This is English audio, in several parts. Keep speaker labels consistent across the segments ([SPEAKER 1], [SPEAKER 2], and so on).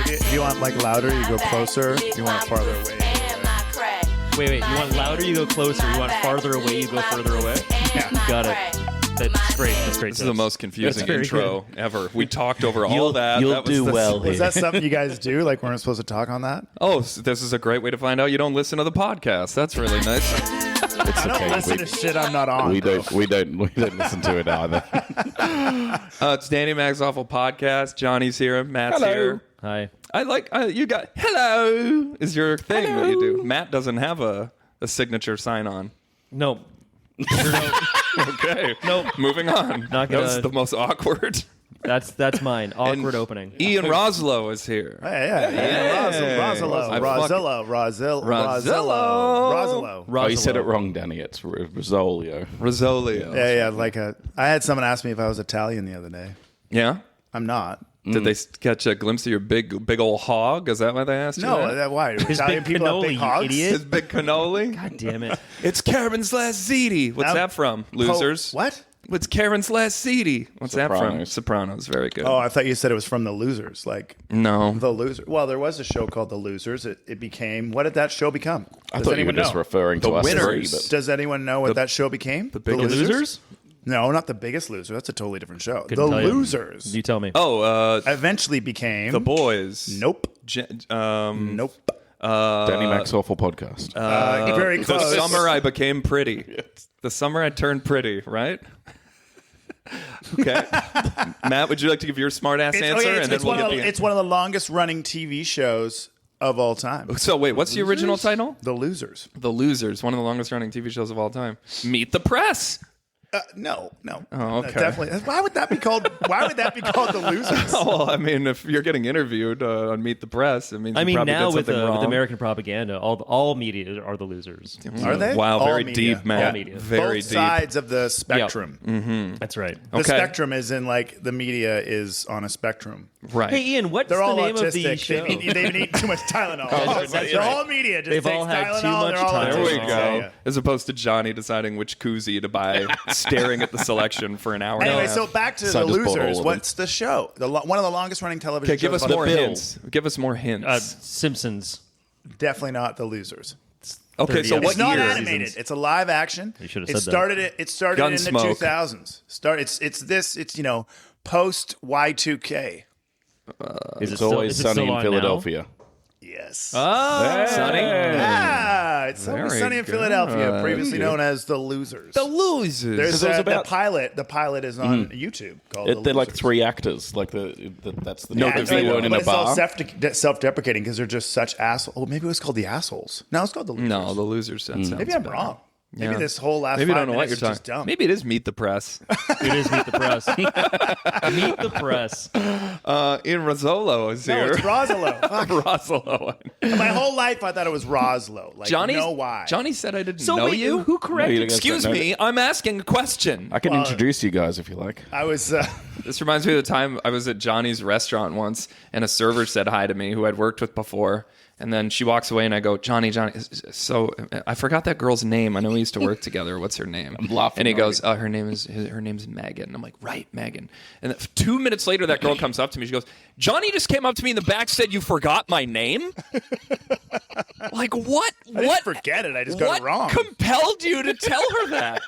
[SPEAKER 1] If you want like louder, you go closer. If you want it farther away.
[SPEAKER 2] Wait. You want louder, you go closer. You want farther away, you go further away.
[SPEAKER 1] Yeah.
[SPEAKER 2] Got it. That's great.
[SPEAKER 3] This is the most confusing intro ever. We talked over all that.
[SPEAKER 4] You'll do well here.
[SPEAKER 1] Was that something you guys do? Like, weren't supposed to talk on that?
[SPEAKER 3] Oh, this is a great way to find out you don't listen to the podcast. That's really nice.
[SPEAKER 4] It's
[SPEAKER 1] I don't listen to shit I'm not on.
[SPEAKER 4] We don't listen to it either.
[SPEAKER 3] It's Danny Mac's Awful Podcast. Johnny's here. Matt's
[SPEAKER 4] Hello.
[SPEAKER 3] here.
[SPEAKER 2] Hi.
[SPEAKER 3] I like you got hello is your thing that you do. Matt doesn't have a signature sign on.
[SPEAKER 2] No.
[SPEAKER 3] Okay.
[SPEAKER 2] Nope.
[SPEAKER 3] Moving on.
[SPEAKER 2] Not
[SPEAKER 3] That
[SPEAKER 2] gonna-
[SPEAKER 3] was the most awkward.
[SPEAKER 2] That's mine. Awkward opening.
[SPEAKER 3] Ian Rozylo is here.
[SPEAKER 1] Rozylo.
[SPEAKER 4] Oh, you said it wrong, Danny. It's Rozzolio.
[SPEAKER 3] Rozzolio.
[SPEAKER 1] Yeah. I had someone ask me if I was Italian the other day.
[SPEAKER 3] Yeah?
[SPEAKER 1] I'm not.
[SPEAKER 3] Did they catch a glimpse of your big old hog? Is that why they asked you
[SPEAKER 1] No,
[SPEAKER 3] that?
[SPEAKER 1] why?
[SPEAKER 2] His
[SPEAKER 1] Italian
[SPEAKER 2] big
[SPEAKER 1] people have
[SPEAKER 2] cannoli,
[SPEAKER 1] big
[SPEAKER 2] you
[SPEAKER 1] hogs?
[SPEAKER 2] idiot.
[SPEAKER 3] His big cannoli?
[SPEAKER 2] God damn it.
[SPEAKER 3] It's Karen's Last Ziti. What's that from? Losers?
[SPEAKER 1] What?
[SPEAKER 3] What's Karen's Last Ziti? What's that from?
[SPEAKER 4] Sopranos.
[SPEAKER 3] Sopranos. Very good.
[SPEAKER 1] Oh, I thought you said it was from The Losers. Like,
[SPEAKER 3] No.
[SPEAKER 1] The Loser. Well, there was a show called The Losers. It became. What did that show become?
[SPEAKER 4] I thought you were just referring to
[SPEAKER 3] The
[SPEAKER 4] us
[SPEAKER 3] winners.
[SPEAKER 4] three, but
[SPEAKER 1] Does anyone know what that show became? The
[SPEAKER 3] Biggest
[SPEAKER 2] Losers?
[SPEAKER 1] No, not The Biggest Loser. That's a totally different show.
[SPEAKER 2] Couldn't
[SPEAKER 1] The
[SPEAKER 2] tell you.
[SPEAKER 1] Losers
[SPEAKER 2] You tell me.
[SPEAKER 3] Oh,
[SPEAKER 1] eventually became
[SPEAKER 3] The Boys.
[SPEAKER 1] Nope. Nope.
[SPEAKER 4] Danny Mac's Awful Podcast.
[SPEAKER 1] Very
[SPEAKER 3] The
[SPEAKER 1] close.
[SPEAKER 3] summer I became pretty. The summer I turned pretty, right? Okay. Matt, would you like to give your smart ass answer? And then we'll get the
[SPEAKER 1] it's one of the longest running TV shows of all time.
[SPEAKER 3] So wait, what's the original title?
[SPEAKER 1] The Losers.
[SPEAKER 3] The Losers, one of the longest running TV shows of all time. Meet the Press.
[SPEAKER 1] No.
[SPEAKER 3] Oh, okay.
[SPEAKER 1] Definitely. Why would that be called? Why would that be called The Losers?
[SPEAKER 3] Oh, well, I mean, if you're getting interviewed on Meet the Press, it means you probably
[SPEAKER 2] now
[SPEAKER 3] did
[SPEAKER 2] with
[SPEAKER 3] something wrong.
[SPEAKER 2] American propaganda, all media are the losers.
[SPEAKER 1] Are they?
[SPEAKER 3] Wow,
[SPEAKER 1] All
[SPEAKER 3] very
[SPEAKER 1] media.
[SPEAKER 3] deep, man.
[SPEAKER 2] All media.
[SPEAKER 3] Very
[SPEAKER 1] Both
[SPEAKER 3] deep.
[SPEAKER 1] sides of the spectrum.
[SPEAKER 2] That's right.
[SPEAKER 1] The
[SPEAKER 3] Okay.
[SPEAKER 1] spectrum is in like the media is on a spectrum.
[SPEAKER 3] Right.
[SPEAKER 2] Hey, Ian, what's
[SPEAKER 1] They're
[SPEAKER 2] the
[SPEAKER 1] all
[SPEAKER 2] name
[SPEAKER 1] autistic.
[SPEAKER 2] of the show?
[SPEAKER 1] They've been eating too much Tylenol.
[SPEAKER 2] that's
[SPEAKER 1] The
[SPEAKER 2] right.
[SPEAKER 1] whole media just
[SPEAKER 2] They've
[SPEAKER 1] takes
[SPEAKER 2] all had
[SPEAKER 1] Tylenol.
[SPEAKER 2] too much
[SPEAKER 1] They're all
[SPEAKER 2] Tylenol.
[SPEAKER 3] There we
[SPEAKER 1] autistic.
[SPEAKER 3] go.
[SPEAKER 1] Yeah.
[SPEAKER 3] As opposed to Johnny deciding which koozie to buy, staring at the selection for an hour and a
[SPEAKER 1] Anyway,
[SPEAKER 3] half.
[SPEAKER 1] so back to
[SPEAKER 4] So I
[SPEAKER 1] The
[SPEAKER 4] just bought all
[SPEAKER 1] Losers.
[SPEAKER 4] of
[SPEAKER 1] What's the show? One of the longest running television
[SPEAKER 3] Okay, give
[SPEAKER 1] shows.
[SPEAKER 3] us
[SPEAKER 1] of all
[SPEAKER 3] more
[SPEAKER 1] time.
[SPEAKER 3] hints. Give us more hints.
[SPEAKER 2] Simpsons.
[SPEAKER 1] Definitely not The Losers.
[SPEAKER 3] Okay, so
[SPEAKER 2] 30
[SPEAKER 3] what
[SPEAKER 1] It's not
[SPEAKER 3] year?
[SPEAKER 1] animated. It's a live action.
[SPEAKER 2] You should have
[SPEAKER 1] It
[SPEAKER 2] said
[SPEAKER 1] started. It started in the
[SPEAKER 3] Gunsmoke.
[SPEAKER 1] 2000s. It's post Y2K.
[SPEAKER 2] Is it
[SPEAKER 4] It's always
[SPEAKER 2] still
[SPEAKER 4] sunny in
[SPEAKER 2] on
[SPEAKER 4] Philadelphia.
[SPEAKER 1] Yes.
[SPEAKER 2] Now?
[SPEAKER 3] Sonny?
[SPEAKER 1] It's always
[SPEAKER 3] Very
[SPEAKER 1] sunny in
[SPEAKER 3] good.
[SPEAKER 1] Philadelphia, previously known as The Losers.
[SPEAKER 3] The Losers.
[SPEAKER 1] There's
[SPEAKER 4] it was
[SPEAKER 1] the
[SPEAKER 4] about-
[SPEAKER 1] pilot. The pilot is on YouTube called The
[SPEAKER 4] They're like
[SPEAKER 1] Losers.
[SPEAKER 4] three actors. Like that's the
[SPEAKER 3] No,
[SPEAKER 4] difference.
[SPEAKER 3] they're
[SPEAKER 4] They weren't in
[SPEAKER 1] but
[SPEAKER 4] a
[SPEAKER 1] it's all
[SPEAKER 4] bar.
[SPEAKER 1] self-deprecating because they're just such assholes. Oh, maybe it was called The Assholes. No, it's called The Losers.
[SPEAKER 3] No, the Losers. Sounds
[SPEAKER 1] Maybe I'm
[SPEAKER 3] better.
[SPEAKER 1] wrong. Maybe
[SPEAKER 3] Yeah.
[SPEAKER 1] this whole last
[SPEAKER 3] Maybe you
[SPEAKER 1] 5
[SPEAKER 3] don't know what
[SPEAKER 1] minutes
[SPEAKER 3] you're
[SPEAKER 1] is just
[SPEAKER 3] talking.
[SPEAKER 1] dumb.
[SPEAKER 3] Maybe it is Meet the Press.
[SPEAKER 2] It is Meet the Press. Meet the Press.
[SPEAKER 3] Ian Rozzolo is
[SPEAKER 1] No,
[SPEAKER 3] here.
[SPEAKER 1] it's Rozylo.
[SPEAKER 3] Rozzolo.
[SPEAKER 1] My whole life I thought it was Roslo. Like, know why?
[SPEAKER 3] Johnny said I didn't
[SPEAKER 2] So
[SPEAKER 3] know
[SPEAKER 2] wait,
[SPEAKER 3] you.
[SPEAKER 2] who corrected?
[SPEAKER 4] No, you guys
[SPEAKER 3] Excuse
[SPEAKER 4] don't know
[SPEAKER 3] me, I'm asking a question.
[SPEAKER 4] I can introduce you guys if you like.
[SPEAKER 1] I was.
[SPEAKER 3] This reminds me of the time I was at Johnny's restaurant once, and a server said hi to me who I'd worked with before. And then she walks away, and I go, Johnny, so I forgot that girl's name. I know we used to work together. What's her name?
[SPEAKER 4] I'm laughing
[SPEAKER 3] And he
[SPEAKER 4] already.
[SPEAKER 3] goes, her name's Megan. I'm like, right, Megan. And then 2 minutes later, that girl comes up to me. She goes, Johnny just came up to me in the back, said you forgot my name. Like, what?
[SPEAKER 1] I didn't forget it. I just got it wrong.
[SPEAKER 3] What compelled you to tell her that?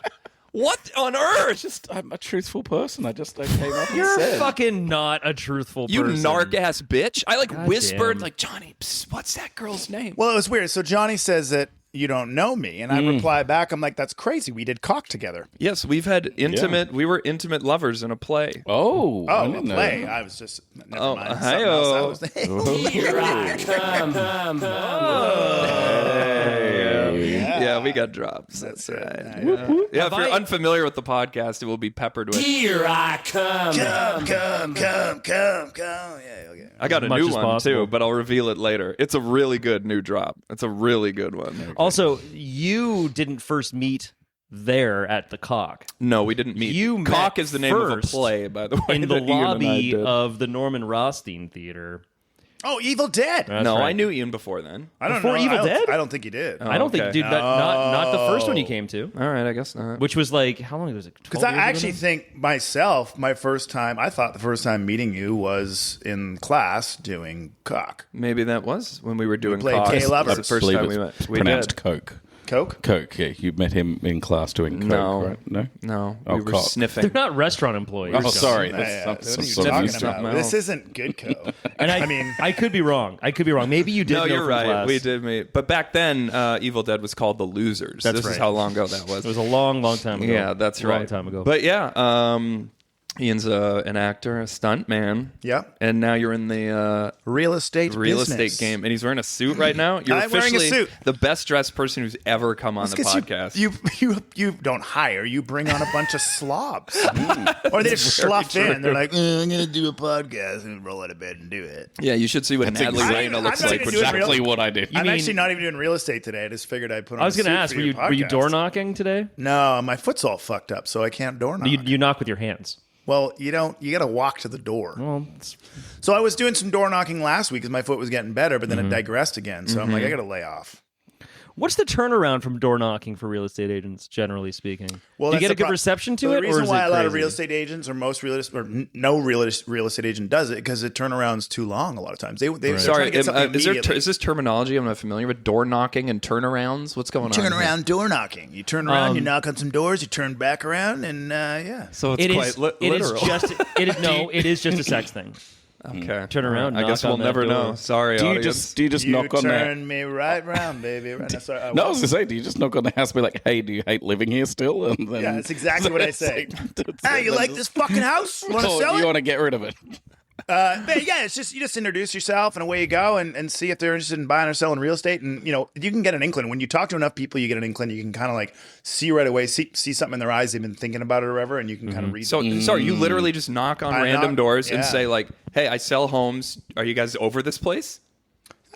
[SPEAKER 3] What on earth?
[SPEAKER 4] I'm a truthful person. I came up and
[SPEAKER 2] You're
[SPEAKER 4] said.
[SPEAKER 2] fucking not a truthful
[SPEAKER 3] You
[SPEAKER 2] person.
[SPEAKER 3] narc ass bitch. I whispered,
[SPEAKER 2] damn.
[SPEAKER 3] like, Johnny, psst, what's that girl's name?
[SPEAKER 1] Well, it was weird. So Johnny says that you don't know me, and I reply back. I'm like, that's crazy. We did cock together.
[SPEAKER 3] Yes, we were intimate lovers in a play.
[SPEAKER 4] Oh, I
[SPEAKER 1] Oh, a
[SPEAKER 4] didn't know
[SPEAKER 1] play.
[SPEAKER 4] that.
[SPEAKER 1] I was just never
[SPEAKER 3] Oh,
[SPEAKER 1] mind. Something
[SPEAKER 3] hi-yo.
[SPEAKER 1] else I was-
[SPEAKER 4] Here I come.
[SPEAKER 3] Yeah, we got drops. That's right.
[SPEAKER 1] right.
[SPEAKER 3] Yeah, if you're unfamiliar with the podcast, it will be peppered with.
[SPEAKER 4] Here I come.
[SPEAKER 1] Come. Yeah, okay.
[SPEAKER 3] I got a
[SPEAKER 2] Much
[SPEAKER 3] new
[SPEAKER 2] as
[SPEAKER 3] one
[SPEAKER 2] possible.
[SPEAKER 3] too, but I'll reveal it later. It's a really good new drop. It's a really good one.
[SPEAKER 2] Also, you didn't first meet there at the Cock.
[SPEAKER 3] No, we didn't meet.
[SPEAKER 2] You
[SPEAKER 3] Cock
[SPEAKER 2] met
[SPEAKER 3] is the name of a
[SPEAKER 2] first
[SPEAKER 3] play, by the way.
[SPEAKER 2] In the
[SPEAKER 3] that Ian and I
[SPEAKER 2] lobby
[SPEAKER 3] did.
[SPEAKER 2] of the Norman Rothstein Theater.
[SPEAKER 1] Oh, Evil Dead.
[SPEAKER 2] That's
[SPEAKER 3] no,
[SPEAKER 2] right.
[SPEAKER 3] I knew Ian before then.
[SPEAKER 1] I don't
[SPEAKER 2] Before
[SPEAKER 1] know.
[SPEAKER 2] Evil
[SPEAKER 1] I don't-
[SPEAKER 2] Dead?
[SPEAKER 1] I don't think he did.
[SPEAKER 2] I don't think,
[SPEAKER 3] okay.
[SPEAKER 2] dude, not the first one you came to,
[SPEAKER 3] All right, I guess not.
[SPEAKER 2] which was like, how long was it?
[SPEAKER 1] Because I actually think myself, I thought the first time meeting you was in class doing cock.
[SPEAKER 3] Maybe that was when we were doing
[SPEAKER 1] played
[SPEAKER 3] Cox.
[SPEAKER 1] Gay
[SPEAKER 3] That's
[SPEAKER 1] Lovers.
[SPEAKER 3] the first
[SPEAKER 4] believe
[SPEAKER 3] time
[SPEAKER 4] it's
[SPEAKER 3] we met. We
[SPEAKER 4] pronounced
[SPEAKER 3] did.
[SPEAKER 4] Coke.
[SPEAKER 1] Coke?
[SPEAKER 4] Coke, yeah. You met him in class doing Coke,
[SPEAKER 3] No.
[SPEAKER 4] right? No?
[SPEAKER 3] No,
[SPEAKER 4] Oh,
[SPEAKER 3] we were
[SPEAKER 4] cock.
[SPEAKER 3] sniffing.
[SPEAKER 2] They're not restaurant employees.
[SPEAKER 4] Oh, sorry.
[SPEAKER 1] Yeah,
[SPEAKER 4] That's
[SPEAKER 1] what are you
[SPEAKER 4] so
[SPEAKER 1] talking
[SPEAKER 4] used to
[SPEAKER 1] about?
[SPEAKER 3] mouth.
[SPEAKER 1] This isn't good coke.
[SPEAKER 2] And
[SPEAKER 1] I mean,
[SPEAKER 2] I could be wrong. Maybe you did.
[SPEAKER 3] No,
[SPEAKER 2] know
[SPEAKER 3] you're
[SPEAKER 2] from
[SPEAKER 3] right.
[SPEAKER 2] class.
[SPEAKER 3] We did meet. But back then, Evil Dead was called The Losers.
[SPEAKER 2] That's
[SPEAKER 3] This is
[SPEAKER 2] right.
[SPEAKER 3] how long ago that was.
[SPEAKER 2] It was a long time ago.
[SPEAKER 3] Yeah, that's right.
[SPEAKER 2] Long time ago.
[SPEAKER 3] But yeah, Ian's an actor, a stunt man.
[SPEAKER 1] yeah.
[SPEAKER 3] And now you're in the
[SPEAKER 1] Real estate business.
[SPEAKER 3] game, and he's wearing a suit right now. You're
[SPEAKER 1] I'm wearing a
[SPEAKER 3] officially
[SPEAKER 1] suit.
[SPEAKER 3] the best dressed person who's ever come on the
[SPEAKER 1] Because
[SPEAKER 3] podcast.
[SPEAKER 1] You don't hire. You bring on a bunch of slobs, or they just slough in. They're like, I'm gonna do a podcast and roll out of bed and do it.
[SPEAKER 3] yeah, you should see what Natalie
[SPEAKER 1] exactly-
[SPEAKER 3] Reyna
[SPEAKER 1] I'm
[SPEAKER 3] looks
[SPEAKER 1] not
[SPEAKER 3] like.
[SPEAKER 1] even
[SPEAKER 3] When
[SPEAKER 1] doing
[SPEAKER 3] she-
[SPEAKER 1] real-
[SPEAKER 4] Exactly what I did.
[SPEAKER 1] I'm
[SPEAKER 2] mean-
[SPEAKER 1] actually not even doing real estate today. I just figured I'd put on.
[SPEAKER 2] I was
[SPEAKER 1] going to
[SPEAKER 2] ask, were you door knocking today?
[SPEAKER 1] No, my foot's all fucked up, so I can't door knock.
[SPEAKER 2] You knock with your hands.
[SPEAKER 1] Well, you don't. You got to walk to the door.
[SPEAKER 2] Well,
[SPEAKER 1] So I was doing some door knocking last week because my foot was getting better, but then it digressed again. So I'm like, I got to lay off.
[SPEAKER 2] what's the turnaround from door knocking for real estate agents, generally speaking?
[SPEAKER 1] Well,
[SPEAKER 2] do you
[SPEAKER 1] that's
[SPEAKER 2] get a
[SPEAKER 1] the
[SPEAKER 2] good
[SPEAKER 1] pro-
[SPEAKER 2] reception to
[SPEAKER 1] so
[SPEAKER 2] it?
[SPEAKER 1] The reason
[SPEAKER 2] or is
[SPEAKER 1] why
[SPEAKER 2] it
[SPEAKER 1] a lot of
[SPEAKER 2] crazy?
[SPEAKER 1] real estate agents or most real estate or no real estate agent does it because the turnaround's too long. A lot of times they're trying
[SPEAKER 3] Sorry,
[SPEAKER 1] to get something immediately.
[SPEAKER 3] is this terminology I'm not familiar with? Door knocking and turnarounds? What's going on?
[SPEAKER 1] Turn
[SPEAKER 3] here?
[SPEAKER 1] around door knocking. You turn around, you knock on some doors, you turn back around, and yeah.
[SPEAKER 3] So it's
[SPEAKER 2] It
[SPEAKER 3] quite
[SPEAKER 2] is. It is
[SPEAKER 3] literal.
[SPEAKER 2] just. It is just a sex thing.
[SPEAKER 3] Okay.
[SPEAKER 2] Turn around,
[SPEAKER 3] I guess
[SPEAKER 2] knock
[SPEAKER 3] we'll
[SPEAKER 2] on that
[SPEAKER 3] never
[SPEAKER 2] door.
[SPEAKER 3] know. Sorry,
[SPEAKER 4] Do you
[SPEAKER 3] audience.
[SPEAKER 4] just
[SPEAKER 1] You
[SPEAKER 4] knock on that?
[SPEAKER 1] turn me right round, baby. Right now. Sorry,
[SPEAKER 4] No, I was going to say, do you just knock on the house and be like, hey, do you hate living here still? And then,
[SPEAKER 1] yeah, that's exactly what I say. Hey, you like this fucking house? Want to sell
[SPEAKER 4] You
[SPEAKER 1] it?
[SPEAKER 4] want to get rid of it?
[SPEAKER 1] But yeah, it's just you just introduce yourself and away you go and see if they're interested in buying or selling real estate. And you know, you can get an inkling when you talk to enough people. You get an inkling. You can kind of like see right away, see something in their eyes. They've been thinking about it or whatever, and you can kind of read.
[SPEAKER 3] So sorry, you literally just knock on
[SPEAKER 1] I
[SPEAKER 3] random
[SPEAKER 1] knock-
[SPEAKER 3] doors and
[SPEAKER 1] yeah.
[SPEAKER 3] say like, "Hey, I sell homes. Are you guys over this place?"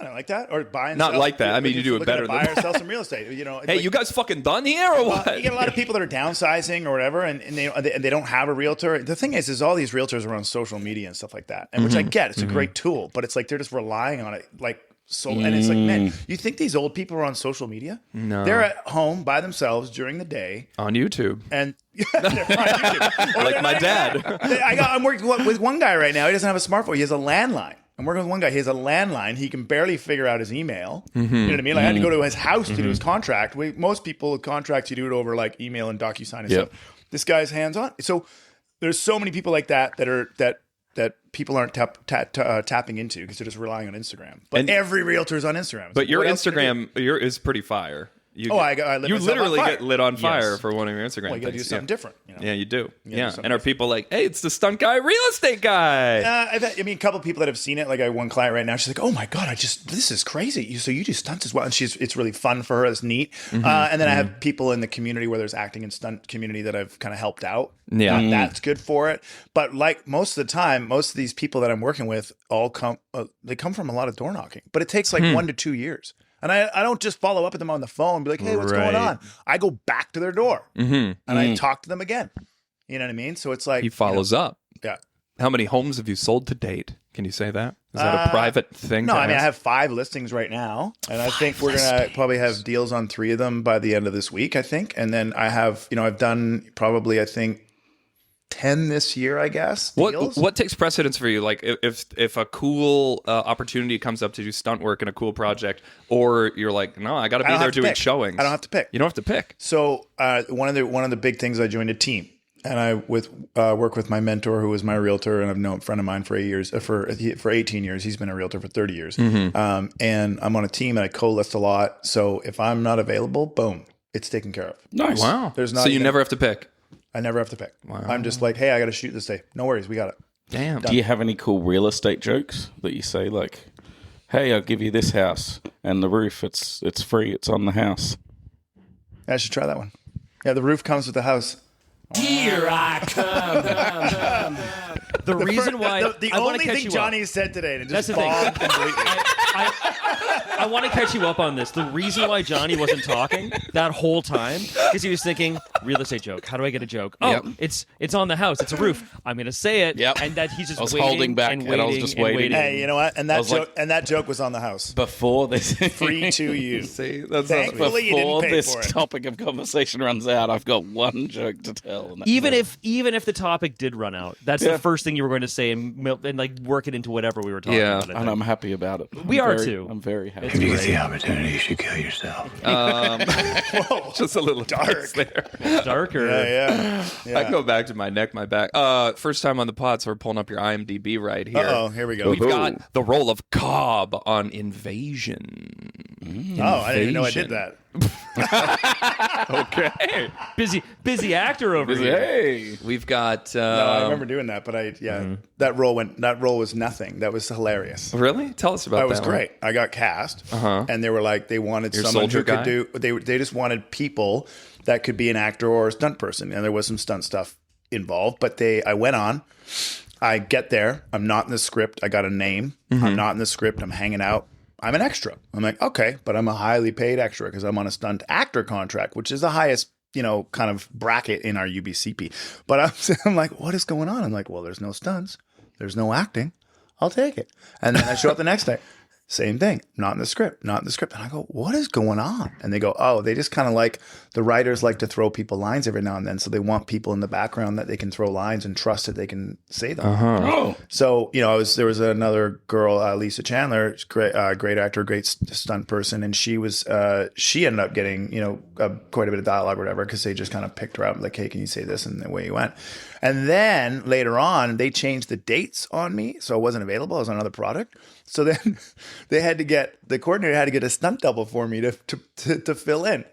[SPEAKER 1] I don't like that or buy and
[SPEAKER 3] Not
[SPEAKER 1] sell.
[SPEAKER 3] like that. I mean, you do it
[SPEAKER 1] Looking
[SPEAKER 3] better
[SPEAKER 1] to
[SPEAKER 3] than
[SPEAKER 1] buy or
[SPEAKER 3] that.
[SPEAKER 1] sell some real estate. You know,
[SPEAKER 3] Hey,
[SPEAKER 1] like-
[SPEAKER 3] you guys fucking done here or what?
[SPEAKER 1] You get a lot of people that are downsizing or whatever, and they don't have a realtor. The thing is all these realtors are on social media and stuff like that, and which I get. It's a great tool, but it's like they're just relying on it, like so. And it's like, man, you think these old people are on social media?
[SPEAKER 3] No.
[SPEAKER 1] They're at home by themselves during the day,
[SPEAKER 3] On YouTube.
[SPEAKER 1] and they're on YouTube. Or
[SPEAKER 3] Like
[SPEAKER 1] they're
[SPEAKER 3] my
[SPEAKER 1] not
[SPEAKER 3] dad.
[SPEAKER 1] even that. I'm working with one guy right now. He doesn't have a smartphone. He has a landline. I'm working with one guy. He has a landline. He can barely figure out his email. You know what I mean? Like I had to go to his house to do his contract. Most people with contracts, you do it over like email and DocuSign and
[SPEAKER 4] Yep.
[SPEAKER 1] stuff. This guy's hands on. So there's so many people like that that people aren't tapping into because they're just relying on Instagram. But
[SPEAKER 3] And-
[SPEAKER 1] every realtor's on Instagram.
[SPEAKER 3] But your
[SPEAKER 1] What else can I do?
[SPEAKER 3] Instagram is pretty fire. You,
[SPEAKER 1] I lit
[SPEAKER 3] you
[SPEAKER 1] myself on
[SPEAKER 3] literally
[SPEAKER 1] fire.
[SPEAKER 3] get lit on fire
[SPEAKER 2] Yes.
[SPEAKER 3] for one of your Instagram
[SPEAKER 1] Well, you got to do
[SPEAKER 3] things.
[SPEAKER 1] something different. You know?
[SPEAKER 3] Yeah, you do.
[SPEAKER 1] do
[SPEAKER 3] Yeah.
[SPEAKER 1] something
[SPEAKER 3] And are people like, hey, it's the stunt guy, real estate guy?
[SPEAKER 1] I mean, a couple of people that have seen it. Like I have one client right now. She's like, "Oh my god, this is crazy. So you do stunts as well?" And it's really fun for her. It's neat. And then I have people in the community where there's acting and stunt community that I've kind of helped out.
[SPEAKER 3] Yeah.
[SPEAKER 1] That's good for it. But like most of the time, most of these people that I'm working with all come from a lot of door knocking. But it takes like 1 to 2 years. And I don't just follow up with them on the phone and be like, hey, what's going
[SPEAKER 2] Right.
[SPEAKER 1] on? I go back to their door and I talk to them again. You know what I mean? So it's like
[SPEAKER 3] He follows up.
[SPEAKER 1] Yeah.
[SPEAKER 3] How many homes have you sold to date? Can you say that? Is that a private thing?
[SPEAKER 1] No,
[SPEAKER 3] to
[SPEAKER 1] I mean, I
[SPEAKER 3] ask?
[SPEAKER 1] have 5 listings right now, and I think we're going to probably have deals on 3 of them by the end of this week, I think. And then I have, I've done probably, I think, 10 this year, I guess. Deals.
[SPEAKER 3] What takes precedence for you? Like if a cool opportunity comes up to do stunt work in a cool project, or you're like, no, I got to
[SPEAKER 1] I
[SPEAKER 3] be
[SPEAKER 1] don't
[SPEAKER 3] there
[SPEAKER 1] have to
[SPEAKER 3] doing
[SPEAKER 1] pick.
[SPEAKER 3] showings.
[SPEAKER 1] I don't have to pick.
[SPEAKER 3] You don't have to pick.
[SPEAKER 1] So one of the big things, I joined a team, and I work with my mentor, who was my realtor, and I've known a friend of mine for 8 years, for 18 years. He's been a realtor for 30 years. And I'm on a team, and I co-list a lot. So if I'm not available, boom, it's taken care of.
[SPEAKER 4] Nice.
[SPEAKER 3] Wow.
[SPEAKER 1] There's not
[SPEAKER 3] so you
[SPEAKER 1] even-
[SPEAKER 3] never have to pick.
[SPEAKER 1] I never have to pick.
[SPEAKER 3] Wow.
[SPEAKER 1] I'm just like, hey, I got to shoot this day. No worries, we got it.
[SPEAKER 3] Damn.
[SPEAKER 4] Do you have any cool real estate jokes that you say, like, hey, I'll give you this house and the roof, it's free, it's on the house?
[SPEAKER 1] I should try that one. Yeah, the roof comes with the house.
[SPEAKER 2] Here I come. The reason why
[SPEAKER 1] the
[SPEAKER 2] I wanna
[SPEAKER 1] only
[SPEAKER 2] catch
[SPEAKER 1] thing
[SPEAKER 2] you
[SPEAKER 1] Jonny
[SPEAKER 2] up.
[SPEAKER 1] said today, and it
[SPEAKER 2] That's
[SPEAKER 1] just
[SPEAKER 2] the thing.
[SPEAKER 1] bombed completely.
[SPEAKER 2] I want to catch you up on this. The reason why Jonny wasn't talking that whole time is he was thinking, real estate joke. How do I get a joke? Oh,
[SPEAKER 3] Yep.
[SPEAKER 2] it's on the house. It's a roof. I'm going to say it.
[SPEAKER 4] Yep.
[SPEAKER 2] And that he's just
[SPEAKER 4] I was
[SPEAKER 2] waiting
[SPEAKER 4] holding back,
[SPEAKER 2] and
[SPEAKER 4] and
[SPEAKER 2] waiting
[SPEAKER 4] I was just
[SPEAKER 2] and
[SPEAKER 4] waiting.
[SPEAKER 1] Hey, you know what? And that
[SPEAKER 4] was
[SPEAKER 1] joke
[SPEAKER 4] like-
[SPEAKER 1] joke was on the house.
[SPEAKER 4] Before this,
[SPEAKER 1] Free to you.
[SPEAKER 3] See, that's
[SPEAKER 1] Thankfully, you didn't
[SPEAKER 4] before
[SPEAKER 1] pay
[SPEAKER 4] this
[SPEAKER 1] for it.
[SPEAKER 4] topic of conversation runs out, I've got one joke to tell. and that's
[SPEAKER 2] Even
[SPEAKER 4] it.
[SPEAKER 2] if the topic did run out, that's
[SPEAKER 4] Yeah.
[SPEAKER 2] the first thing you were going to say and like work it into whatever we were talking
[SPEAKER 3] Yeah.
[SPEAKER 2] about. I
[SPEAKER 4] and
[SPEAKER 2] think.
[SPEAKER 4] I'm happy about it.
[SPEAKER 2] We are
[SPEAKER 4] very-
[SPEAKER 2] too.
[SPEAKER 4] I'm very happy.
[SPEAKER 2] It's great.
[SPEAKER 5] the opportunity, you should kill yourself.
[SPEAKER 3] just a little dark there.
[SPEAKER 2] Darker.
[SPEAKER 1] Yeah.
[SPEAKER 3] I go back to my neck, my back. First time on the pod, so we're pulling up your IMDb right here.
[SPEAKER 1] Uh-oh, here we go.
[SPEAKER 3] We've got the role of Cobb on Invasion.
[SPEAKER 1] Oh, I didn't even know I did that.
[SPEAKER 3] Okay.
[SPEAKER 2] Busy actor over here.
[SPEAKER 4] Hey,
[SPEAKER 3] We've got.
[SPEAKER 1] No, I remember doing that, but that role was nothing. That was hilarious.
[SPEAKER 3] Really? Tell us about
[SPEAKER 1] That
[SPEAKER 3] that.
[SPEAKER 1] was
[SPEAKER 3] one.
[SPEAKER 1] great. I got cast, and they were like, they wanted
[SPEAKER 3] Your
[SPEAKER 1] someone
[SPEAKER 3] soldier
[SPEAKER 1] who could
[SPEAKER 3] guy?
[SPEAKER 1] do. They just wanted people that could be an actor or a stunt person, and there was some stunt stuff involved. But I went on. I get there. I'm not in the script. I got a name. I'm not in the script. I'm hanging out. I'm an extra. I'm like, okay, but I'm a highly paid extra because I'm on a stunt actor contract, which is the highest, kind of bracket in our UBCP. But I'm like, what is going on? I'm like, well, there's no stunts. There's no acting. I'll take it. And then I show up the next day. Same thing. Not in the script. Not in the script. And I go, what is going on? And they go, oh, they just kind of like, the writers like to throw people lines every now and then. So they want people in the background that they can throw lines and trust that they can say them.
[SPEAKER 4] oh,
[SPEAKER 1] So, there was another girl, Lisa Chandler, great actor, great stunt person. And she ended up getting, quite a bit of dialogue or whatever, because they just kind of picked her up like, hey, can you say this? And away you went. And then later on, they changed the dates on me. So I wasn't available. I was on another product. So then the coordinator had to get a stunt double for me to fill in.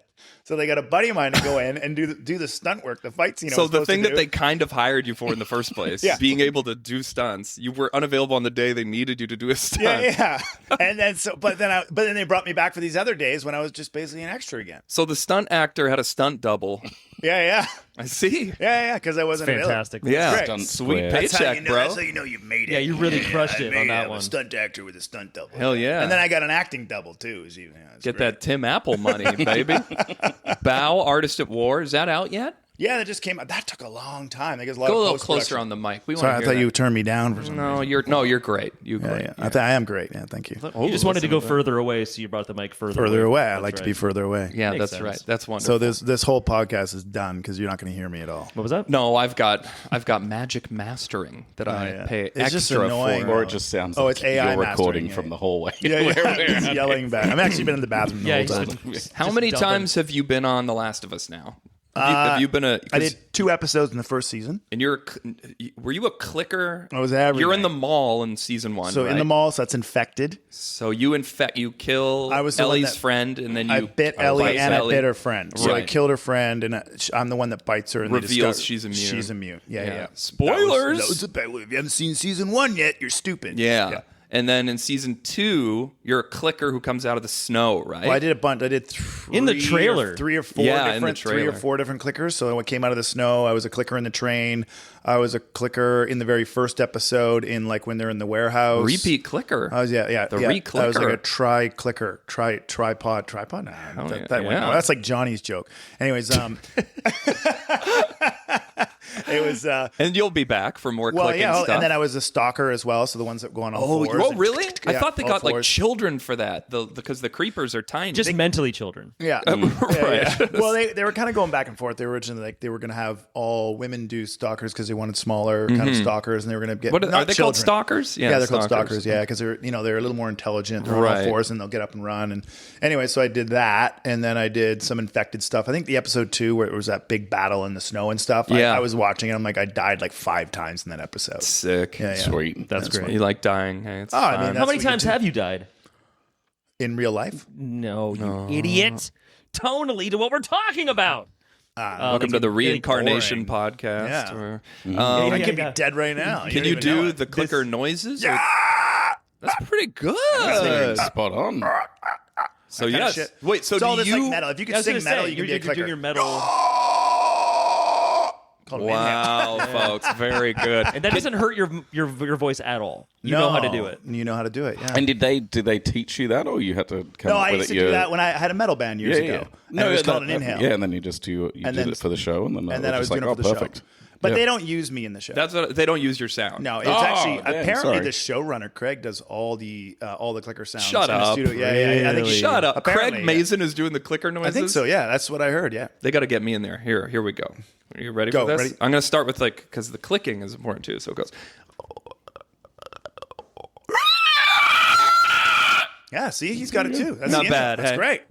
[SPEAKER 1] So they got a buddy of mine to go in and do the stunt work, the fight scene.
[SPEAKER 3] So the thing that they kind of hired you for in the first place,
[SPEAKER 1] Yeah.
[SPEAKER 3] being able to do stunts, you were unavailable on the day they needed you to do a stunt.
[SPEAKER 1] yeah. And then but then they brought me back for these other days when I was just basically an extra again.
[SPEAKER 3] So the stunt actor had a stunt double.
[SPEAKER 1] Yeah.
[SPEAKER 3] I see.
[SPEAKER 1] Yeah, because I wasn't
[SPEAKER 2] Fantastic.
[SPEAKER 3] Yeah.
[SPEAKER 1] Great.
[SPEAKER 4] Stunt
[SPEAKER 3] Sweet
[SPEAKER 4] square.
[SPEAKER 3] paycheck, bro.
[SPEAKER 1] That's how you know you made it.
[SPEAKER 2] Yeah, you really crushed it on that
[SPEAKER 1] I'm
[SPEAKER 2] one.
[SPEAKER 1] a stunt actor with a stunt double.
[SPEAKER 3] Hell yeah.
[SPEAKER 1] And then I got an acting double too. It's
[SPEAKER 3] Get
[SPEAKER 1] great.
[SPEAKER 3] that Tim Apple money, baby. Bow, Artist at War. Is that out yet?
[SPEAKER 1] Yeah, that just came out. That took a long time. There's a lot
[SPEAKER 3] Go a
[SPEAKER 1] of
[SPEAKER 3] little
[SPEAKER 1] post-production.
[SPEAKER 3] closer on the mic. We
[SPEAKER 1] Sorry,
[SPEAKER 3] want
[SPEAKER 1] I
[SPEAKER 3] to
[SPEAKER 1] thought
[SPEAKER 3] hear
[SPEAKER 1] you
[SPEAKER 3] that.
[SPEAKER 1] turned me down for some reason.
[SPEAKER 3] You're great. You're
[SPEAKER 1] Yeah,
[SPEAKER 3] great.
[SPEAKER 1] yeah. I am great. Yeah, thank you.
[SPEAKER 2] You just wanted to go further away, so you brought the mic further
[SPEAKER 1] away. I
[SPEAKER 2] That's
[SPEAKER 1] like to
[SPEAKER 2] right.
[SPEAKER 1] be further away.
[SPEAKER 3] Yeah,
[SPEAKER 2] Makes
[SPEAKER 3] that's
[SPEAKER 2] sense.
[SPEAKER 3] right. That's wonderful.
[SPEAKER 1] So this whole podcast is done because you're not going to hear me at all.
[SPEAKER 2] What was that?
[SPEAKER 3] No, I've got magic mastering that I
[SPEAKER 1] yeah.
[SPEAKER 3] pay
[SPEAKER 1] It's
[SPEAKER 3] extra
[SPEAKER 1] just annoying.
[SPEAKER 3] for.
[SPEAKER 4] or it just sounds
[SPEAKER 1] Oh,
[SPEAKER 4] like
[SPEAKER 1] it's AI
[SPEAKER 4] you're recording
[SPEAKER 1] mastering,
[SPEAKER 4] from
[SPEAKER 1] yeah.
[SPEAKER 4] the hallway.
[SPEAKER 1] Yeah, he's yelling back. I've actually been in the bathroom the
[SPEAKER 2] Yeah,
[SPEAKER 1] whole
[SPEAKER 2] he's
[SPEAKER 1] time.
[SPEAKER 2] just
[SPEAKER 3] How many
[SPEAKER 2] dumping.
[SPEAKER 3] times have you been on The Last of Us now? Have you been a?
[SPEAKER 1] I did 2 episodes in the first season.
[SPEAKER 3] And were you a clicker?
[SPEAKER 1] I was everything.
[SPEAKER 3] You're in the mall in season 1.
[SPEAKER 1] So
[SPEAKER 3] right?
[SPEAKER 1] in the mall, so that's infected.
[SPEAKER 3] So you kill
[SPEAKER 1] I was the one
[SPEAKER 3] Ellie's
[SPEAKER 1] that-
[SPEAKER 3] friend, and then you
[SPEAKER 1] I bit Ellie
[SPEAKER 3] bite
[SPEAKER 1] and
[SPEAKER 3] Ellie.
[SPEAKER 1] I bit her friend. So I
[SPEAKER 3] Right.
[SPEAKER 1] killed her friend, and I'm the one that bites her and they
[SPEAKER 3] Reveals
[SPEAKER 1] discover
[SPEAKER 3] she's immune.
[SPEAKER 1] She's immune. Yeah.
[SPEAKER 3] Spoilers.
[SPEAKER 1] That was a bad. If you haven't seen season 1 yet, you're stupid.
[SPEAKER 3] Yeah. And then in season 2, you're a clicker who comes out of the snow, right?
[SPEAKER 1] Well, I did a bunch. I did three
[SPEAKER 2] In the trailer.
[SPEAKER 1] or 3 or 4
[SPEAKER 3] Yeah, in the
[SPEAKER 1] different 3 or
[SPEAKER 3] trailer.
[SPEAKER 1] 4 different clickers. So when I came out of the snow, I was a clicker in the train. I was a clicker in the very first episode in like when they're in the warehouse.
[SPEAKER 3] Repeat clicker.
[SPEAKER 1] I was
[SPEAKER 3] The
[SPEAKER 1] I was like
[SPEAKER 3] re-clicker.
[SPEAKER 1] a tri-clicker, tripod. No, that went.
[SPEAKER 3] yeah.
[SPEAKER 1] That's like Johnny's joke. Anyways, it was.
[SPEAKER 3] And you'll be back for more
[SPEAKER 1] Well,
[SPEAKER 3] clicking
[SPEAKER 1] yeah,
[SPEAKER 3] stuff.
[SPEAKER 1] and then I was a stalker as well. So the ones that go on all fours.
[SPEAKER 3] Oh, really? I
[SPEAKER 1] Yeah,
[SPEAKER 3] thought they
[SPEAKER 1] all
[SPEAKER 3] got like
[SPEAKER 1] fours.
[SPEAKER 3] children for that, because the creepers are tiny.
[SPEAKER 2] Just mentally children.
[SPEAKER 1] Yeah.
[SPEAKER 3] Right.
[SPEAKER 1] Well, they were kind of going back and forth. They were originally like they were going to have all women do stalkers because they wanted smaller kind of stalkers, and they were going to get
[SPEAKER 3] What
[SPEAKER 1] not
[SPEAKER 3] are they called?
[SPEAKER 1] children.
[SPEAKER 3] Stalkers?
[SPEAKER 1] Yeah, they're called stalkers. Yeah, because they're they're a little more intelligent. They're on
[SPEAKER 3] Right.
[SPEAKER 1] all fours and they'll get up and run. And anyway, so I did that, and then I did some infected stuff. I think the episode 2 where it was that big battle in the snow and stuff.
[SPEAKER 3] Yeah.
[SPEAKER 1] I was watching it. I'm like, I died like 5 times in that episode.
[SPEAKER 3] Sick.
[SPEAKER 1] Yeah, yeah.
[SPEAKER 4] Sweet.
[SPEAKER 2] That's great.
[SPEAKER 3] You like dying? Hey, it's
[SPEAKER 1] Oh, I mean,
[SPEAKER 3] fine.
[SPEAKER 1] that's
[SPEAKER 2] How many
[SPEAKER 1] what you
[SPEAKER 2] times
[SPEAKER 1] do.
[SPEAKER 2] have you died?
[SPEAKER 1] In real life?
[SPEAKER 2] No, you idiot. Tonally to what we're talking about.
[SPEAKER 3] Welcome to the Reincarnation
[SPEAKER 1] boring.
[SPEAKER 3] podcast.
[SPEAKER 1] Yeah.
[SPEAKER 3] Or-
[SPEAKER 1] I
[SPEAKER 2] yeah,
[SPEAKER 1] could
[SPEAKER 2] yeah.
[SPEAKER 1] be dead right now.
[SPEAKER 3] Can
[SPEAKER 1] don't
[SPEAKER 3] you
[SPEAKER 1] even know
[SPEAKER 3] do
[SPEAKER 1] it.
[SPEAKER 3] the clicker noises?
[SPEAKER 1] Yeah.
[SPEAKER 3] That's pretty good.
[SPEAKER 4] Spot on.
[SPEAKER 3] So
[SPEAKER 1] Kinda
[SPEAKER 3] yes.
[SPEAKER 1] shit.
[SPEAKER 3] Wait. So
[SPEAKER 1] It's all
[SPEAKER 3] do
[SPEAKER 1] this
[SPEAKER 3] you?
[SPEAKER 1] like metal. If you
[SPEAKER 2] I
[SPEAKER 1] could
[SPEAKER 2] was
[SPEAKER 1] sing
[SPEAKER 2] gonna
[SPEAKER 1] metal,
[SPEAKER 2] say,
[SPEAKER 1] you could be a
[SPEAKER 2] you're
[SPEAKER 1] clicker.
[SPEAKER 2] doing your metal.
[SPEAKER 1] Called an inhale.
[SPEAKER 3] Wow, folks, very good.
[SPEAKER 2] And that doesn't hurt your voice at all. You know how to do it.
[SPEAKER 1] You know how to do it. Yeah.
[SPEAKER 4] And did they teach you that, or you had to come
[SPEAKER 1] No,
[SPEAKER 4] up
[SPEAKER 1] I
[SPEAKER 4] with
[SPEAKER 1] used
[SPEAKER 4] it?
[SPEAKER 1] to do that when I had a metal band years ago. And it was called an inhale.
[SPEAKER 4] Yeah, and then you did it for the show, and then
[SPEAKER 1] I was doing it for the
[SPEAKER 4] perfect.
[SPEAKER 1] show. But
[SPEAKER 4] Yeah.
[SPEAKER 1] they don't use me in the show.
[SPEAKER 3] That's what they don't use your sound.
[SPEAKER 1] No, it's
[SPEAKER 4] damn,
[SPEAKER 1] apparently
[SPEAKER 4] sorry.
[SPEAKER 1] the showrunner Craig does all the clicker sounds.
[SPEAKER 3] Shut
[SPEAKER 1] in the
[SPEAKER 3] up.
[SPEAKER 1] studio. Yeah. I think
[SPEAKER 3] Shut up.
[SPEAKER 1] apparently,
[SPEAKER 3] Craig Mazin is doing the clicker noises.
[SPEAKER 1] I think so. Yeah, that's what I heard. Yeah.
[SPEAKER 3] They got to get me in there. Here we go. Are you ready
[SPEAKER 1] Go,
[SPEAKER 3] for this?
[SPEAKER 1] ready?
[SPEAKER 3] I'm going to start with because the clicking is important too. So it goes.
[SPEAKER 1] Yeah. See, he's got it too. That's
[SPEAKER 3] Not
[SPEAKER 1] the intro.
[SPEAKER 3] bad,
[SPEAKER 1] That's
[SPEAKER 3] hey?
[SPEAKER 1] great.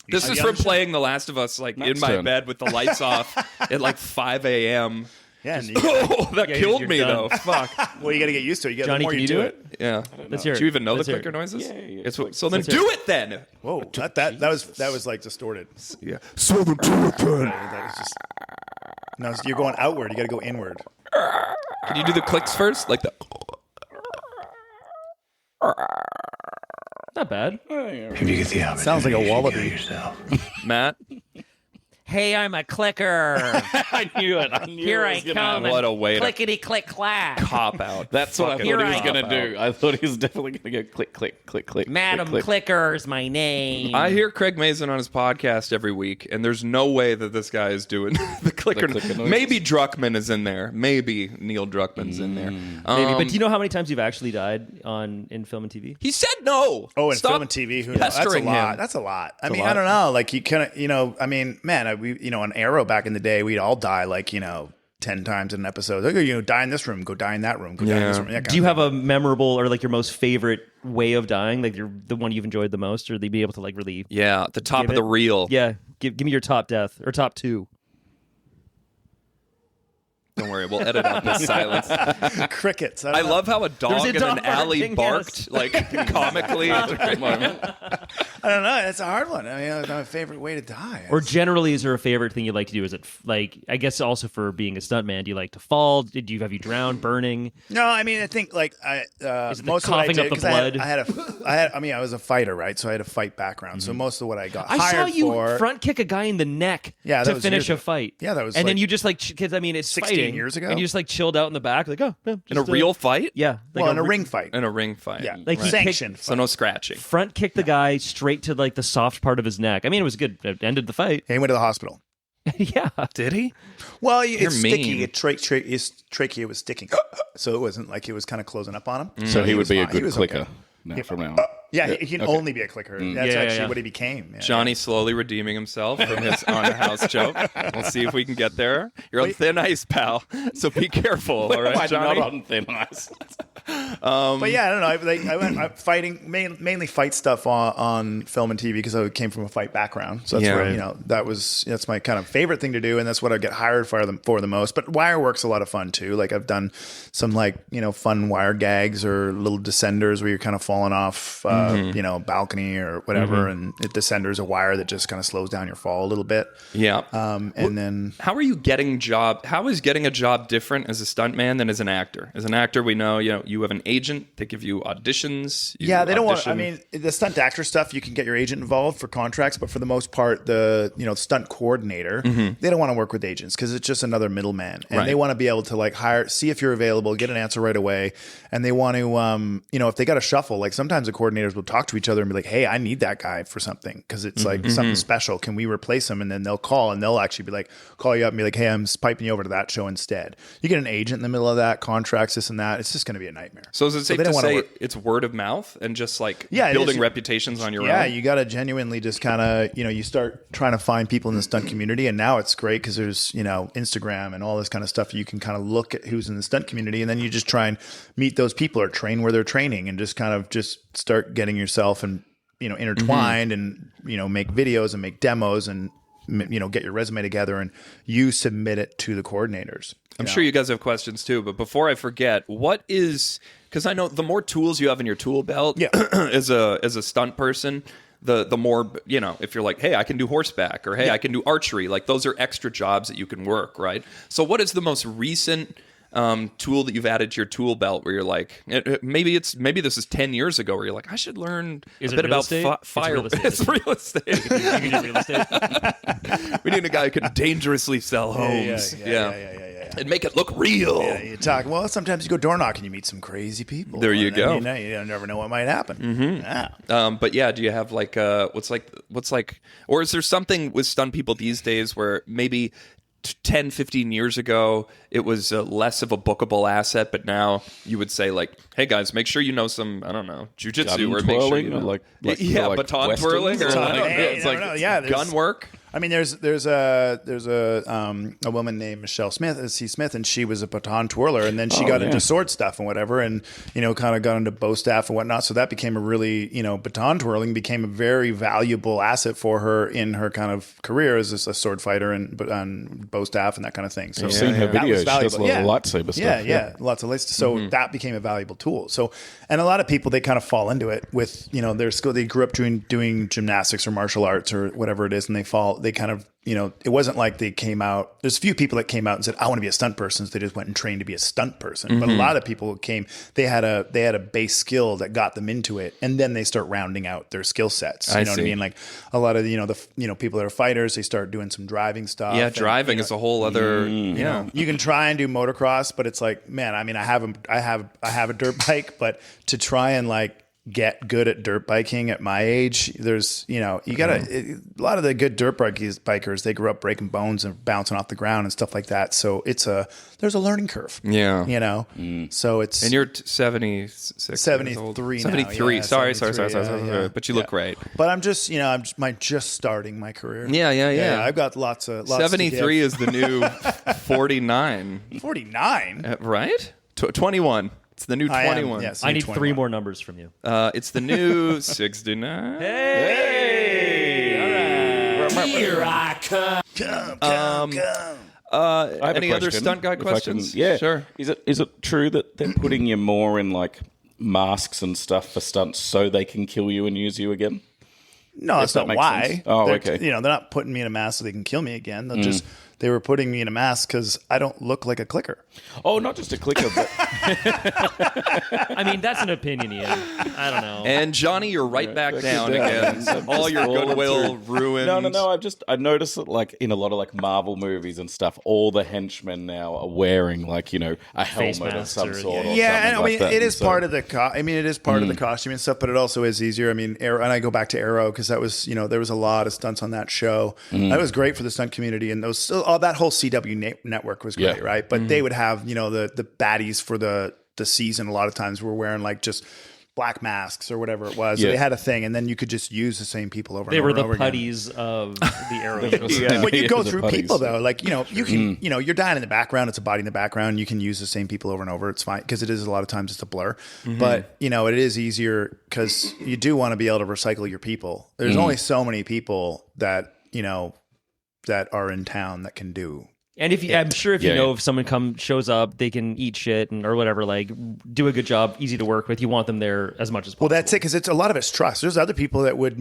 [SPEAKER 3] This is from playing The Last of Us in
[SPEAKER 4] Matt's
[SPEAKER 3] my
[SPEAKER 4] turn.
[SPEAKER 3] bed with the lights off at 5 a.m.
[SPEAKER 1] Yeah. And
[SPEAKER 3] That
[SPEAKER 2] Yeah,
[SPEAKER 3] killed
[SPEAKER 2] you're
[SPEAKER 3] me
[SPEAKER 2] done.
[SPEAKER 3] though. Fuck.
[SPEAKER 1] well, you got to get used to it. You got
[SPEAKER 2] Johnny,
[SPEAKER 1] the more
[SPEAKER 2] can
[SPEAKER 1] you
[SPEAKER 2] you do it?
[SPEAKER 3] Yeah.
[SPEAKER 2] Let's hear it.
[SPEAKER 3] Do you even know
[SPEAKER 2] Let's
[SPEAKER 3] the
[SPEAKER 2] hear it.
[SPEAKER 3] clicker noises?
[SPEAKER 4] Yeah.
[SPEAKER 3] It's so then
[SPEAKER 2] Let's hear
[SPEAKER 3] do
[SPEAKER 2] it.
[SPEAKER 3] it then.
[SPEAKER 1] Whoa, that was like distorted.
[SPEAKER 3] Yeah. So then do it then.
[SPEAKER 1] That was just no. So you're going outward. You got to go inward.
[SPEAKER 3] Can you do the clicks first? Like the.
[SPEAKER 2] Not bad.
[SPEAKER 5] If you get the opportunity,
[SPEAKER 1] Sounds like a
[SPEAKER 5] you should
[SPEAKER 1] wallaby.
[SPEAKER 5] kill yourself.
[SPEAKER 3] Matt.
[SPEAKER 2] Hey, I'm a clicker.
[SPEAKER 4] I knew it. I knew
[SPEAKER 2] Here
[SPEAKER 4] it
[SPEAKER 2] I
[SPEAKER 4] was gonna
[SPEAKER 2] come.
[SPEAKER 4] happen.
[SPEAKER 3] What a way to
[SPEAKER 2] Clickety click clack.
[SPEAKER 3] cop out.
[SPEAKER 4] That's what I
[SPEAKER 3] Fucking
[SPEAKER 4] thought he
[SPEAKER 2] Here
[SPEAKER 4] was
[SPEAKER 2] I
[SPEAKER 4] going to
[SPEAKER 3] cop
[SPEAKER 4] do. I thought he was definitely going to go click, click, click, click.
[SPEAKER 2] Madam
[SPEAKER 4] click, click.
[SPEAKER 2] Clicker's my name.
[SPEAKER 3] I hear Craig Mazin on his podcast every week, and there's no way that this guy is doing the clicker.
[SPEAKER 4] The clicker noises?
[SPEAKER 3] Maybe Druckmann is in there. Maybe Neil Druckmann's in there.
[SPEAKER 2] Maybe, but do you know how many times you've actually died in film and TV?
[SPEAKER 3] He said no.
[SPEAKER 1] Oh, in
[SPEAKER 3] Stop
[SPEAKER 1] film and TV, who knows? That's a
[SPEAKER 3] pestering
[SPEAKER 1] lot.
[SPEAKER 3] him.
[SPEAKER 1] That's a lot. I
[SPEAKER 3] a
[SPEAKER 1] mean,
[SPEAKER 3] lot.
[SPEAKER 1] I don't know. Like you kind of, I mean, man, on Arrow back in the day, we'd all die 10 times in an episode. Like, die in this room, go die in that room, go die in this room. That kind
[SPEAKER 2] Do you
[SPEAKER 1] of
[SPEAKER 2] have a memorable or your most favorite way of dying? Like the one you've enjoyed the most, or they be able to really?
[SPEAKER 3] Yeah, the top
[SPEAKER 2] Give
[SPEAKER 3] of the
[SPEAKER 2] it-
[SPEAKER 3] reel.
[SPEAKER 2] Yeah, give me your top death or top two.
[SPEAKER 3] Don't worry, we'll edit out this silence.
[SPEAKER 1] thing. Crickets.
[SPEAKER 3] I love how a dog
[SPEAKER 2] There's
[SPEAKER 3] in
[SPEAKER 2] a
[SPEAKER 3] an
[SPEAKER 2] dog
[SPEAKER 3] alley
[SPEAKER 2] barking,
[SPEAKER 3] barked comically. It's a great moment.
[SPEAKER 1] I don't know. It's a hard one. I mean, it's my favorite way to die.
[SPEAKER 2] Or generally, is there a favorite thing you like to do? Is it I guess also for being a stuntman, do you like to fall? Have you drowned, burning?
[SPEAKER 1] No, I mean, I think
[SPEAKER 2] it the
[SPEAKER 1] most of what I
[SPEAKER 2] coughing
[SPEAKER 1] did,
[SPEAKER 2] up the
[SPEAKER 1] 'cause
[SPEAKER 2] blood?
[SPEAKER 1] I was a fighter, right? So I had a fight background. So most of what I got
[SPEAKER 2] I saw
[SPEAKER 1] hired
[SPEAKER 2] you
[SPEAKER 1] for
[SPEAKER 2] front kick a guy in the neck
[SPEAKER 1] Yeah, that
[SPEAKER 2] to
[SPEAKER 1] was
[SPEAKER 2] finish
[SPEAKER 1] years
[SPEAKER 2] a
[SPEAKER 1] ago.
[SPEAKER 2] fight.
[SPEAKER 1] Yeah, that was
[SPEAKER 2] and then
[SPEAKER 1] like
[SPEAKER 2] you just because I mean it's
[SPEAKER 1] 16
[SPEAKER 2] fighting,
[SPEAKER 1] years ago.
[SPEAKER 2] and you just chilled out in the back, oh, yeah,
[SPEAKER 3] In a
[SPEAKER 2] just,
[SPEAKER 3] real fight?
[SPEAKER 2] yeah,
[SPEAKER 1] well, in a ring fight.
[SPEAKER 3] In a ring fight.
[SPEAKER 1] Yeah,
[SPEAKER 2] Like he
[SPEAKER 1] sanctioned.
[SPEAKER 3] So no scratching.
[SPEAKER 2] front kicked the guy straight to the soft part of his neck. I mean, it was good. It ended the fight.
[SPEAKER 1] He went to the hospital.
[SPEAKER 2] Yeah.
[SPEAKER 3] Did he?
[SPEAKER 1] Well,
[SPEAKER 3] You're
[SPEAKER 1] it's sticky.
[SPEAKER 3] mean.
[SPEAKER 1] His trachea was sticking, so it wasn't like it was kind of closing up on him.
[SPEAKER 4] So he would
[SPEAKER 1] was
[SPEAKER 4] be a
[SPEAKER 1] fine. He
[SPEAKER 4] good
[SPEAKER 1] was
[SPEAKER 4] clicker
[SPEAKER 1] okay.
[SPEAKER 4] now, from now on.
[SPEAKER 1] Yeah, he can only be a clicker. That's
[SPEAKER 2] Yeah,
[SPEAKER 1] actually
[SPEAKER 2] yeah.
[SPEAKER 1] what he became. Yeah,
[SPEAKER 3] Johnny slowly redeeming himself from his on the house joke. We'll see if we can get there. You're on thin ice, pal. So be careful. All right,
[SPEAKER 4] I'm
[SPEAKER 3] Johnny.
[SPEAKER 4] not on thin ice.
[SPEAKER 1] But yeah, I don't know. I went fighting mainly fight stuff on film and TV because I came from a fight background. So that's
[SPEAKER 3] Yeah.
[SPEAKER 1] where that's my kind of favorite thing to do, and that's what I get hired for the most. But wire work's a lot of fun too. Like I've done some fun wire gags or little descenders where you're kind of falling off balcony or whatever, and it descenders a wire that just kind of slows down your fall a little bit.
[SPEAKER 3] Yeah.
[SPEAKER 1] And then
[SPEAKER 3] How are you getting job? How is getting a job different as a stuntman than as an actor? As an actor, we know you have an agent. They give you auditions. You
[SPEAKER 1] they don't want. I
[SPEAKER 3] audition.
[SPEAKER 1] mean, the stunt actor stuff, you can get your agent involved for contracts, but for the most part, the stunt coordinator, they don't want to work with agents because it's just another middleman, and
[SPEAKER 3] Right.
[SPEAKER 1] they want to be able to see if you're available, get an answer right away, and they want to, if they got to shuffle, sometimes the coordinators will talk to each other and be like, "Hey, I need that guy for something because it's something special. Can we replace him?" And then they'll call and they'll actually be call you up and be like, "Hey, I'm piping you over to that show instead." You get an agent in the middle of that, contracts, this and that. It's just going to be a nightmare.
[SPEAKER 3] So is it safe
[SPEAKER 1] they
[SPEAKER 3] to
[SPEAKER 1] don't wanna
[SPEAKER 3] say
[SPEAKER 1] work.
[SPEAKER 3] it's word of mouth and just
[SPEAKER 1] it
[SPEAKER 3] building
[SPEAKER 1] is.
[SPEAKER 3] reputations on your
[SPEAKER 1] Yeah,
[SPEAKER 3] own?
[SPEAKER 1] you got to genuinely just kind of, you start trying to find people in the stunt community. And now it's great because there's, Instagram and all this kind of stuff. You can kind of look at who's in the stunt community and then you just try and meet those people or train where they're training and just kind of just start getting yourself and, intertwined and, make videos and make demos and, get your resume together and you submit it to the coordinators.
[SPEAKER 3] I'm sure you guys have questions too, but before I forget, because I know the more tools you have in your tool belt
[SPEAKER 1] Yeah.
[SPEAKER 3] as a stunt person, the more, if you're hey, I can do horseback or hey, I can do archery, those are extra jobs that you can work, right? So what is the most recent tool that you've added to your tool belt where you're maybe this is 10 years ago where you're I should learn
[SPEAKER 2] Is
[SPEAKER 3] a
[SPEAKER 2] it
[SPEAKER 3] bit
[SPEAKER 2] real
[SPEAKER 3] about
[SPEAKER 2] estate?
[SPEAKER 3] fire.
[SPEAKER 2] It's real estate.
[SPEAKER 3] It's real estate.
[SPEAKER 2] You can do real estate.
[SPEAKER 3] We need a guy who can dangerously sell homes.
[SPEAKER 1] Yeah.
[SPEAKER 3] And make it look real.
[SPEAKER 1] Yeah, you talk. Well, sometimes you go door knocking, you meet some crazy people.
[SPEAKER 3] There you
[SPEAKER 1] and
[SPEAKER 3] go.
[SPEAKER 1] You never know what might happen. Yeah.
[SPEAKER 3] But yeah, do you have like what's like, or is there something with stunt people these days where maybe 10, 15 years ago, it was less of a bookable asset, but now you would say like, hey guys, make sure you know some, I don't know, jujitsu or make sure you know.
[SPEAKER 4] like
[SPEAKER 3] baton
[SPEAKER 4] Westerns
[SPEAKER 3] twirling or
[SPEAKER 4] or
[SPEAKER 3] I don't know,
[SPEAKER 1] Hey,
[SPEAKER 3] it's
[SPEAKER 1] no,
[SPEAKER 3] like
[SPEAKER 1] no, yeah,
[SPEAKER 3] gun work.
[SPEAKER 1] I mean, there's a woman named Michelle Smith, and she was a baton twirler, and then she got into sword stuff and whatever, and kind of got into bow staff and whatnot. So that became a really, baton twirling became a very valuable asset for her in her kind of career as a sword fighter and bow staff and that kind of thing. So
[SPEAKER 4] I've seen her
[SPEAKER 1] that was
[SPEAKER 4] videos. She does a lot of lightsaber stuff.
[SPEAKER 1] Yeah, lots of lightsaber. So that became a valuable tool. So, and a lot of people, they kind of fall into it with, their skill. They grew up doing gymnastics or martial arts or whatever it is, and they kind of, it wasn't like they came out. There's a few people that came out and said, I want to be a stunt person. So they just went and trained to be a stunt person. But a lot of people came, they had a base skill that got them into it. And then they start rounding out their skill sets. You know what I mean? Like a lot of the people that are fighters, they start doing some driving stuff.
[SPEAKER 3] Yeah, driving is a whole other,
[SPEAKER 1] You can try and do motocross, but it's like, man, I mean, I have a dirt bike, but to try and like get good at dirt biking at my age, there's, you gotta, a lot of the good dirt bikers, they grew up breaking bones and bouncing off the ground and stuff like that. So there's a learning curve.
[SPEAKER 3] Yeah.
[SPEAKER 1] So it's,
[SPEAKER 3] and you're 76,
[SPEAKER 1] 73 now.
[SPEAKER 3] 73.
[SPEAKER 1] Yeah,
[SPEAKER 3] Sorry.
[SPEAKER 1] 73, yeah.
[SPEAKER 3] But you look great.
[SPEAKER 1] But I'm just, just starting my career.
[SPEAKER 3] Yeah.
[SPEAKER 1] I've got lots
[SPEAKER 3] 73 is the new 49.
[SPEAKER 1] 49?
[SPEAKER 3] Right? 21. It's the new 21.
[SPEAKER 1] Yes,
[SPEAKER 2] I need
[SPEAKER 1] 21.
[SPEAKER 2] 3 more numbers from you.
[SPEAKER 3] It's the new 69.
[SPEAKER 2] Hey! All right.
[SPEAKER 1] Here I come.
[SPEAKER 4] I have
[SPEAKER 3] Any
[SPEAKER 4] a
[SPEAKER 3] other
[SPEAKER 4] question,
[SPEAKER 3] stunt guy
[SPEAKER 4] if I can-
[SPEAKER 3] questions?
[SPEAKER 4] Yeah,
[SPEAKER 3] Sure.
[SPEAKER 4] Is it true that they're putting you more in like masks and stuff for stunts so they can kill you and use you again?
[SPEAKER 1] No, that's
[SPEAKER 4] that
[SPEAKER 1] not
[SPEAKER 4] makes
[SPEAKER 1] why.
[SPEAKER 4] sense. Oh,
[SPEAKER 1] They're-
[SPEAKER 4] okay.
[SPEAKER 1] They're not putting me in a mask so they can kill me again. They were putting me in a mask because I don't look like a clicker.
[SPEAKER 4] Oh, not just a clicker, but
[SPEAKER 2] I mean, that's an opinion, Ian. I don't know.
[SPEAKER 3] And Johnny, you're right back down
[SPEAKER 4] down.
[SPEAKER 3] again. All your goodwill ruined.
[SPEAKER 4] No. I noticed that like in a lot of like Marvel movies and stuff, all the henchmen now are wearing like a
[SPEAKER 2] Face
[SPEAKER 4] helmet of
[SPEAKER 2] masks
[SPEAKER 4] some
[SPEAKER 2] or-
[SPEAKER 4] sort. Or
[SPEAKER 1] Yeah, and
[SPEAKER 4] something
[SPEAKER 1] I mean,
[SPEAKER 4] like that.
[SPEAKER 1] it is
[SPEAKER 4] And so-
[SPEAKER 1] part of the. It is part of the costume and stuff, but it also is easier. I mean, Arrow, and I go back to Arrow because that was, there was a lot of stunts on that show. That was great for the stunt community, and all that whole CW network was great,
[SPEAKER 4] Yeah.
[SPEAKER 1] right? But they would have, the baddies for the season. A lot of times were wearing like just black masks or whatever it was.
[SPEAKER 4] Yeah.
[SPEAKER 1] They had a thing, and then you could just use the same people over.
[SPEAKER 2] They
[SPEAKER 1] and
[SPEAKER 2] were
[SPEAKER 1] over
[SPEAKER 2] the
[SPEAKER 1] and over again.
[SPEAKER 2] putties of the Arrows.
[SPEAKER 1] When you go
[SPEAKER 4] the
[SPEAKER 1] through
[SPEAKER 4] putties.
[SPEAKER 1] people though, like you can, you're dying in the background. It's a body in the background. You can use the same people over and over. It's fine because it is a lot of times it's a blur. But it is easier because you do want to be able to recycle your people. There's only so many people that that are in town that can do.
[SPEAKER 2] And I'm sure if you
[SPEAKER 4] Yeah,
[SPEAKER 2] know
[SPEAKER 4] yeah.
[SPEAKER 2] if someone shows up, they can eat shit or whatever, like do a good job, easy to work with. You want them there as much as possible.
[SPEAKER 1] Well, that's it, because it's a lot of it's trust. There's other people that would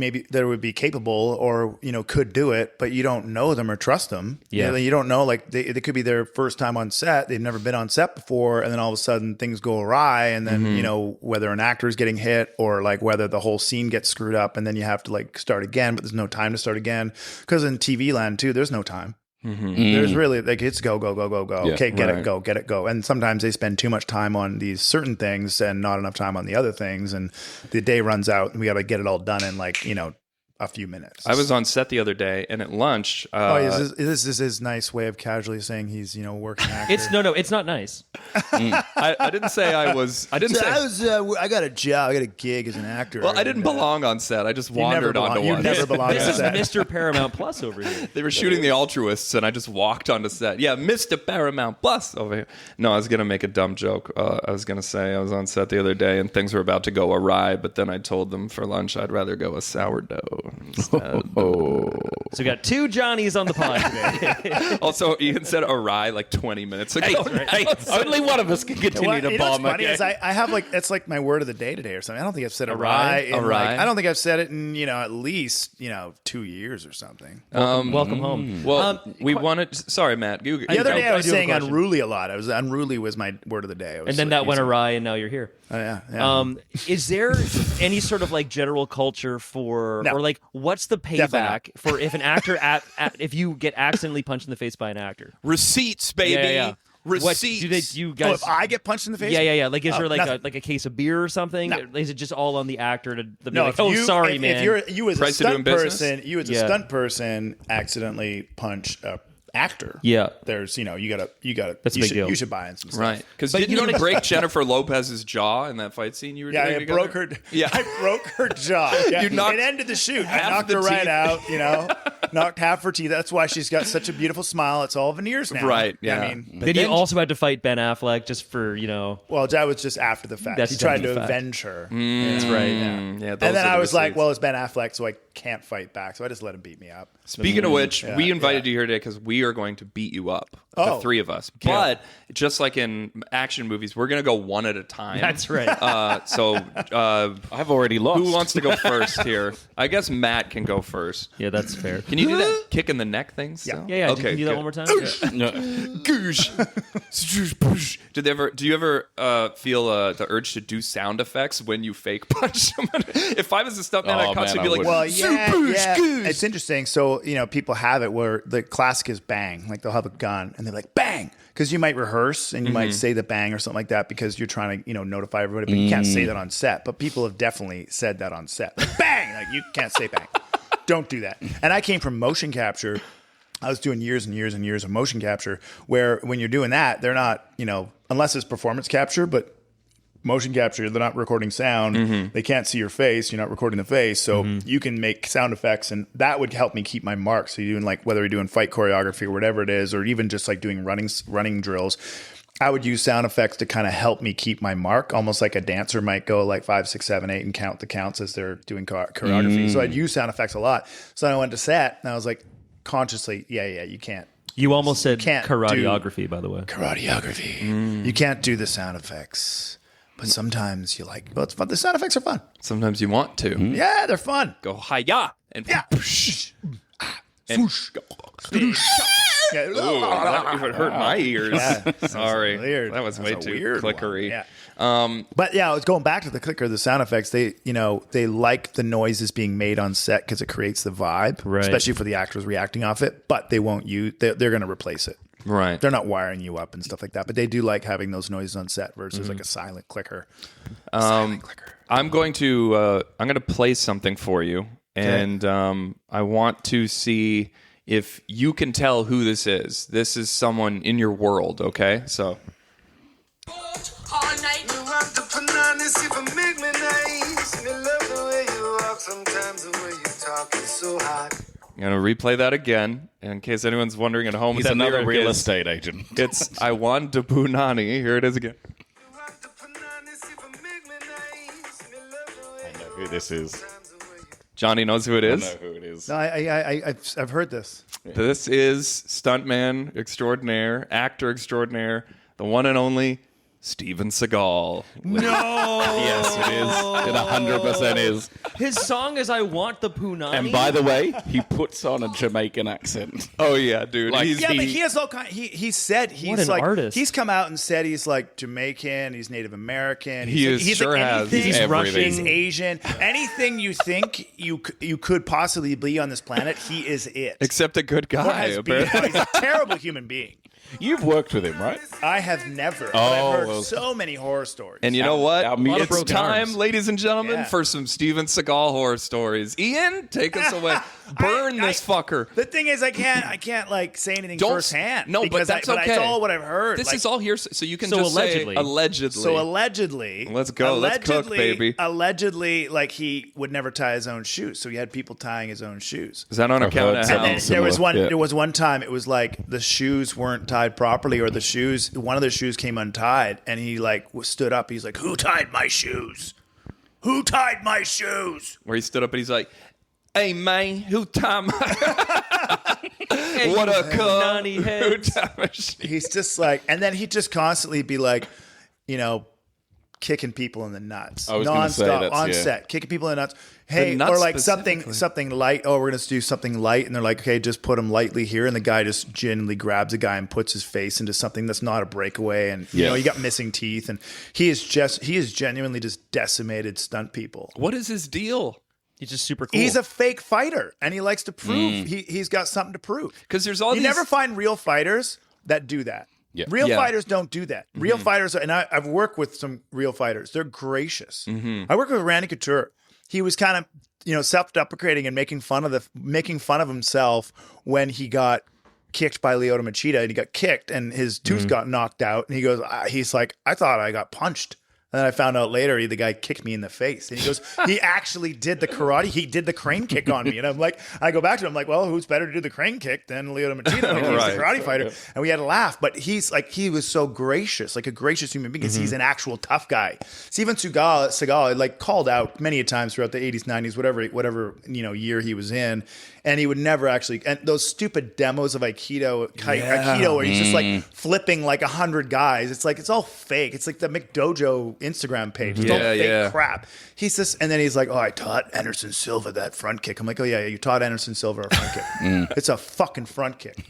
[SPEAKER 1] be capable or could do it, but you don't know them or trust them.
[SPEAKER 2] Yeah.
[SPEAKER 1] You don't know, like they could be their first time on set. They've never been on set before, and then all of a sudden things go awry, and then whether an actor is getting hit or like whether the whole scene gets screwed up, and then you have to like start again, but there's no time to start again because in TV land too, there's no time. There's really like it's go.
[SPEAKER 4] Yeah,
[SPEAKER 1] Okay, get
[SPEAKER 4] right.
[SPEAKER 1] it, go. And sometimes they spend too much time on these certain things and not enough time on the other things, and the day runs out, and we got to get it all done in like a few minutes.
[SPEAKER 3] I was on set the other day, and at lunch,
[SPEAKER 1] This is his nice way of casually saying he's working actor.
[SPEAKER 2] It's not nice.
[SPEAKER 3] I didn't say I was. I didn't say.
[SPEAKER 1] I got a job. I got a gig as an actor.
[SPEAKER 3] Well, I didn't belong on set. I just
[SPEAKER 1] never
[SPEAKER 3] wandered onto
[SPEAKER 1] belong- you
[SPEAKER 3] one.
[SPEAKER 1] never belong
[SPEAKER 2] This
[SPEAKER 1] on
[SPEAKER 2] is
[SPEAKER 1] set.
[SPEAKER 2] Mr. Paramount Plus over here.
[SPEAKER 3] They were shooting the altruists, and I just walked onto set. Yeah, Mr. Paramount Plus over here. No, I was gonna make a dumb joke. I was gonna say I was on set the other day, and things were about to go awry. But then I told them for lunch I'd rather go a sourdough instead.
[SPEAKER 2] So we got 2 Johnnies on the pod today.
[SPEAKER 3] Also, Ian said awry like 20 minutes ago.
[SPEAKER 4] Hey, only one of us can continue to
[SPEAKER 1] You know what's
[SPEAKER 4] bomb.
[SPEAKER 1] funny
[SPEAKER 4] Okay?
[SPEAKER 1] is I have like that's like my word of the day today or something. I don't think I've said
[SPEAKER 3] Awry?
[SPEAKER 1] awry.
[SPEAKER 3] Awry?
[SPEAKER 1] I don't think I've said it in at least 2 years or something.
[SPEAKER 2] Welcome home.
[SPEAKER 3] Well, we wanted. Sorry, Matt. You,
[SPEAKER 1] The other day I was
[SPEAKER 2] do have a
[SPEAKER 1] saying
[SPEAKER 2] question.
[SPEAKER 1] unruly a lot. Unruly was my word of the day. I was
[SPEAKER 2] And then
[SPEAKER 1] like
[SPEAKER 2] that went
[SPEAKER 1] using-
[SPEAKER 2] awry, and now you're here.
[SPEAKER 1] Oh, yeah.
[SPEAKER 2] Is there any sort of like general culture for,
[SPEAKER 1] No.
[SPEAKER 2] or like, what's the payback for if an actor if you get accidentally punched in the face by an actor?
[SPEAKER 3] receipts, baby.
[SPEAKER 2] Yeah. What
[SPEAKER 3] Receipts.
[SPEAKER 2] do you
[SPEAKER 1] Oh,
[SPEAKER 2] guys?
[SPEAKER 1] if I get punched in the face?
[SPEAKER 2] Yeah. Like, is
[SPEAKER 1] Oh,
[SPEAKER 2] there
[SPEAKER 1] nothing.
[SPEAKER 2] like a case of beer or something?
[SPEAKER 1] No.
[SPEAKER 2] Is it just all on the actor to be
[SPEAKER 1] No,
[SPEAKER 2] like,
[SPEAKER 1] if
[SPEAKER 2] oh,
[SPEAKER 1] you,
[SPEAKER 2] sorry,
[SPEAKER 1] if,
[SPEAKER 2] man?
[SPEAKER 1] If you as a
[SPEAKER 3] Price of
[SPEAKER 1] stunt
[SPEAKER 3] doing business?
[SPEAKER 1] person, you as a
[SPEAKER 2] Yeah.
[SPEAKER 1] stunt person accidentally punch a actor.
[SPEAKER 2] Yeah.
[SPEAKER 1] There's, you gotta.
[SPEAKER 2] That's a
[SPEAKER 1] you
[SPEAKER 2] big
[SPEAKER 1] should,
[SPEAKER 2] deal.
[SPEAKER 1] You should buy in some stuff.
[SPEAKER 3] Right. Because
[SPEAKER 2] But
[SPEAKER 3] didn't
[SPEAKER 2] you
[SPEAKER 3] you
[SPEAKER 2] don't
[SPEAKER 3] break Jennifer Lopez's jaw in that fight scene you were
[SPEAKER 1] Yeah,
[SPEAKER 3] doing
[SPEAKER 1] I
[SPEAKER 3] together?
[SPEAKER 1] broke her.
[SPEAKER 3] Yeah.
[SPEAKER 1] I broke her jaw. Yeah.
[SPEAKER 3] You knocked
[SPEAKER 1] it ended the shoot. I
[SPEAKER 3] half
[SPEAKER 1] knocked
[SPEAKER 3] the
[SPEAKER 1] her right
[SPEAKER 3] teeth.
[SPEAKER 1] out. Knocked half her teeth. That's why she's got such a beautiful smile. It's all veneers now.
[SPEAKER 3] Right, yeah.
[SPEAKER 1] I mean,
[SPEAKER 2] Then you also had to fight Ben Affleck just for
[SPEAKER 1] well, that was just after the fact.
[SPEAKER 2] That's
[SPEAKER 1] He tried
[SPEAKER 2] after
[SPEAKER 1] to
[SPEAKER 2] the fact.
[SPEAKER 1] avenge her.
[SPEAKER 2] That's right.
[SPEAKER 3] Yeah, those
[SPEAKER 1] And then
[SPEAKER 3] are
[SPEAKER 1] I
[SPEAKER 3] the
[SPEAKER 1] was like,
[SPEAKER 3] receipts.
[SPEAKER 1] well, it's Ben Affleck, so I can't fight back. So I just let him beat me up.
[SPEAKER 3] Speaking of which,
[SPEAKER 1] Yeah,
[SPEAKER 3] we invited you here today because we are going to beat you up, the
[SPEAKER 1] Oh.
[SPEAKER 3] three of us. But just like in action movies, we're going to go one at a time.
[SPEAKER 2] That's right.
[SPEAKER 3] So
[SPEAKER 4] I've already lost.
[SPEAKER 3] who wants to go first here? I guess Matt can go first.
[SPEAKER 2] Yeah, that's fair.
[SPEAKER 3] Can you do that kick in the neck thing still?
[SPEAKER 2] Yeah.
[SPEAKER 3] Okay.
[SPEAKER 2] Can you do that
[SPEAKER 3] good.
[SPEAKER 2] one more time?
[SPEAKER 4] No.
[SPEAKER 3] Do you ever feel the urge to do sound effects when you fake punch someone? If I was a stuntman, I'd
[SPEAKER 4] Oh,
[SPEAKER 3] constantly
[SPEAKER 4] man,
[SPEAKER 3] be like,
[SPEAKER 4] I
[SPEAKER 1] Well, yeah.
[SPEAKER 3] Goose.
[SPEAKER 1] It's interesting. So, people have it where the classic is bang. Like they'll have a gun and they're like, bang. Because you might rehearse and you might say the bang or something like that because you're trying to, notify everybody. But you can't say that on set. But people have definitely said that on set. Like, bang! Like, you can't say bang. Don't do that. And I came from motion capture. I was doing years and years and years of motion capture where when you're doing that, they're not, unless it's performance capture, but motion capture, they're not recording sound. They can't see your face. You're not recording the face. So you can make sound effects and that would help me keep my mark. So you're doing whether you're doing fight choreography or whatever it is, or even just like doing running drills, I would use sound effects to kind of help me keep my mark, almost like a dancer might go like 5, 6, 7, 8 and count the counts as they're doing choreography. So I'd use sound effects a lot. So then I went to set and I was like, consciously, yeah, you can't.
[SPEAKER 2] You almost said
[SPEAKER 1] Can't
[SPEAKER 2] choreography, by the way.
[SPEAKER 1] Choreography. You can't do the sound effects. But sometimes you it's fun. The sound effects are fun.
[SPEAKER 3] Sometimes you want to
[SPEAKER 1] Yeah, they're fun.
[SPEAKER 3] go hi-ya and
[SPEAKER 1] Yeah.
[SPEAKER 3] and
[SPEAKER 1] Yeah.
[SPEAKER 3] Ooh, that even hurt my ears.
[SPEAKER 1] Yeah.
[SPEAKER 3] Sorry,
[SPEAKER 1] Weird.
[SPEAKER 3] that was way
[SPEAKER 1] That's a
[SPEAKER 3] too
[SPEAKER 1] weird one.
[SPEAKER 3] clickery.
[SPEAKER 1] Yeah. But yeah, I was going back to the clicker, the sound effects. They like the noises being made on set because it creates the vibe,
[SPEAKER 2] Right.
[SPEAKER 1] especially for the actors reacting off it. But they won't use. They're going to replace it.
[SPEAKER 3] Right.
[SPEAKER 1] They're not wiring you up and stuff like that. But they do like having those noises on set versus like a silent clicker.
[SPEAKER 3] I'm going to play something for you, and I want to see if you can tell who this is. This is someone in your world. Okay, so.
[SPEAKER 6] All night.
[SPEAKER 7] You want the foodnani, see if it make me nice. And I love the way you walk, sometimes the way you talk is so hot.
[SPEAKER 3] I'm going to replay that again in case anyone's wondering at home.
[SPEAKER 4] He's
[SPEAKER 3] what that
[SPEAKER 4] another
[SPEAKER 3] lyric
[SPEAKER 4] real
[SPEAKER 3] is.
[SPEAKER 4] estate agent.
[SPEAKER 3] It's I want the foodnani. Here it is again.
[SPEAKER 7] You want the foodnani, see if it make me nice. And I love the way
[SPEAKER 4] I know who this is.
[SPEAKER 7] sometimes the way you
[SPEAKER 3] Johnny knows who it
[SPEAKER 4] I
[SPEAKER 3] is.
[SPEAKER 4] know who it is.
[SPEAKER 1] No, I've heard this.
[SPEAKER 3] This is stuntman extraordinaire, actor extraordinaire, the one and only Steven Seagal.
[SPEAKER 4] Yes, it is. It 100% is.
[SPEAKER 2] His song is "I Want the Punani."
[SPEAKER 4] And by the way, he puts on a Jamaican accent.
[SPEAKER 3] Oh yeah, dude.
[SPEAKER 4] Like,
[SPEAKER 3] He's
[SPEAKER 1] Yeah, but he has all kind. He said he's
[SPEAKER 2] What an
[SPEAKER 1] like
[SPEAKER 2] artist.
[SPEAKER 1] he's come out and said he's like Jamaican, he's Native American,
[SPEAKER 3] He
[SPEAKER 1] he's
[SPEAKER 3] is-
[SPEAKER 1] he's
[SPEAKER 3] sure
[SPEAKER 1] like
[SPEAKER 3] has.
[SPEAKER 1] anything,
[SPEAKER 3] He's
[SPEAKER 1] he's
[SPEAKER 2] everything.
[SPEAKER 1] Russian, he's Asian, anything you think you could possibly be on this planet, he is it.
[SPEAKER 3] except a good
[SPEAKER 1] Or
[SPEAKER 3] guy.
[SPEAKER 1] has been.
[SPEAKER 3] apparently.
[SPEAKER 1] He's a terrible human being.
[SPEAKER 4] You've worked with him, right?
[SPEAKER 1] I have never. But
[SPEAKER 4] Oh,
[SPEAKER 1] I've heard
[SPEAKER 4] well.
[SPEAKER 1] so many horror stories.
[SPEAKER 3] And you know what?
[SPEAKER 4] Our meat-
[SPEAKER 3] It's
[SPEAKER 2] broken
[SPEAKER 3] time,
[SPEAKER 2] arms.
[SPEAKER 3] ladies and gentlemen,
[SPEAKER 1] Yeah.
[SPEAKER 3] for some Steven Seagal horror stories. Ian, take us away. Burn this fucker.
[SPEAKER 1] The thing is, I can't like say anything
[SPEAKER 3] Don't-
[SPEAKER 1] firsthand.
[SPEAKER 3] no, but
[SPEAKER 1] because
[SPEAKER 3] that's
[SPEAKER 1] but
[SPEAKER 3] okay.
[SPEAKER 1] it's all what I've heard.
[SPEAKER 3] This
[SPEAKER 1] Like,
[SPEAKER 3] is all here, so you can
[SPEAKER 2] So
[SPEAKER 3] just
[SPEAKER 2] allegedly.
[SPEAKER 3] say allegedly.
[SPEAKER 1] So allegedly,
[SPEAKER 3] Let's go. Let's cook, baby.
[SPEAKER 1] Allegedly, like he would never tie his own shoes, so he had people tying his own shoes.
[SPEAKER 3] is that on account
[SPEAKER 4] heard
[SPEAKER 3] of
[SPEAKER 4] some.
[SPEAKER 3] how?
[SPEAKER 1] And then
[SPEAKER 4] Similar,
[SPEAKER 1] there was one time it was like the shoes weren't tied properly, or one of the shoes came untied, and he like stood up. He's like, "Who tied my shoes? Who tied my shoes?"
[SPEAKER 3] Where he stood up and he's like, "Hey man, who time? What a
[SPEAKER 2] Punani
[SPEAKER 3] cum? Who
[SPEAKER 2] heads."
[SPEAKER 3] time my shit?"
[SPEAKER 1] He's just like, and then he'd just constantly be like, kicking people in the nuts.
[SPEAKER 4] I was gonna say
[SPEAKER 1] nonstop
[SPEAKER 4] that's-
[SPEAKER 1] on
[SPEAKER 4] yeah.
[SPEAKER 1] set, kicking people in the nuts. Hey,
[SPEAKER 3] nuts
[SPEAKER 1] or like
[SPEAKER 3] specifically.
[SPEAKER 1] something light. Oh, we're gonna do something light, and they're like, okay, just put him lightly here, and the guy just genuinely grabs a guy and puts his face into something that's not a breakaway, and
[SPEAKER 4] Yeah.
[SPEAKER 1] you got missing teeth, and he is genuinely just decimated stunt people.
[SPEAKER 3] What is his deal?
[SPEAKER 2] He's just super cool.
[SPEAKER 1] He's a fake fighter, and he likes to prove he's got something to prove.
[SPEAKER 3] Because there's all
[SPEAKER 1] You
[SPEAKER 3] these.
[SPEAKER 1] never find real fighters that do that.
[SPEAKER 4] Yeah.
[SPEAKER 1] Real
[SPEAKER 3] Yeah.
[SPEAKER 1] fighters don't do that. Real fighters, and I've worked with some real fighters. They're gracious. I worked with Randy Couture. He was kind of, self-deprecating and making fun of himself when he got kicked by Lyoto Machida, and he got kicked and his tooth got knocked out. And he goes, he's like, I thought I got punched. And then I found out later the guy kicked me in the face. And he goes, he actually did the karate. He did the crane kick on me. And I'm like, I go back to him, I'm like, well, who's better to do the crane kick than Lyoto Machida? Like, he's a karate fighter. And we had a laugh. But he's like, he was so gracious, like a gracious human being, because he's an actual tough guy. Steven Seagal like called out many a times throughout the 80s, 90s, whatever year he was in. And he would never actually, and those stupid demos of Aikido where he's just like flipping like 100 guys. It's like, it's all fake. It's like the McDojo Instagram page. It's all fake crap. He's just, and then he's like, oh, I taught Anderson Silva that front kick. I'm like, oh yeah, you taught Anderson Silva a front kick. It's a fucking front kick.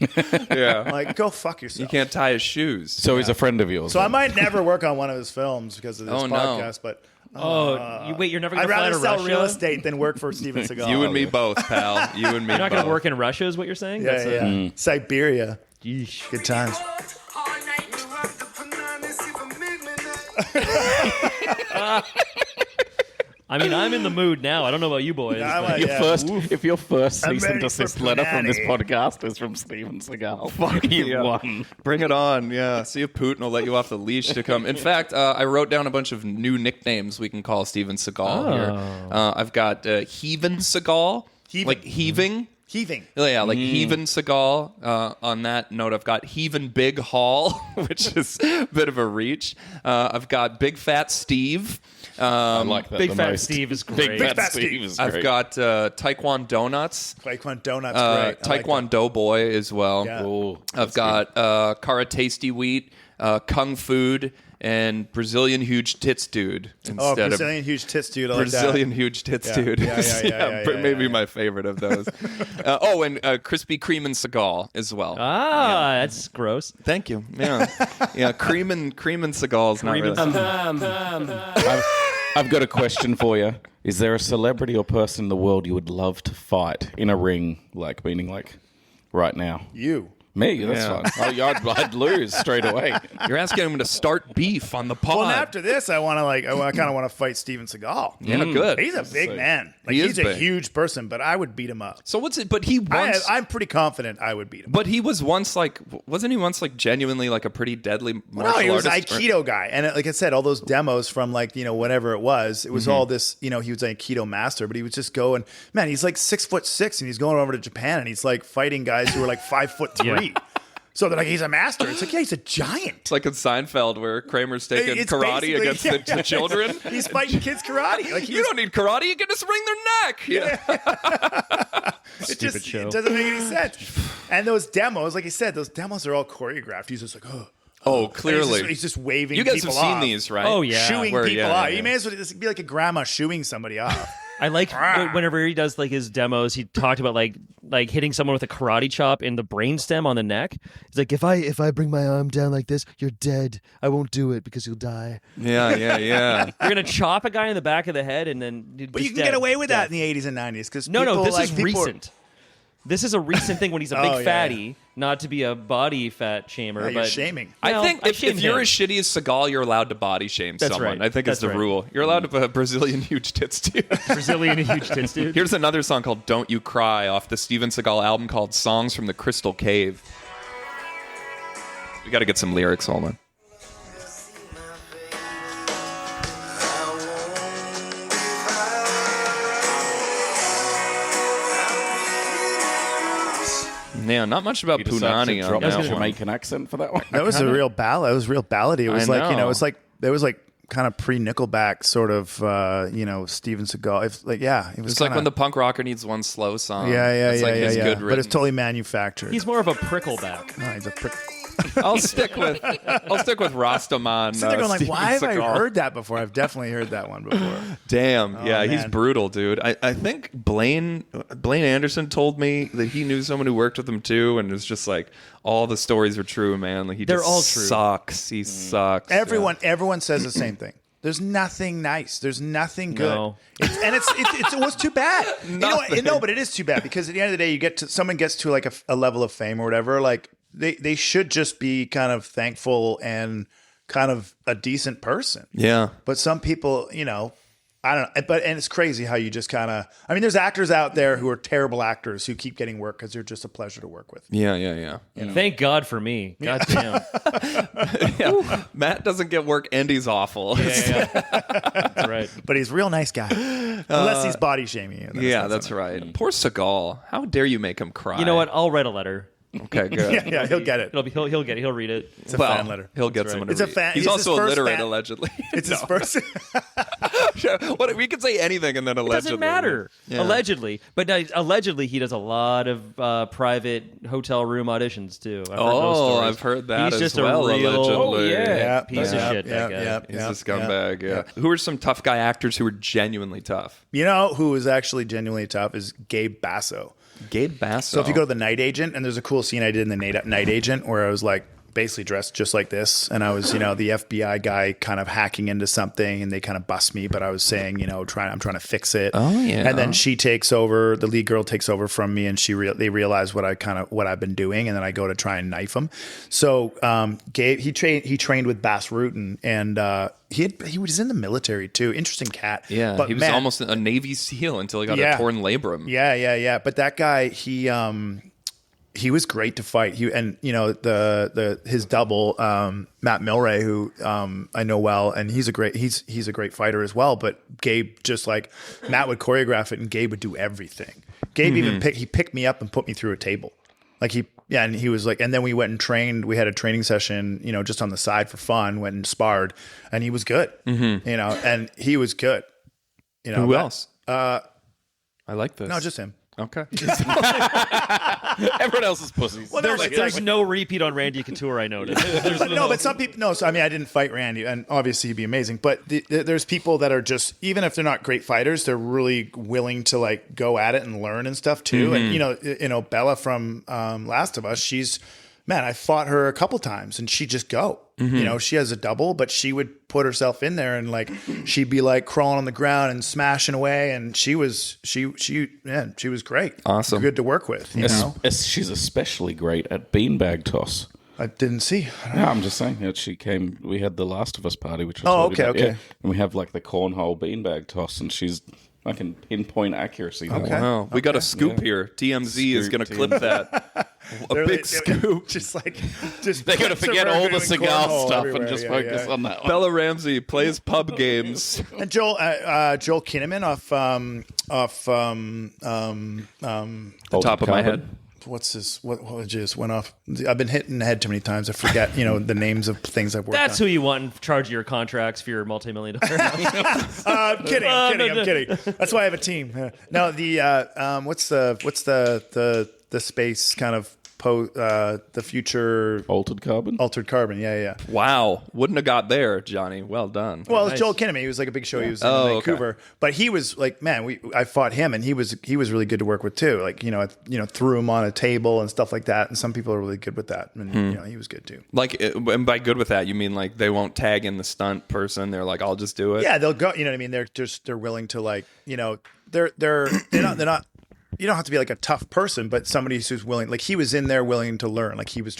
[SPEAKER 1] I'm like, go fuck yourself.
[SPEAKER 3] You can't tie his shoes.
[SPEAKER 4] So he's a friend of yours.
[SPEAKER 1] So I might never work on one of his films because of this podcast, but
[SPEAKER 2] You're never going
[SPEAKER 1] I'd
[SPEAKER 2] to fly
[SPEAKER 1] rather
[SPEAKER 2] to
[SPEAKER 1] sell
[SPEAKER 2] Russia?
[SPEAKER 1] real estate than work for Steven Seagal.
[SPEAKER 3] You and me both, pal. You and me
[SPEAKER 2] You're not going
[SPEAKER 3] both.
[SPEAKER 2] to work in Russia, is what you're saying?
[SPEAKER 1] Yeah. Siberia.
[SPEAKER 2] Yeesh.
[SPEAKER 1] Good times.
[SPEAKER 6] All night.
[SPEAKER 2] I mean, I'm in the mood now. I don't know about you boys. but-
[SPEAKER 4] If your first
[SPEAKER 1] I'm
[SPEAKER 4] cease and
[SPEAKER 1] ready for
[SPEAKER 4] desist letter from this
[SPEAKER 1] Foodnani.
[SPEAKER 4] podcast is from Steven Seagal, fuck you
[SPEAKER 3] Yeah.
[SPEAKER 4] won.
[SPEAKER 3] Bring it on, yeah. See if Putin will let you off the leash to come. In fact, I wrote down a bunch of new nicknames we can call Steven Seagal here. I've got Heavin' Seagal, like heaving.
[SPEAKER 1] Heaving.
[SPEAKER 3] Yeah, like Heavin' Seagal. On that note, I've got Heavin' Big Hall, which is a bit of a reach. I've got Big Fat Steve.
[SPEAKER 4] I like that
[SPEAKER 2] Big
[SPEAKER 4] the
[SPEAKER 2] Fat
[SPEAKER 4] most.
[SPEAKER 2] Steve is great.
[SPEAKER 4] Big Fat
[SPEAKER 1] Fat
[SPEAKER 4] Steve
[SPEAKER 1] Steve.
[SPEAKER 4] is great.
[SPEAKER 3] I've got Taekwondo
[SPEAKER 1] Taekwondo Donut's great. I like that.
[SPEAKER 3] Taekwondo Boy as well.
[SPEAKER 1] Yeah.
[SPEAKER 4] Ooh,
[SPEAKER 3] I've got Kara Tasty Wheat, Kung Food, and Brazilian Huge Tits Dude
[SPEAKER 1] Oh,
[SPEAKER 3] instead
[SPEAKER 1] Brazilian
[SPEAKER 3] of
[SPEAKER 1] huge tits, dude. I like
[SPEAKER 3] Brazilian Huge Tits
[SPEAKER 1] Yeah.
[SPEAKER 3] Dude.
[SPEAKER 1] Yeah,
[SPEAKER 3] Maybe
[SPEAKER 1] yeah.
[SPEAKER 3] my favorite of those. And Crispy Cream and Seagal as well.
[SPEAKER 2] That's gross.
[SPEAKER 3] Thank you. Yeah, Cream and Seagal is not really.
[SPEAKER 4] I've got a question for you. Is there a celebrity or person in the world you would love to fight in a ring, like meaning like right now?
[SPEAKER 1] that. You.
[SPEAKER 4] Me, that's fine. I'd lose straight away.
[SPEAKER 3] You're asking him to start beef on the pod.
[SPEAKER 1] Well, and after this, I kind of want to fight Steven Seagal.
[SPEAKER 3] Yeah, good.
[SPEAKER 1] He's a big man. Like,
[SPEAKER 3] He is
[SPEAKER 1] he's a
[SPEAKER 3] big.
[SPEAKER 1] huge person, but I would beat him up.
[SPEAKER 3] So what's it? But he once.
[SPEAKER 1] I'm pretty confident I would beat him.
[SPEAKER 3] But he was once like, wasn't he once like genuinely like a pretty deadly martial
[SPEAKER 1] No, he was an
[SPEAKER 3] artist?
[SPEAKER 1] Aikido guy. And like I said, all those demos from like, whatever it was all this, he was an Aikido master, but he would just go and, man, he's like 6'6" and he's going over to Japan and he's like fighting guys who are like 5'3". So they're like, he's a master. It's like, yeah, he's a giant.
[SPEAKER 3] It's like in Seinfeld where Kramer's taking
[SPEAKER 1] It's
[SPEAKER 3] karate
[SPEAKER 1] basically-
[SPEAKER 3] against the children.
[SPEAKER 1] He's fighting kids karate. Like,
[SPEAKER 3] You don't need karate. You can just wring their neck. Yeah.
[SPEAKER 2] Stupid show.
[SPEAKER 1] It doesn't make any sense. And those demos, like you said, those demos are all choreographed. He's just like,
[SPEAKER 3] Oh, clearly.
[SPEAKER 1] He's just waving.
[SPEAKER 3] You guys have
[SPEAKER 1] people
[SPEAKER 3] seen
[SPEAKER 1] off.
[SPEAKER 3] these, right?
[SPEAKER 2] Oh, yeah.
[SPEAKER 1] Shooing
[SPEAKER 3] Where-
[SPEAKER 1] people
[SPEAKER 3] yeah,
[SPEAKER 1] off.
[SPEAKER 3] yeah.
[SPEAKER 1] You may as well just be like a grandma shooing somebody off.
[SPEAKER 2] I like whenever he does like his demos, he talked about like hitting someone with a karate chop in the brainstem on the neck. He's like, if I bring my arm down like this, you're dead. I won't do it because you'll die.
[SPEAKER 3] Yeah.
[SPEAKER 2] You're gonna chop a guy in the back of the head and then.
[SPEAKER 1] But you can get away with that in the 80s and 90s because
[SPEAKER 2] No, this is
[SPEAKER 1] people
[SPEAKER 2] recent. This is a recent thing when he's a big fatty, not to be a body fat shamer.
[SPEAKER 1] You're
[SPEAKER 2] but
[SPEAKER 1] shaming.
[SPEAKER 3] I
[SPEAKER 2] No,
[SPEAKER 3] think
[SPEAKER 2] I
[SPEAKER 3] if
[SPEAKER 2] shame
[SPEAKER 3] you're
[SPEAKER 2] him.
[SPEAKER 3] as shitty as Seagal, you're allowed to body shame
[SPEAKER 2] That's
[SPEAKER 3] someone.
[SPEAKER 2] right.
[SPEAKER 3] I think it's
[SPEAKER 2] That's
[SPEAKER 3] the
[SPEAKER 2] right.
[SPEAKER 3] rule. You're allowed to put a Brazilian huge tits too.
[SPEAKER 2] Brazilian huge tits, dude.
[SPEAKER 3] Here's another song called Don't You Cry off the Steven Seagal album called Songs from the Crystal Cave. We got to get some lyrics, hold on. Yeah, not much about
[SPEAKER 4] You decided to
[SPEAKER 3] Punani on
[SPEAKER 4] drop
[SPEAKER 3] that
[SPEAKER 4] a
[SPEAKER 3] one.
[SPEAKER 4] Jamaican accent for that one.
[SPEAKER 1] That was a real ballad. It was real ballady. It was
[SPEAKER 3] I
[SPEAKER 1] like,
[SPEAKER 3] know.
[SPEAKER 1] it was like kind of pre-Nickelback sort of, Steven Seagal. It was
[SPEAKER 3] It's like when the punk rocker needs one slow song.
[SPEAKER 1] Yeah,
[SPEAKER 3] It's like his good
[SPEAKER 1] But it's
[SPEAKER 3] riddance.
[SPEAKER 1] totally manufactured.
[SPEAKER 2] He's more of a prickleback.
[SPEAKER 1] No, he's a prick.
[SPEAKER 3] I'll stick with Rastaman.
[SPEAKER 1] So they're going like,
[SPEAKER 3] Steven
[SPEAKER 1] why have I
[SPEAKER 3] Seagal.
[SPEAKER 1] heard that before? I've definitely heard that one before.
[SPEAKER 3] Damn. Yeah, he's
[SPEAKER 1] man.
[SPEAKER 3] brutal, dude. I think Blaine Anderson told me that he knew someone who worked with him too, and it's just like all the stories are true, man. Like
[SPEAKER 2] They're
[SPEAKER 3] just
[SPEAKER 2] all true.
[SPEAKER 3] sucks. He sucks.
[SPEAKER 1] Everyone says the same thing. There's nothing nice. There's nothing good.
[SPEAKER 2] No.
[SPEAKER 1] It was too bad. No, but it is too bad because at the end of the day, someone gets to like a level of fame or whatever. Like they should just be kind of thankful and kind of a decent person.
[SPEAKER 3] Yeah.
[SPEAKER 1] But some people, I don't know. And it's crazy how you just kind of, I mean, there's actors out there who are terrible actors who keep getting work because they're just a pleasure to work with.
[SPEAKER 3] Yeah.
[SPEAKER 2] Thank God for me. God damn.
[SPEAKER 3] Yeah. Matt doesn't get work and he's awful.
[SPEAKER 2] Yeah. That's right.
[SPEAKER 1] But he's a real nice guy. Unless he's body shaming you. Then it's not
[SPEAKER 3] That's
[SPEAKER 1] something.
[SPEAKER 3] right. Poor Seagal. How dare you make him cry?
[SPEAKER 2] You know what? I'll write a letter.
[SPEAKER 3] Okay, good.
[SPEAKER 1] Yeah, he'll get it.
[SPEAKER 2] He'll get it. He'll read it.
[SPEAKER 1] It's a fan letter.
[SPEAKER 3] He'll get someone to
[SPEAKER 1] It's a
[SPEAKER 3] read.
[SPEAKER 1] fan-
[SPEAKER 3] He's
[SPEAKER 1] it's
[SPEAKER 3] also
[SPEAKER 1] his first
[SPEAKER 3] illiterate,
[SPEAKER 1] fan-
[SPEAKER 3] allegedly.
[SPEAKER 1] It's his first.
[SPEAKER 3] What, we could say anything and then
[SPEAKER 2] It
[SPEAKER 3] allegedly.
[SPEAKER 2] doesn't matter.
[SPEAKER 3] Yeah.
[SPEAKER 2] Allegedly. But allegedly he does a lot of private hotel room auditions too. I've heard those stories.
[SPEAKER 3] I've heard that
[SPEAKER 2] He's
[SPEAKER 3] as
[SPEAKER 2] just
[SPEAKER 3] well,
[SPEAKER 2] a real
[SPEAKER 3] allegedly.
[SPEAKER 2] piece of shit. that guy.
[SPEAKER 3] He's a scumbag, yeah. Who are some tough guy actors who are genuinely tough?
[SPEAKER 1] You know who is actually genuinely tough is Gabe Basso.
[SPEAKER 3] Gabe Basso.
[SPEAKER 1] So if you go to the Night Agent, and there's a cool scene I did in the Night Agent where I was like basically dressed just like this, and I was the FBI guy kind of hacking into something, and they kind of bust me, but I was saying I'm trying to fix it.
[SPEAKER 3] Oh, yeah.
[SPEAKER 1] And then she takes over, the lead girl takes over from me, and they realize what I've been doing, and then I go to try and knife him. So Gabe he trained with Bas Rutten, and he was in the military too. Interesting cat.
[SPEAKER 3] Yeah,
[SPEAKER 1] but
[SPEAKER 3] he was almost a Navy SEAL until he got a torn labrum.
[SPEAKER 1] Yeah. But that guy, he was great to fight. His double, Matt Milray, who I know well, and he's a great fighter as well. But Gabe, just like Matt would choreograph it, and Gabe would do everything. Gabe even picked me up and put me through a table. And he was like, and then we went and trained. We had a training session, just on the side for fun. Went and sparred, and he was good. And he was good.
[SPEAKER 3] Who else?
[SPEAKER 1] I
[SPEAKER 3] like this.
[SPEAKER 1] No, just him.
[SPEAKER 3] Okay.
[SPEAKER 4] Everyone else is pussies.
[SPEAKER 1] Well,
[SPEAKER 2] There's no repeat on Randy Couture, I noticed.
[SPEAKER 1] But some people, no. So I mean, I didn't fight Randy, and obviously he'd be amazing. But there's people that are just, even if they're not great fighters, they're really willing to like go at it and learn and stuff too. And Bella from Last of Us, I fought her a couple times, and she'd just go. She has a double, but she would put herself in there, and like she'd be like crawling on the ground and smashing away, and she was great.
[SPEAKER 3] Awesome.
[SPEAKER 1] Good to work with.
[SPEAKER 4] She's especially great at beanbag toss.
[SPEAKER 1] I didn't see.
[SPEAKER 4] No, I'm just saying that she came. We had the Last of Us party, which was
[SPEAKER 1] okay.
[SPEAKER 4] and we have like the cornhole beanbag toss, and she's like in pinpoint accuracy.
[SPEAKER 1] Okay.
[SPEAKER 3] Wow. We got a scoop here. TMZ is going to clip that. Big scoop.
[SPEAKER 4] They're going to forget all the Seagal stuff and just focus on that one.
[SPEAKER 3] Bella Ramsey plays pub games.
[SPEAKER 1] And Joel Kinnaman off
[SPEAKER 3] The top of my head.
[SPEAKER 1] what's this? What just went off? I've been hitting the head too many times. I forget, the names of things I've worked
[SPEAKER 2] That's
[SPEAKER 1] on.
[SPEAKER 2] who you want in charge of your contracts for your multi-million-dollar house.
[SPEAKER 1] I'm kidding. That's why I have a team. No, what's the space kind of the future
[SPEAKER 4] Altered Carbon?
[SPEAKER 1] Altered Carbon. Yeah.
[SPEAKER 3] Wow. Wouldn't have got there, Johnny. Well done.
[SPEAKER 1] Well, it's Joel Kinnaman. He was like a big show. He was in Vancouver, but he was like, man, I fought him, and he was really good to work with too. Like, I threw him on a table and stuff like that. And some people are really good with that, and he was good too.
[SPEAKER 3] Like, and by good with that, you mean like they won't tag in the stunt person? They're like, I'll just do it.
[SPEAKER 1] Yeah, they'll go. You know what I mean? They're willing to like, they're not. You don't have to be like a tough person, but somebody who's willing. Like he was in there willing to learn. Like he was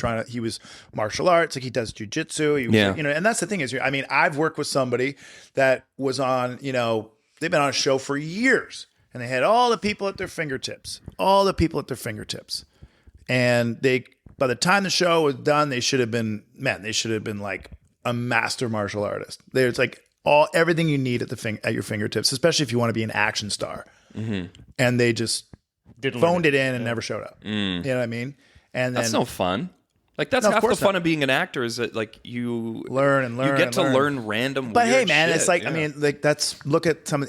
[SPEAKER 1] martial arts. Like he does jujitsu. And that's the thing is, I've worked with somebody that was on, they've been on a show for years, and they had all the people at their fingertips, and by the time the show was done, they should have been like a master martial artist. There's like everything you need at your fingertips, especially if you want to be an action star. Mm-hmm. And they just phoned it in and never showed up. You know what I mean? And
[SPEAKER 3] that's no fun. Like that's half the fun of being an actor is that like you
[SPEAKER 1] learn.
[SPEAKER 3] You get to learn random.
[SPEAKER 1] But
[SPEAKER 3] weird
[SPEAKER 1] hey, man,
[SPEAKER 3] shit.
[SPEAKER 1] it's like look at some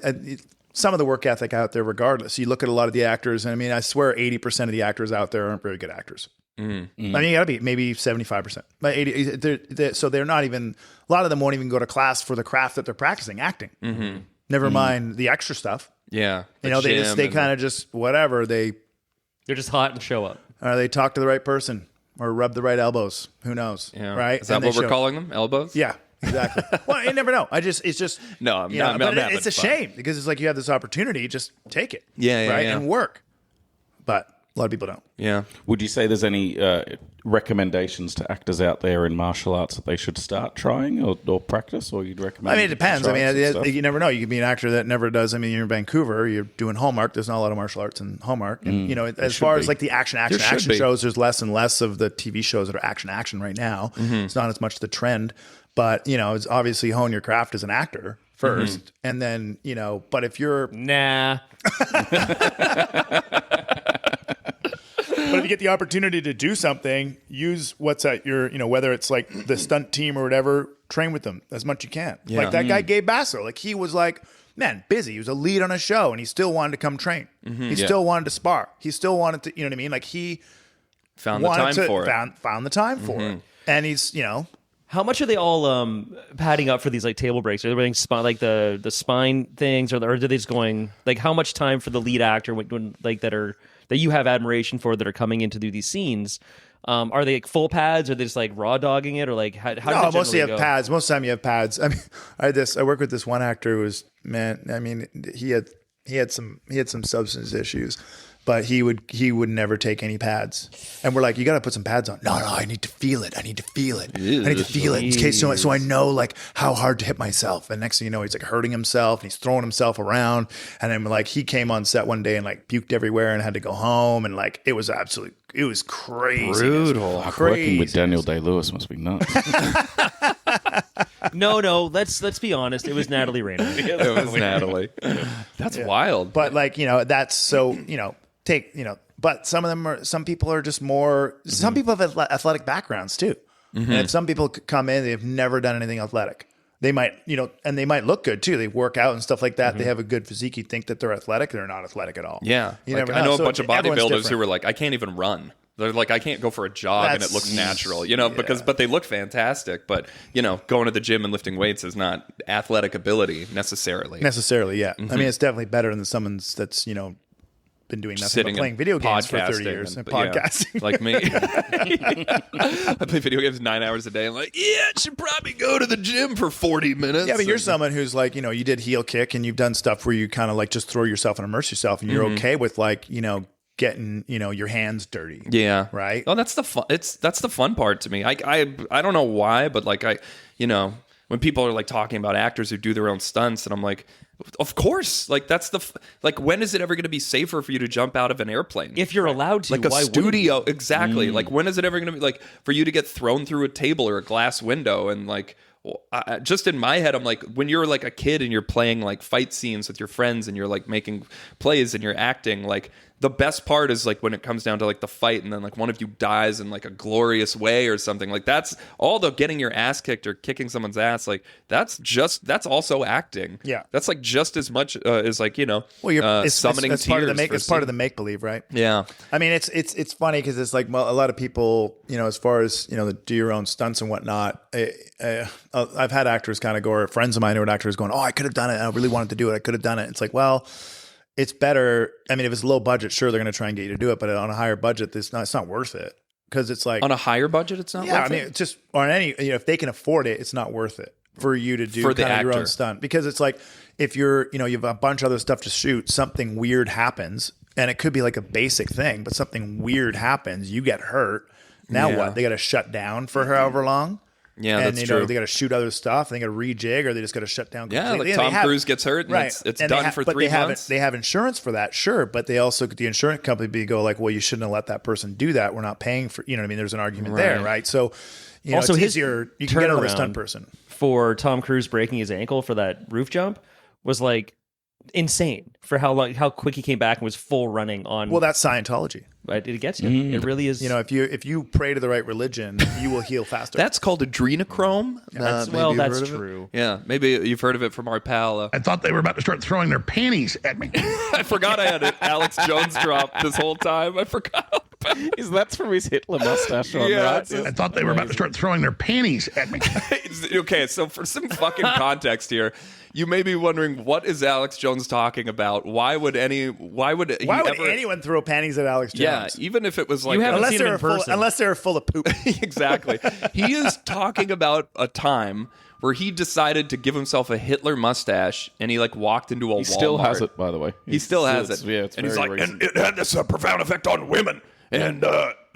[SPEAKER 1] of the work ethic out there. Regardless, you look at a lot of the actors, and I swear 80% of the actors out there aren't very good actors. You gotta be maybe 75%, but 80. So they're not even. A lot of them won't even go to class for the craft that they're practicing, acting. Mm-hmm. Never mind the extra stuff.
[SPEAKER 3] Yeah,
[SPEAKER 1] they kind of just whatever they're
[SPEAKER 2] just hot and show up,
[SPEAKER 1] or they talk to the right person, or rub the right elbows. Who knows?
[SPEAKER 3] Yeah.
[SPEAKER 1] Right?
[SPEAKER 3] Is that what we're calling them? Elbows?
[SPEAKER 1] Yeah, exactly. Well, you never know. It's just
[SPEAKER 3] no. I'm not.
[SPEAKER 1] It's a shame because it's like you have this opportunity, just take it.
[SPEAKER 3] Yeah,
[SPEAKER 1] right, and work. But A lot of people don't.
[SPEAKER 3] Yeah.
[SPEAKER 4] Would you say there's any recommendations to actors out there in martial arts that they should start trying or practice, or you'd recommend?
[SPEAKER 1] I mean, it depends. I
[SPEAKER 4] strikes and
[SPEAKER 1] mean,
[SPEAKER 4] stuff?
[SPEAKER 1] you never know. You could be an actor that never does. I mean, you're in Vancouver, you're doing Hallmark. There's not a lot of martial arts in Hallmark. And, you know, as far as like the action
[SPEAKER 3] should be.
[SPEAKER 1] shows, there's less and less of the TV shows that are action right now. It's not as much the trend. But, you know, it's obviously hone your craft as an actor first. And then, you know, but if you're...
[SPEAKER 2] Nah.
[SPEAKER 1] But if you get the opportunity to do something, use what's at your, you know, whether it's like the stunt team or whatever, train with them as much as you can.
[SPEAKER 3] Yeah.
[SPEAKER 1] Like that guy, Gabe Basso, like he was like, man, busy. He was a lead on a show and he still wanted to come train. He still wanted to spar. He still wanted to, you know what I mean? Like he
[SPEAKER 3] Found the time for it.
[SPEAKER 1] Found the time for it. And he's, you know.
[SPEAKER 2] How much are they all padding up for these like table breaks? Are they doing like the spine things, or are they just going like how much time for the lead actor when like that you have admiration for that are coming in to do these scenes? Are they like full pads? Or are they just like raw dogging it, or like how does it
[SPEAKER 1] Mostly you
[SPEAKER 2] generally
[SPEAKER 1] have
[SPEAKER 2] go?
[SPEAKER 1] pads. Most of the time you have pads. I mean, I work with this one actor who was, man, I mean, he had some substance issues, but he would never take any pads. And we're like, you got to put some pads on. No, I need to feel it. I need to feel it in case so I know like how hard to hit myself. And next thing you know, he's like hurting himself and he's throwing himself around. And then like he came on set one day and like puked everywhere and had to go home. And like it was crazy.
[SPEAKER 3] Brutal.
[SPEAKER 4] Working with Daniel Day-Lewis must be nuts.
[SPEAKER 2] No, let's be honest. It was Natalie Rayner.
[SPEAKER 3] It was Natalie. That's wild.
[SPEAKER 1] But like, you know, that's so, you know, but some people are just more, some people have athletic backgrounds too. And if some people come in, they've never done anything athletic. They might, you know, and they might look good too. They work out and stuff like that. They have a good physique. You think that they're athletic. They're not athletic at all.
[SPEAKER 3] Yeah.
[SPEAKER 1] You
[SPEAKER 3] Like,
[SPEAKER 1] never know.
[SPEAKER 3] I know a
[SPEAKER 1] So
[SPEAKER 3] bunch of
[SPEAKER 1] everyone's
[SPEAKER 3] bodybuilders who
[SPEAKER 1] different.
[SPEAKER 3] were like, I can't even run. They're like, I can't go for a jog and it
[SPEAKER 1] That's-
[SPEAKER 3] looks natural, you know, but they look fantastic. But, you know, going to the gym and lifting weights is not athletic ability necessarily.
[SPEAKER 1] Necessarily, yeah. I mean, it's definitely better than someone that's, you know, been doing nothing
[SPEAKER 3] Sitting
[SPEAKER 1] but playing
[SPEAKER 3] and
[SPEAKER 1] video games for 30
[SPEAKER 3] podcasting
[SPEAKER 1] years and
[SPEAKER 3] yeah,
[SPEAKER 1] podcasting.
[SPEAKER 3] like me. I play video games 9 hours a day. I'm like, yeah, I should probably go to the gym for 40 minutes.
[SPEAKER 1] Yeah, but you're someone who's like, you know, you did heel kick and you've done stuff where you kind of like just throw yourself and immerse yourself and you're okay with like, you know, getting, you know, your hands dirty.
[SPEAKER 3] Yeah.
[SPEAKER 1] Right?
[SPEAKER 3] Oh, that's the fun. That's the fun part to me. I don't know why, but like you know, when people are like talking about actors who do their own stunts, and I'm like, of course, like that's like when is it ever going to be safer for you to jump out of an airplane?
[SPEAKER 2] If you're allowed to,
[SPEAKER 3] like a
[SPEAKER 2] why
[SPEAKER 3] studio, exactly. Like when is it ever going to be like for you to get thrown through a table or a glass window and like. Just in my head, I'm like, when you're like a kid and you're playing like fight scenes with your friends and you're like making plays and you're acting, like the best part is like when it comes down to like the fight and then like one of you dies in like a glorious way or something. Like that's all the getting your ass kicked or kicking someone's ass. Like that's also acting.
[SPEAKER 1] Yeah.
[SPEAKER 3] That's like just as much as like, you know,
[SPEAKER 1] Well, it's
[SPEAKER 3] summoning
[SPEAKER 1] it's part of the
[SPEAKER 3] tears.
[SPEAKER 1] it's part of the make believe, right?
[SPEAKER 3] Yeah.
[SPEAKER 1] I mean, it's funny because it's like a lot of people, you know, as far as, you know, do your own stunts and whatnot. I've had actors kind of go, or friends of mine who are actors going, oh, I could have done it. I really wanted to do it. I could have done it. It's like, well, it's better. I mean, if it's low budget, sure, they're going to try and get you to do it. But on a higher budget, it's not worth it. Because it's like
[SPEAKER 3] On a higher budget, it's not
[SPEAKER 1] yeah,
[SPEAKER 3] worth
[SPEAKER 1] I mean,
[SPEAKER 3] it?
[SPEAKER 1] it's just on any, you know, if they can afford it, it's not worth it for you to do
[SPEAKER 3] For the
[SPEAKER 1] kind of your own
[SPEAKER 3] actor.
[SPEAKER 1] stunt. Because it's like if you're, you know, you have a bunch of other stuff to shoot, something weird happens, and it could be like a basic thing, but something weird happens, you get hurt. Now
[SPEAKER 3] Yeah.
[SPEAKER 1] what? They got to shut down for however long.
[SPEAKER 3] Yeah,
[SPEAKER 1] and
[SPEAKER 3] that's
[SPEAKER 1] you know,
[SPEAKER 3] true.
[SPEAKER 1] they got to shoot other stuff. They got to rejig, or they just got to shut down.
[SPEAKER 3] Yeah,
[SPEAKER 1] completely.
[SPEAKER 3] like
[SPEAKER 1] And they
[SPEAKER 3] Tom Cruise gets hurt and it's
[SPEAKER 1] And
[SPEAKER 3] done
[SPEAKER 1] they
[SPEAKER 3] for
[SPEAKER 1] but
[SPEAKER 3] 3
[SPEAKER 1] they
[SPEAKER 3] months.
[SPEAKER 1] They have insurance for that, sure, but they also the insurance company go like, well, you shouldn't have let that person do that. We're not paying for, you know what I mean? There's an argument there,
[SPEAKER 3] Right.
[SPEAKER 1] right? So, you know,
[SPEAKER 2] Also,
[SPEAKER 1] it's
[SPEAKER 2] his
[SPEAKER 1] easier. You can get another
[SPEAKER 2] turnaround
[SPEAKER 1] stunt person.
[SPEAKER 2] for Tom Cruise breaking his ankle for that roof jump was like insane for how quick he came back and was full running on.
[SPEAKER 1] Well, that's Scientology.
[SPEAKER 2] but it gets you. It really is.
[SPEAKER 1] You know, if you pray to the right religion, you will heal faster.
[SPEAKER 3] That's called adrenochrome.
[SPEAKER 2] that's,
[SPEAKER 3] Maybe
[SPEAKER 2] well,
[SPEAKER 3] you've
[SPEAKER 2] that's
[SPEAKER 3] heard of it?
[SPEAKER 2] true.
[SPEAKER 3] Yeah, maybe you've heard of it from our pal.
[SPEAKER 5] I thought they were about to start throwing their panties at me.
[SPEAKER 3] I forgot I had an Alex Jones drop this whole time. I forgot.
[SPEAKER 4] That's from his Hitler mustache on,
[SPEAKER 3] Yeah,
[SPEAKER 4] right?
[SPEAKER 3] it's-
[SPEAKER 5] I thought they were about to start throwing their panties at me.
[SPEAKER 3] Okay, so for some fucking context here, you may be wondering, what is Alex Jones talking about? Why would
[SPEAKER 1] Why would anyone throw panties at Alex Jones?
[SPEAKER 3] Yeah, even if it was like
[SPEAKER 2] You haven't
[SPEAKER 1] unless
[SPEAKER 2] seen
[SPEAKER 1] they're
[SPEAKER 2] him in
[SPEAKER 1] full,
[SPEAKER 2] person.
[SPEAKER 1] unless they're full of poop.
[SPEAKER 3] exactly. He is talking about a time where he decided to give himself a Hitler mustache, and he like walked into a Walmart.
[SPEAKER 4] He still has it, by the way.
[SPEAKER 3] He still has it.
[SPEAKER 4] Yeah, it's
[SPEAKER 3] and he's
[SPEAKER 4] very
[SPEAKER 3] like,
[SPEAKER 4] recent.
[SPEAKER 5] And it had this profound effect on women, and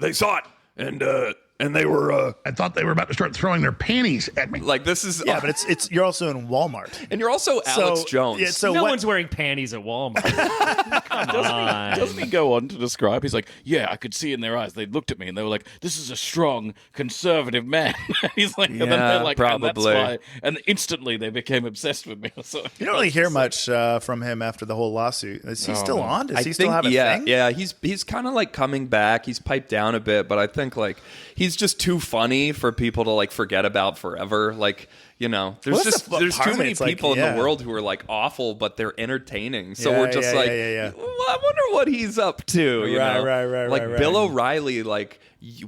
[SPEAKER 5] they saw it, and they were. I thought they were about to start throwing their panties at me.
[SPEAKER 3] like this is
[SPEAKER 1] Yeah, but it's you're also in Walmart.
[SPEAKER 3] and you're also Alex Jones.
[SPEAKER 1] Yeah, so
[SPEAKER 2] no
[SPEAKER 1] what,
[SPEAKER 2] one's wearing panties at Walmart. Come on.
[SPEAKER 4] Doesn't he go on to describe? He's like, yeah, I could see in their eyes. They looked at me and they were like, "This is a strong conservative man." He's like, and then they're like,
[SPEAKER 3] probably.
[SPEAKER 4] And that's why. And instantly they became obsessed with me. So
[SPEAKER 1] you don't really hear much from him after the whole lawsuit. Is he still on? Does he still have a thing?
[SPEAKER 3] Yeah, he's kind of like coming back. He's piped down a bit, but I think like he's just too funny for people to like forget about forever. Like, you know, there's there's too many people in the world who are like awful, but they're entertaining. So we're just well, I wonder what he's up to. You know?
[SPEAKER 1] Right.
[SPEAKER 3] Like Bill O'Reilly, like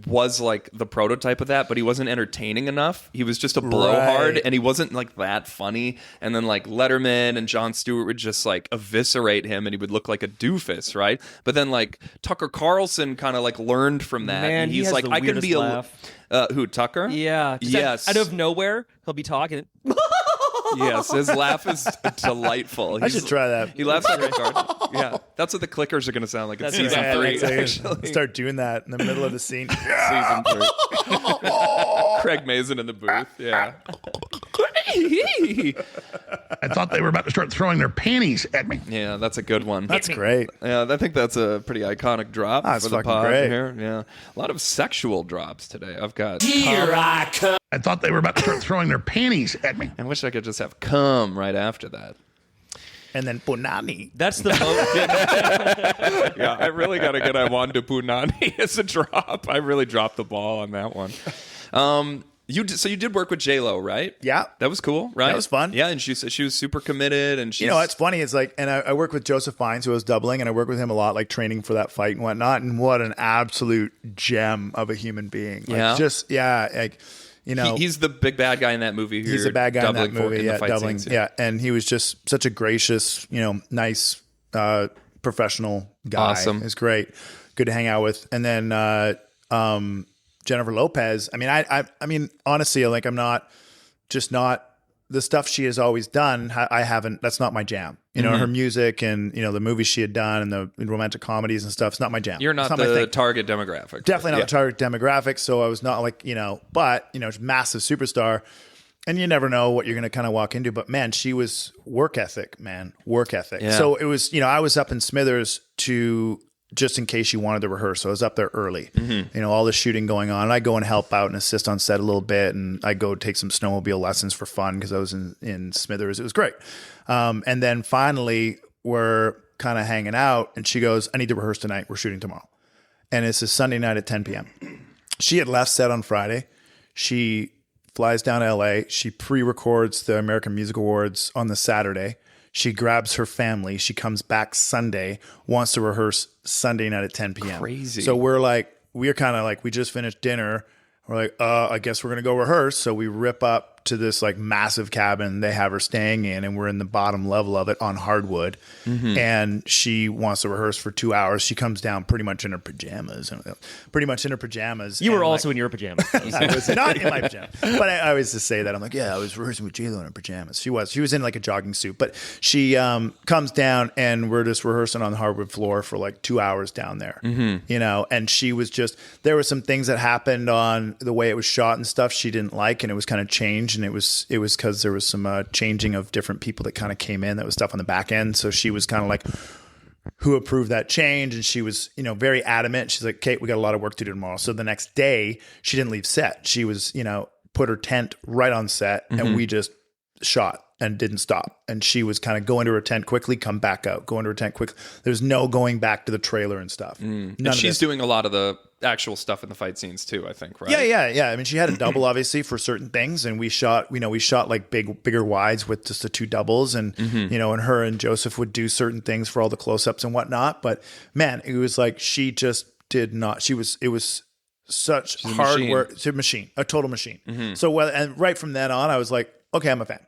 [SPEAKER 3] was like the prototype of that, but he wasn't entertaining enough. He was just a blowhard, and he wasn't like that funny. And then like Letterman and Jon Stewart would just like eviscerate him, and he would look like a doofus, right? But then like Tucker Carlson kind of like learned from that.
[SPEAKER 2] Man,
[SPEAKER 3] and
[SPEAKER 2] he
[SPEAKER 3] he's
[SPEAKER 2] has
[SPEAKER 3] like,
[SPEAKER 2] the
[SPEAKER 3] I can be
[SPEAKER 2] weirdest
[SPEAKER 3] who Tucker?
[SPEAKER 2] Yeah.
[SPEAKER 3] Yes.
[SPEAKER 2] Out of nowhere, he'll be talking.
[SPEAKER 3] Yes, his laugh is delightful.
[SPEAKER 1] I should try that.
[SPEAKER 3] He laughs like a retard. Yeah, that's what the clickers are going to sound like in
[SPEAKER 2] That's
[SPEAKER 3] season
[SPEAKER 2] right.
[SPEAKER 3] 3.
[SPEAKER 1] That's
[SPEAKER 3] Actually,
[SPEAKER 1] start doing that in the middle of the scene.
[SPEAKER 4] season 3.
[SPEAKER 3] Craig Mazin in the booth. Yeah.
[SPEAKER 5] I thought they were about to start throwing their panties at me.
[SPEAKER 3] Yeah, that's a good one.
[SPEAKER 1] That's great.
[SPEAKER 3] Yeah, I think that's a pretty iconic drop
[SPEAKER 1] That's
[SPEAKER 3] for the
[SPEAKER 1] fucking
[SPEAKER 3] pod
[SPEAKER 1] great.
[SPEAKER 3] here. Yeah, a lot of sexual drops today. I've got.
[SPEAKER 5] I thought they were about to start throwing their panties at me.
[SPEAKER 3] I wish I could just have come right after that.
[SPEAKER 1] And then Punani.
[SPEAKER 2] That's the most.
[SPEAKER 3] Yeah, I really got to get I Wanda Punani as a drop. I really dropped the ball on that one. So you did work with J-Lo, right?
[SPEAKER 1] Yeah.
[SPEAKER 3] That was cool, right?
[SPEAKER 1] That was fun.
[SPEAKER 3] Yeah, and she said she was super committed, and she's...
[SPEAKER 1] You know, what's funny is like, and I work with Joseph Fiennes, who I was doubling, and I work with him a lot, like training for that fight and whatnot. And what an absolute gem of a human being. Like, like, you know,
[SPEAKER 3] he's the big bad guy in that movie.
[SPEAKER 1] He's the bad guy in that movie.
[SPEAKER 3] the fight
[SPEAKER 1] doubling.
[SPEAKER 3] scenes,
[SPEAKER 1] yeah, and he was just such a gracious, you know, nice, professional guy.
[SPEAKER 3] Awesome.
[SPEAKER 1] It's great, good to hang out with. And then Jennifer Lopez. I mean, I mean, honestly, like I'm not the stuff she has always done. I haven't. That's not my jam. You know, her music and you know the movies she had done and the romantic comedies and stuff. It's not my jam.
[SPEAKER 3] You're not
[SPEAKER 1] my
[SPEAKER 3] the
[SPEAKER 1] thing.
[SPEAKER 3] target demographic.
[SPEAKER 1] Definitely not the target demographic. So I was not like, you know, but, you know, massive superstar. And you never know what you're going to kind of walk into. But man, she was work ethic, man. Work ethic.
[SPEAKER 3] Yeah.
[SPEAKER 1] So it was, you know, I was up in Smithers just in case she wanted to rehearse. So I was up there early. You know, all the shooting going on. And I go and help out and assist on set a little bit. And I go take some snowmobile lessons for fun because I was in Smithers. It was great. And then finally we're kind of hanging out and she goes, I need to rehearse tonight. We're shooting tomorrow. And it's a Sunday night at 10 p.m. She had left set on Friday. She flies down to LA. She pre-records the American Music Awards on the Saturday. She grabs her family. She comes back Sunday, wants to rehearse Sunday night at 10 p.m.
[SPEAKER 3] Crazy.
[SPEAKER 1] So we're kind of like, we just finished dinner. We're like, I guess we're going to go rehearse. So we rip up to this like massive cabin they have her staying in, and we're in the bottom level of it on hardwood. And she wants to rehearse for 2 hours. She comes down pretty much in her pajamas.
[SPEAKER 2] You were also in your pajamas.
[SPEAKER 1] I was not in my pajamas, but I always just say that. I'm like, yeah, I was rehearsing with J-Lo in her pajamas. She was in like a jogging suit, but she comes down and we're just rehearsing on the hardwood floor for like 2 hours down there, you know, and she was there were some things that happened on the way it was shot and stuff she didn't like, and it was kind of changed, and it was because there was some changing of different people that kind of came in. That was stuff on the back end, so she was kind of like, who approved that change, and she was, you know, very adamant. She's like, Kate, we got a lot of work to do tomorrow. So the next day she didn't leave set. She was, you know, put her tent right on set, and we just shot and didn't stop. And she was kind of go into her tent quickly, come back out, go into her tent quickly. There's no going back to the trailer and stuff.
[SPEAKER 3] And she's doing a lot of the actual stuff in the fight scenes too, I think, right?
[SPEAKER 1] Yeah. I mean, she had a double obviously for certain things, and we shot like bigger wides with just the two doubles, and you know, and her and Joseph would do certain things for all the close-ups and whatnot. But man, it was like she just did not. It was such hard work. It's a total machine. So and right from then on, I was like, okay, I'm a fan.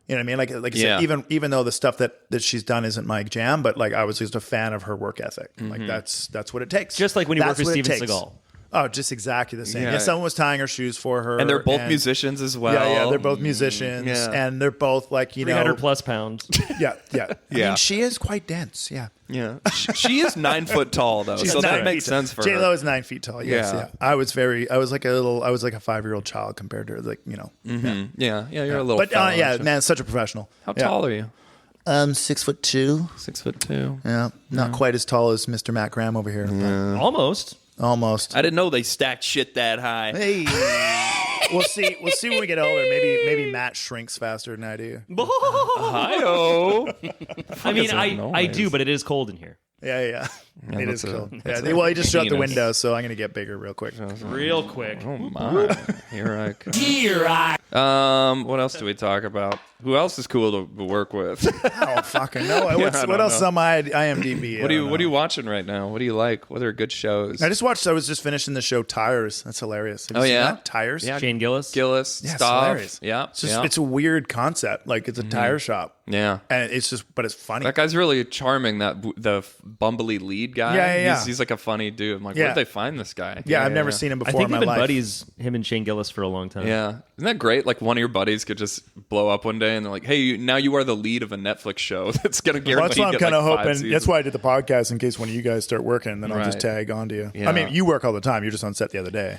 [SPEAKER 1] You know what I mean? Like I said, even though the stuff that she's done isn't my jam, but like I was just a fan of her work ethic. Like that's what it takes.
[SPEAKER 2] Just like when you work with Steven Seagal.
[SPEAKER 1] Oh, just exactly the same.
[SPEAKER 3] Yeah.
[SPEAKER 1] Yeah, someone was tying her shoes for her.
[SPEAKER 3] And they're both musicians as well.
[SPEAKER 1] Yeah, they're both musicians.
[SPEAKER 3] Yeah.
[SPEAKER 1] And they're both like,
[SPEAKER 2] 300 plus pounds.
[SPEAKER 1] Yeah. I
[SPEAKER 3] Yeah.
[SPEAKER 1] mean, she is quite dense. Yeah.
[SPEAKER 3] Yeah. She is 9 foot tall, though. So that makes sense for her.
[SPEAKER 1] J-Lo is 9 feet tall. Yes.
[SPEAKER 3] Yeah.
[SPEAKER 1] Yeah. I was like a 5-year-old child compared to her. Like,
[SPEAKER 3] Yeah, you're a little
[SPEAKER 1] But
[SPEAKER 3] fella,
[SPEAKER 1] yeah,
[SPEAKER 3] aren't you?
[SPEAKER 1] man, such a professional.
[SPEAKER 3] How tall are you?
[SPEAKER 1] 6'2".
[SPEAKER 3] 6'2".
[SPEAKER 1] Yeah. Not quite as tall as Mr. Matt Graham over here. but
[SPEAKER 2] Almost.
[SPEAKER 1] almost.
[SPEAKER 3] I didn't know they stacked shit that high.
[SPEAKER 1] Hey. We'll see when we get older. Maybe Matt shrinks faster than I do.
[SPEAKER 3] Hi-oh.
[SPEAKER 2] I mean,
[SPEAKER 3] is that
[SPEAKER 2] I do,
[SPEAKER 3] noise?
[SPEAKER 2] but it is cold in here.
[SPEAKER 1] Yeah. It
[SPEAKER 3] that's
[SPEAKER 1] is cool.
[SPEAKER 3] that's
[SPEAKER 1] Yeah. Well, he just shut the
[SPEAKER 3] penis.
[SPEAKER 1] window, so I'm gonna get bigger real quick.
[SPEAKER 2] Real quick.
[SPEAKER 3] Oh my! Here I come. What else do we talk about? Who else is cool to work with?
[SPEAKER 1] Oh fucking no!
[SPEAKER 3] I
[SPEAKER 1] What
[SPEAKER 3] don't
[SPEAKER 1] else
[SPEAKER 3] know.
[SPEAKER 1] on my IMDb?
[SPEAKER 3] What are you watching right now? What do you like? What are good shows?
[SPEAKER 1] I was just finishing the show Tires. That's hilarious. Have you
[SPEAKER 3] Oh,
[SPEAKER 1] seen
[SPEAKER 3] yeah?
[SPEAKER 1] that? Tires.
[SPEAKER 3] Yeah.
[SPEAKER 2] Shane Gillis.
[SPEAKER 3] Gillis,
[SPEAKER 1] Yeah, it's
[SPEAKER 3] Stav.
[SPEAKER 1] hilarious.
[SPEAKER 3] Yeah,
[SPEAKER 1] It's just
[SPEAKER 3] yeah.
[SPEAKER 1] it's a weird concept. Like it's a tire shop,
[SPEAKER 3] yeah.
[SPEAKER 1] and but it's funny.
[SPEAKER 3] That guy's really charming. The bumbly lead guy.
[SPEAKER 1] Yeah.
[SPEAKER 3] He's like a funny dude. I'm like,
[SPEAKER 1] Yeah.
[SPEAKER 3] where'd they find this guy?
[SPEAKER 1] Yeah, I've never seen him
[SPEAKER 2] I
[SPEAKER 1] before
[SPEAKER 2] think
[SPEAKER 1] in
[SPEAKER 2] they've
[SPEAKER 1] my
[SPEAKER 2] been
[SPEAKER 1] life.
[SPEAKER 2] buddies, him and Shane Gillis, for a long time.
[SPEAKER 3] Yeah, isn't that great? Like one of your buddies could just blow up one day, and they're like, "Hey, now you are the lead of a Netflix show that's going to
[SPEAKER 1] Well, that's
[SPEAKER 3] guarantee."
[SPEAKER 1] why I'm kind of
[SPEAKER 3] like 5
[SPEAKER 1] hoping.
[SPEAKER 3] seasons.
[SPEAKER 1] That's why I did the podcast in case one of you guys start working, then I'll just
[SPEAKER 3] Right.
[SPEAKER 1] tag onto you.
[SPEAKER 3] Yeah.
[SPEAKER 1] I mean, you work all the time. You're just on set the other day.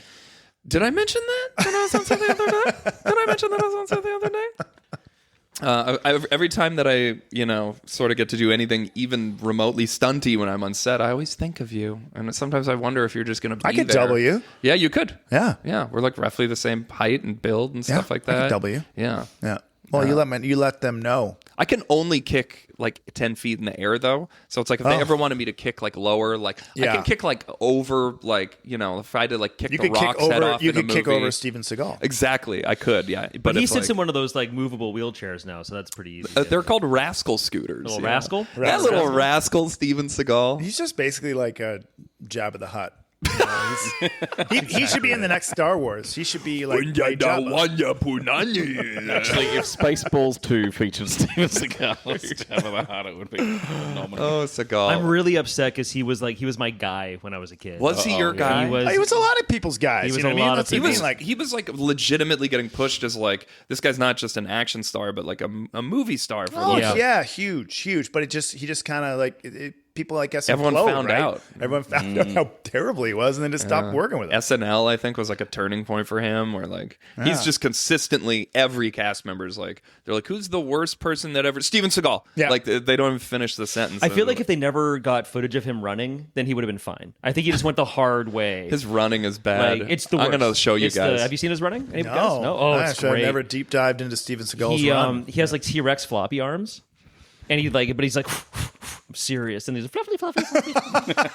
[SPEAKER 3] Did I mention that when I was on set the other day? Did I mention that I was on set the other day? Every time that I, sort of get to do anything even remotely stunty when I'm on set, I always think of you. And sometimes I wonder if you're just going to be
[SPEAKER 1] I could
[SPEAKER 3] there.
[SPEAKER 1] double you.
[SPEAKER 3] Yeah, you could.
[SPEAKER 1] Yeah.
[SPEAKER 3] Yeah, we're like roughly the same height and build and stuff like
[SPEAKER 1] I
[SPEAKER 3] that.
[SPEAKER 1] could double you.
[SPEAKER 3] Yeah.
[SPEAKER 1] Yeah. Well, you let them know.
[SPEAKER 3] I can only kick like 10 feet in the air though. So it's like if they ever wanted me to kick like lower, like I
[SPEAKER 1] Yeah.
[SPEAKER 3] can kick like over, like, if I had to like kick
[SPEAKER 1] You
[SPEAKER 3] the
[SPEAKER 1] could kick
[SPEAKER 3] Rock's head
[SPEAKER 1] over.
[SPEAKER 3] off
[SPEAKER 1] You
[SPEAKER 3] in a
[SPEAKER 1] could kick
[SPEAKER 3] movie.
[SPEAKER 1] over Steven Seagal.
[SPEAKER 3] Exactly. I could, yeah.
[SPEAKER 2] But he
[SPEAKER 3] if,
[SPEAKER 2] sits
[SPEAKER 3] like,
[SPEAKER 2] in one of those like movable wheelchairs now, so that's pretty easy.
[SPEAKER 3] they're called rascal scooters.
[SPEAKER 2] Little
[SPEAKER 3] yeah.
[SPEAKER 2] rascal?
[SPEAKER 3] That little rascal Steven Seagal.
[SPEAKER 1] He's just basically like a Jabba the Hutt. He should be in the next Star Wars. He should be like Jabba.
[SPEAKER 4] Actually, if Spaceballs 2 featured Steven Seagal as Jabba the Hutt, it would be phenomenal.
[SPEAKER 3] Oh, Seagal.
[SPEAKER 2] I'm really upset because he was my guy when I was a kid.
[SPEAKER 3] Was he your guy?
[SPEAKER 2] He was.
[SPEAKER 1] He was a lot of people's guys.
[SPEAKER 2] He was
[SPEAKER 1] you know
[SPEAKER 2] a
[SPEAKER 1] what I mean?
[SPEAKER 2] lot of
[SPEAKER 1] That's what I
[SPEAKER 2] people's-
[SPEAKER 1] mean,
[SPEAKER 3] He was like legitimately getting pushed as like, this guy's not just an action star, but like a movie star for a
[SPEAKER 1] Oh
[SPEAKER 3] little
[SPEAKER 1] yeah,
[SPEAKER 3] bit.
[SPEAKER 1] huge. But he just kind of like people, I guess,
[SPEAKER 3] Everyone
[SPEAKER 1] implode,
[SPEAKER 3] found
[SPEAKER 1] right?
[SPEAKER 3] out.
[SPEAKER 1] Everyone found out how terrible he was, and then just stopped working with him.
[SPEAKER 3] SNL, I think, was like a turning point for him where like he's just consistently, every cast member's like, they're like, who's the worst person that ever? Steven Seagal.
[SPEAKER 1] Yeah.
[SPEAKER 3] Like they don't even finish the sentence.
[SPEAKER 2] I feel like if they never got footage of him running, then he would have been fine. I think he just went the hard way.
[SPEAKER 3] his running is bad.
[SPEAKER 2] Like, it's the worst.
[SPEAKER 3] I'm going to show you
[SPEAKER 2] It's
[SPEAKER 3] guys.
[SPEAKER 2] have you seen his running? Any
[SPEAKER 1] No,
[SPEAKER 2] guys? No. Oh, it's
[SPEAKER 1] actually,
[SPEAKER 2] great.
[SPEAKER 1] I've never deep dived into Steven Seagal's run.
[SPEAKER 2] He has like T-Rex floppy arms, and but he's like I'm serious, and he's fluffy.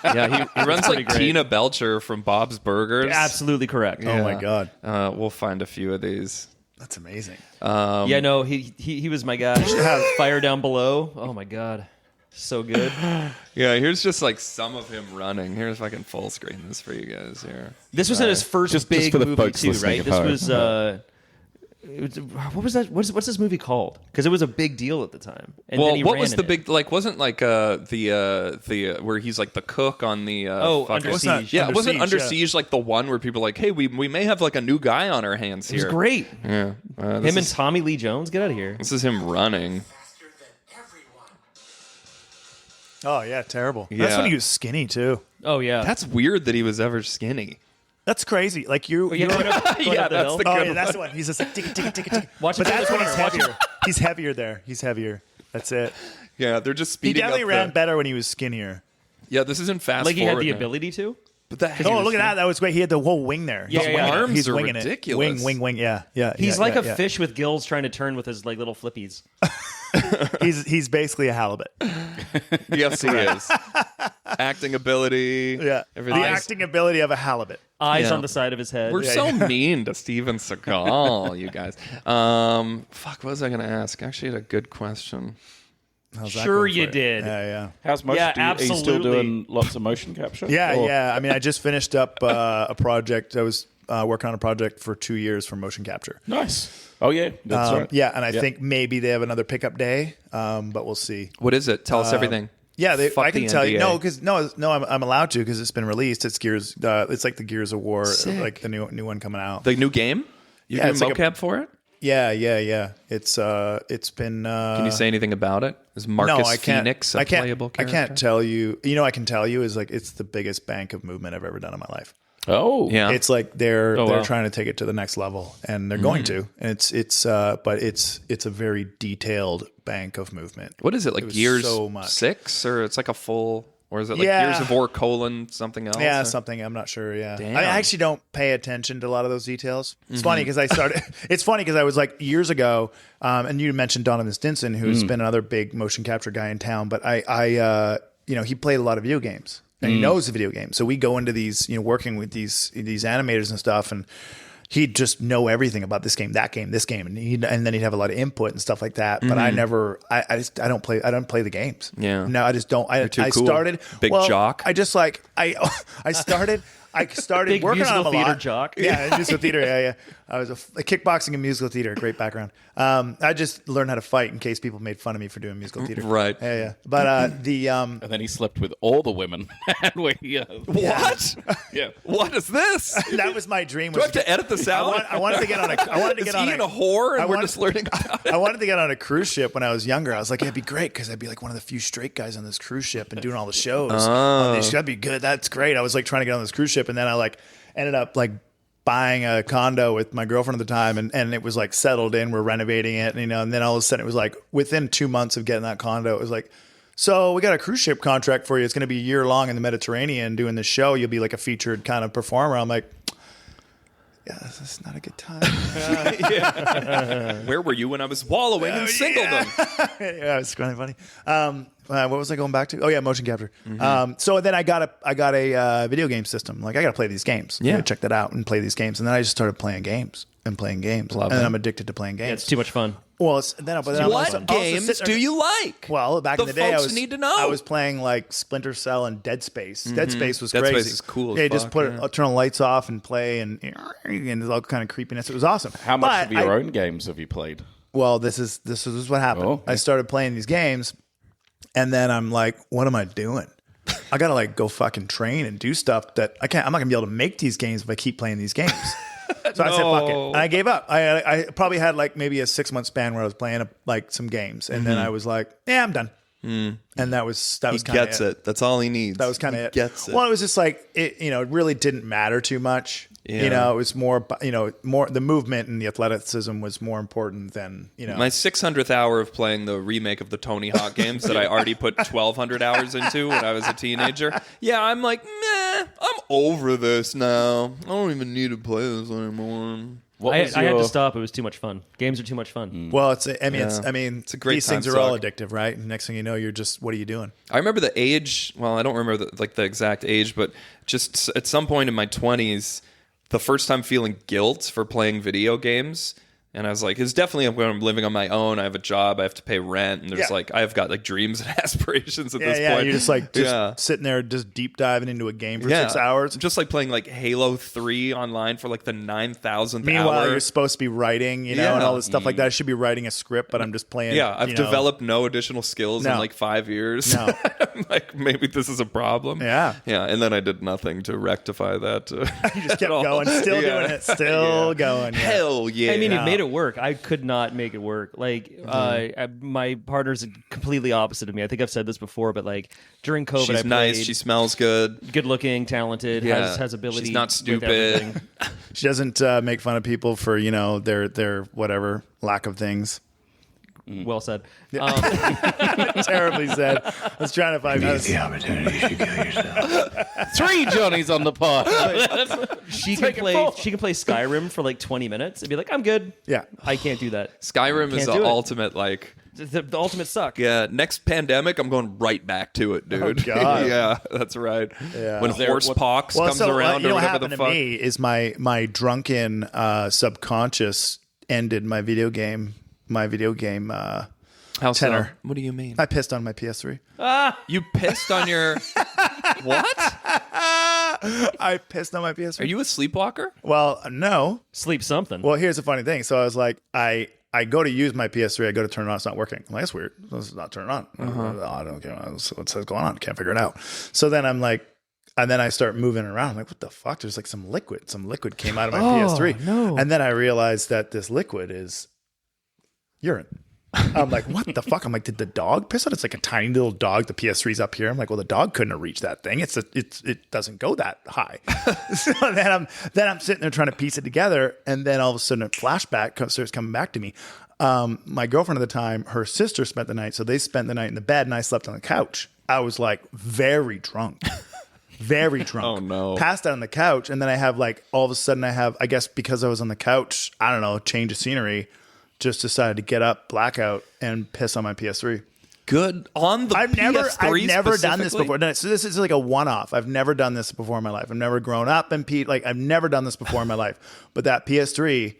[SPEAKER 3] Yeah, he runs
[SPEAKER 2] pretty
[SPEAKER 3] like
[SPEAKER 2] great.
[SPEAKER 3] Tina Belcher from Bob's Burgers.
[SPEAKER 2] Absolutely correct.
[SPEAKER 1] Oh my god,
[SPEAKER 3] We'll find a few of these.
[SPEAKER 1] that's amazing.
[SPEAKER 2] Yeah, no, he was my guy. Fire Down Below. Oh my god, so good.
[SPEAKER 3] Yeah, here's just like some of him running. Here's if I can full screen this for you guys here.
[SPEAKER 2] This was in his first
[SPEAKER 4] Just
[SPEAKER 2] big
[SPEAKER 4] for the
[SPEAKER 2] movie
[SPEAKER 4] folks
[SPEAKER 2] too,
[SPEAKER 4] listening
[SPEAKER 2] right?
[SPEAKER 4] at
[SPEAKER 2] This
[SPEAKER 4] home.
[SPEAKER 2] was. What was that? What's this movie called? Because it was a big deal at the time. And
[SPEAKER 3] Well,
[SPEAKER 2] then he
[SPEAKER 3] what
[SPEAKER 2] ran
[SPEAKER 3] was
[SPEAKER 2] in
[SPEAKER 3] the
[SPEAKER 2] it.
[SPEAKER 3] big like? Wasn't like the where he's like the cook on the
[SPEAKER 2] Oh,
[SPEAKER 3] fucking-
[SPEAKER 2] Under
[SPEAKER 1] What's that?
[SPEAKER 2] Siege.
[SPEAKER 3] Yeah,
[SPEAKER 1] Under
[SPEAKER 3] wasn't
[SPEAKER 1] Siege,
[SPEAKER 3] Under
[SPEAKER 1] yeah.
[SPEAKER 3] Siege like the one where people are like, hey, we may have like a new guy on our hands
[SPEAKER 2] It was
[SPEAKER 3] here.
[SPEAKER 2] great.
[SPEAKER 3] Yeah,
[SPEAKER 2] Him and Tommy Lee Jones. Get out of here.
[SPEAKER 3] this is him running.
[SPEAKER 6] Faster than everyone.
[SPEAKER 1] Oh yeah, terrible. That's
[SPEAKER 3] Yeah.
[SPEAKER 1] when he was skinny too.
[SPEAKER 2] Oh yeah.
[SPEAKER 3] That's weird that he was ever skinny.
[SPEAKER 1] That's crazy. Like you.
[SPEAKER 2] Yeah, going up the
[SPEAKER 3] that's
[SPEAKER 2] hill.
[SPEAKER 3] the
[SPEAKER 1] Oh
[SPEAKER 3] good
[SPEAKER 1] yeah, that's the one. He's just like tick.
[SPEAKER 2] Watch
[SPEAKER 1] But
[SPEAKER 2] him
[SPEAKER 1] that's
[SPEAKER 2] turn
[SPEAKER 1] when
[SPEAKER 2] the
[SPEAKER 1] he's
[SPEAKER 2] corner. Watch
[SPEAKER 1] heavier. He's heavier there. He's heavier. That's it.
[SPEAKER 3] Yeah, they're just
[SPEAKER 1] He
[SPEAKER 3] speeding
[SPEAKER 1] definitely
[SPEAKER 3] up
[SPEAKER 1] ran
[SPEAKER 3] the-
[SPEAKER 1] better when he was skinnier.
[SPEAKER 3] Yeah, this isn't fast.
[SPEAKER 2] Like he had
[SPEAKER 3] forward
[SPEAKER 2] the
[SPEAKER 3] now.
[SPEAKER 2] ability to.
[SPEAKER 3] But the
[SPEAKER 1] Oh, look at that. That was great. He had the whole wing there.
[SPEAKER 2] Yeah,
[SPEAKER 1] He's
[SPEAKER 2] yeah,
[SPEAKER 1] winging
[SPEAKER 2] yeah.
[SPEAKER 1] it.
[SPEAKER 3] Arms
[SPEAKER 1] He's
[SPEAKER 3] are
[SPEAKER 1] winging
[SPEAKER 3] ridiculous.
[SPEAKER 1] it. Wing. Yeah.
[SPEAKER 2] He's
[SPEAKER 1] yeah,
[SPEAKER 2] like
[SPEAKER 1] yeah,
[SPEAKER 2] a
[SPEAKER 1] yeah.
[SPEAKER 2] fish with gills trying to turn with his like little flippies.
[SPEAKER 1] He's basically a halibut.
[SPEAKER 3] Yes, he is. Acting ability.
[SPEAKER 1] Yeah.
[SPEAKER 3] Everything.
[SPEAKER 1] The acting ability of a halibut.
[SPEAKER 2] Eyes
[SPEAKER 3] Yeah.
[SPEAKER 2] on the side of his head.
[SPEAKER 3] We're so mean to Steven Seagal, you guys. Fuck, what was I going to ask? Actually, I had a good question.
[SPEAKER 1] How's that
[SPEAKER 2] Sure
[SPEAKER 1] going for
[SPEAKER 2] you
[SPEAKER 1] you?
[SPEAKER 2] did.
[SPEAKER 1] Yeah.
[SPEAKER 4] How's motion?
[SPEAKER 2] Yeah,
[SPEAKER 4] Are you still
[SPEAKER 2] absolutely.
[SPEAKER 4] doing lots of motion capture?
[SPEAKER 1] Yeah,
[SPEAKER 4] Or-
[SPEAKER 1] yeah. I mean, I just finished up a project. I was working on a project for 2 years for motion capture.
[SPEAKER 4] Nice. Oh yeah, that's right.
[SPEAKER 1] Yeah, and I
[SPEAKER 4] Yeah.
[SPEAKER 1] think maybe they have another pickup day, but we'll see.
[SPEAKER 3] What is it? Tell us everything.
[SPEAKER 1] Yeah,
[SPEAKER 3] Fuck
[SPEAKER 1] I can
[SPEAKER 3] the
[SPEAKER 1] tell you.
[SPEAKER 3] NDA.
[SPEAKER 1] No, I'm allowed to because it's been released. It's Gears. It's like the Gears of War,
[SPEAKER 3] Sick.
[SPEAKER 1] like the new one coming out.
[SPEAKER 3] The new game? You
[SPEAKER 1] Yeah,
[SPEAKER 3] do
[SPEAKER 1] it's like
[SPEAKER 3] mocap for it?
[SPEAKER 1] Yeah. It's been.
[SPEAKER 3] Can you say anything about it? Is Marcus
[SPEAKER 1] no, I can't,
[SPEAKER 3] Phoenix a
[SPEAKER 1] I can't,
[SPEAKER 3] playable character?
[SPEAKER 1] I can't tell you. You know, I can tell you is like it's the biggest bank of movement I've ever done in my life.
[SPEAKER 4] Oh,
[SPEAKER 3] Yeah.
[SPEAKER 1] It's like they're
[SPEAKER 2] wow.
[SPEAKER 1] trying to take it to the next level, and they're going to. And but it's a very detailed bank of movement.
[SPEAKER 3] What is it, like
[SPEAKER 1] was
[SPEAKER 3] Gears
[SPEAKER 1] so much.
[SPEAKER 3] 6? Or it's like a full... Or is it like
[SPEAKER 1] Yeah.
[SPEAKER 3] Gears of War : something else?
[SPEAKER 1] Yeah,
[SPEAKER 3] or?
[SPEAKER 1] something. I'm not sure. Yeah,
[SPEAKER 3] Damn.
[SPEAKER 1] I actually don't pay attention to a lot of those details. It's funny because I started. It's funny because I was like years ago, and you mentioned Donovan Stinson, who's been another big motion capture guy in town. But I he played a lot of video games and he knows the video games. So we go into these, working with these animators and stuff, and he'd just know everything about this game, that game, this game, and then he'd have a lot of input and stuff like that. But I never, I don't play the games.
[SPEAKER 3] Yeah.
[SPEAKER 1] No, I just don't. I
[SPEAKER 3] too cool.
[SPEAKER 1] started
[SPEAKER 3] Big jock.
[SPEAKER 1] I just like I started
[SPEAKER 2] Big
[SPEAKER 1] working on
[SPEAKER 2] musical
[SPEAKER 1] them a
[SPEAKER 2] theater
[SPEAKER 1] lot.
[SPEAKER 2] jock.
[SPEAKER 1] Yeah, musical theater. Yeah. I was a kickboxing and musical theater. Great background. I just learned how to fight in case people made fun of me for doing musical theater.
[SPEAKER 3] Right.
[SPEAKER 1] Yeah. But the
[SPEAKER 4] and then he slept with all the women. And
[SPEAKER 3] What?
[SPEAKER 4] yeah.
[SPEAKER 3] What is this?
[SPEAKER 1] that was my dream.
[SPEAKER 3] Do I have to edit this out?
[SPEAKER 1] I wanted to get on a. I wanted to
[SPEAKER 3] Is
[SPEAKER 1] get on
[SPEAKER 3] Ian a whore and
[SPEAKER 1] I
[SPEAKER 3] we're
[SPEAKER 1] wanted-
[SPEAKER 3] just learning about it?
[SPEAKER 1] I wanted to get on a cruise ship when I was younger. I was like, it'd be great because I'd be like one of the few straight guys on this cruise ship and doing all the shows. That'd be good. That's great. I was like trying to get on this cruise ship, and then I like ended up like buying a condo with my girlfriend at the time, and it was like settled in. We're renovating it, and then all of a sudden it was like within 2 months of getting that condo, it was like, so we got a cruise ship contract for you. It's going to be a year long in the Mediterranean doing this show. You'll be like a featured kind of performer. I'm like, yeah, this is not a good time.
[SPEAKER 3] Where were you when I was wallowing in singledom?
[SPEAKER 1] Yeah, it's kind of funny. What was I going back to? Oh yeah, motion capture. So then I got a video game system. Like I got to play these games.
[SPEAKER 3] Yeah.
[SPEAKER 1] I check that out and play these games, and then I just started playing games and playing games,
[SPEAKER 3] Love
[SPEAKER 1] and
[SPEAKER 3] it.
[SPEAKER 1] then I'm addicted to playing games.
[SPEAKER 2] It's too much fun.
[SPEAKER 1] Well, I'm also
[SPEAKER 3] What games
[SPEAKER 1] sitting there-
[SPEAKER 3] do you like?
[SPEAKER 1] Well, back in
[SPEAKER 3] The
[SPEAKER 1] the day, I
[SPEAKER 3] folks
[SPEAKER 1] was
[SPEAKER 3] need to know.
[SPEAKER 1] I was playing like Splinter Cell and Dead Space. Dead Space was
[SPEAKER 3] Dead
[SPEAKER 1] crazy.
[SPEAKER 3] Space is cool as
[SPEAKER 1] Yeah, just
[SPEAKER 3] fuck,
[SPEAKER 1] turn the lights off and play, and there's all kind of creepiness. It was awesome.
[SPEAKER 4] How much
[SPEAKER 1] But
[SPEAKER 4] of your own games have you played?
[SPEAKER 1] Well, this is what happened.
[SPEAKER 4] Oh.
[SPEAKER 1] I started playing these games, and then I'm like, what am I doing? I gotta like go fucking train and do stuff that I can't. I'm not gonna be able to make these games if I keep playing these games. So I said, fuck it, and I gave up. I probably had like maybe a 6-month span where I was playing like some games, and then I was like, yeah, I'm done. And that was kind of
[SPEAKER 3] Gets it. That's all he needs.
[SPEAKER 1] That was kind of it.
[SPEAKER 3] Gets it.
[SPEAKER 1] Well, it was just like it really didn't matter too much.
[SPEAKER 3] Yeah.
[SPEAKER 1] It was more the movement and the athleticism was more important than
[SPEAKER 3] My 600th hour of playing the remake of the Tony Hawk games that I already put 1,200 hours into when I was a teenager. Yeah, I'm like, meh, I'm over this now. I don't even need to play this anymore.
[SPEAKER 2] I had to stop. It was too much fun. Games are too much fun.
[SPEAKER 1] Well, it's a great
[SPEAKER 3] These
[SPEAKER 1] things are all addictive, right? And next thing you know, you're just, what are you doing?
[SPEAKER 3] I remember the age. Well, I don't remember the exact age, but just at some point in my 20s, the first time feeling guilt for playing video games. And I was like, it's definitely when I'm living on my own. I have a job. I have to pay rent. And there's I've got like dreams and aspirations at this point.
[SPEAKER 1] You're just like sitting there, just deep diving into a game for 6 hours.
[SPEAKER 3] Just like playing like Halo 3 online for like the 9,000th
[SPEAKER 1] Meanwhile,
[SPEAKER 3] hour.
[SPEAKER 1] you're supposed to be writing, and all this stuff like that. I should be writing a script, but I'm just playing.
[SPEAKER 3] Yeah, I've developed no additional skills in
[SPEAKER 1] No.
[SPEAKER 3] like 5 years.
[SPEAKER 1] No.
[SPEAKER 3] I'm like, maybe this is a problem.
[SPEAKER 1] Yeah.
[SPEAKER 3] Yeah, and then I did nothing to rectmy that.
[SPEAKER 1] You just kept going, still doing it, still going. Yeah.
[SPEAKER 3] Hell yeah.
[SPEAKER 2] I mean, it made it work. I could not make it work. Like, my partner's completely opposite of me. I think I've said this before, but like during COVID,
[SPEAKER 3] She's
[SPEAKER 2] I
[SPEAKER 3] nice.
[SPEAKER 2] played,
[SPEAKER 3] She smells good.
[SPEAKER 2] good looking, talented,
[SPEAKER 3] Yeah.
[SPEAKER 2] has ability.
[SPEAKER 3] She's not
[SPEAKER 2] with
[SPEAKER 3] stupid.
[SPEAKER 2] everything.
[SPEAKER 1] She doesn't make fun of people for their whatever lack of things.
[SPEAKER 2] Well said.
[SPEAKER 1] Terribly said. I was trying to find out.
[SPEAKER 6] The opportunity, you should kill yourself.
[SPEAKER 4] 3 Johnnies on the pod.
[SPEAKER 2] She can play Skyrim for like 20 minutes and be like, I'm good.
[SPEAKER 1] Yeah.
[SPEAKER 2] I can't do that.
[SPEAKER 3] Skyrim is
[SPEAKER 2] Can't
[SPEAKER 3] the
[SPEAKER 2] do it.
[SPEAKER 3] ultimate, like,
[SPEAKER 2] The ultimate suck.
[SPEAKER 3] yeah, next pandemic, I'm going right back to it, dude.
[SPEAKER 1] God.
[SPEAKER 3] Yeah, that's right.
[SPEAKER 1] Yeah.
[SPEAKER 3] When horse pox comes around
[SPEAKER 1] what
[SPEAKER 3] or whatever
[SPEAKER 1] happened
[SPEAKER 3] the
[SPEAKER 1] to
[SPEAKER 3] fuck.
[SPEAKER 1] me is my drunken subconscious ended my video game.
[SPEAKER 3] How so?
[SPEAKER 1] tenor.
[SPEAKER 3] What do you mean?
[SPEAKER 1] I pissed on my PS3.
[SPEAKER 3] You pissed on your... What?
[SPEAKER 1] I pissed on my PS3.
[SPEAKER 3] Are you a sleepwalker?
[SPEAKER 1] Well, no.
[SPEAKER 2] Sleep something.
[SPEAKER 1] Well, here's the funny thing. So I was like, I I go to use my PS3. I go to turn it on. It's not working. I'm like, that's weird. This is not turning on. I don't care what's going on. Can't figure it out. So then I'm like, and then I start moving around. I'm like, what the fuck? There's like some liquid. Some liquid came out of my PS3.
[SPEAKER 2] No.
[SPEAKER 1] And then I realized that this liquid is urine. I'm like, what the fuck? I'm like, did the dog piss on it? It's like a tiny little dog. The PS3's up here. I'm like, well, the dog couldn't have reached that thing. It doesn't go that high. So then I'm sitting there trying to piece it together, and then all of a sudden a flashback starts coming back to me. My girlfriend at the time, her sister spent the night, so they spent the night in the bed, and I slept on the couch. I was like very drunk. Very drunk.
[SPEAKER 3] Oh, no.
[SPEAKER 1] Passed out on the couch, and then I have like all of a sudden I guess because I was on the couch, I don't know, change of scenery. Just decided to get up, blackout, and piss on my PS3.
[SPEAKER 3] Good on the
[SPEAKER 1] I've
[SPEAKER 3] PS3
[SPEAKER 1] never done this
[SPEAKER 3] specifically?
[SPEAKER 1] before. No, so this is like a one-off. I've never done this before in my life. I've never grown up and Pete. Like I've never done this before in my life. But that PS3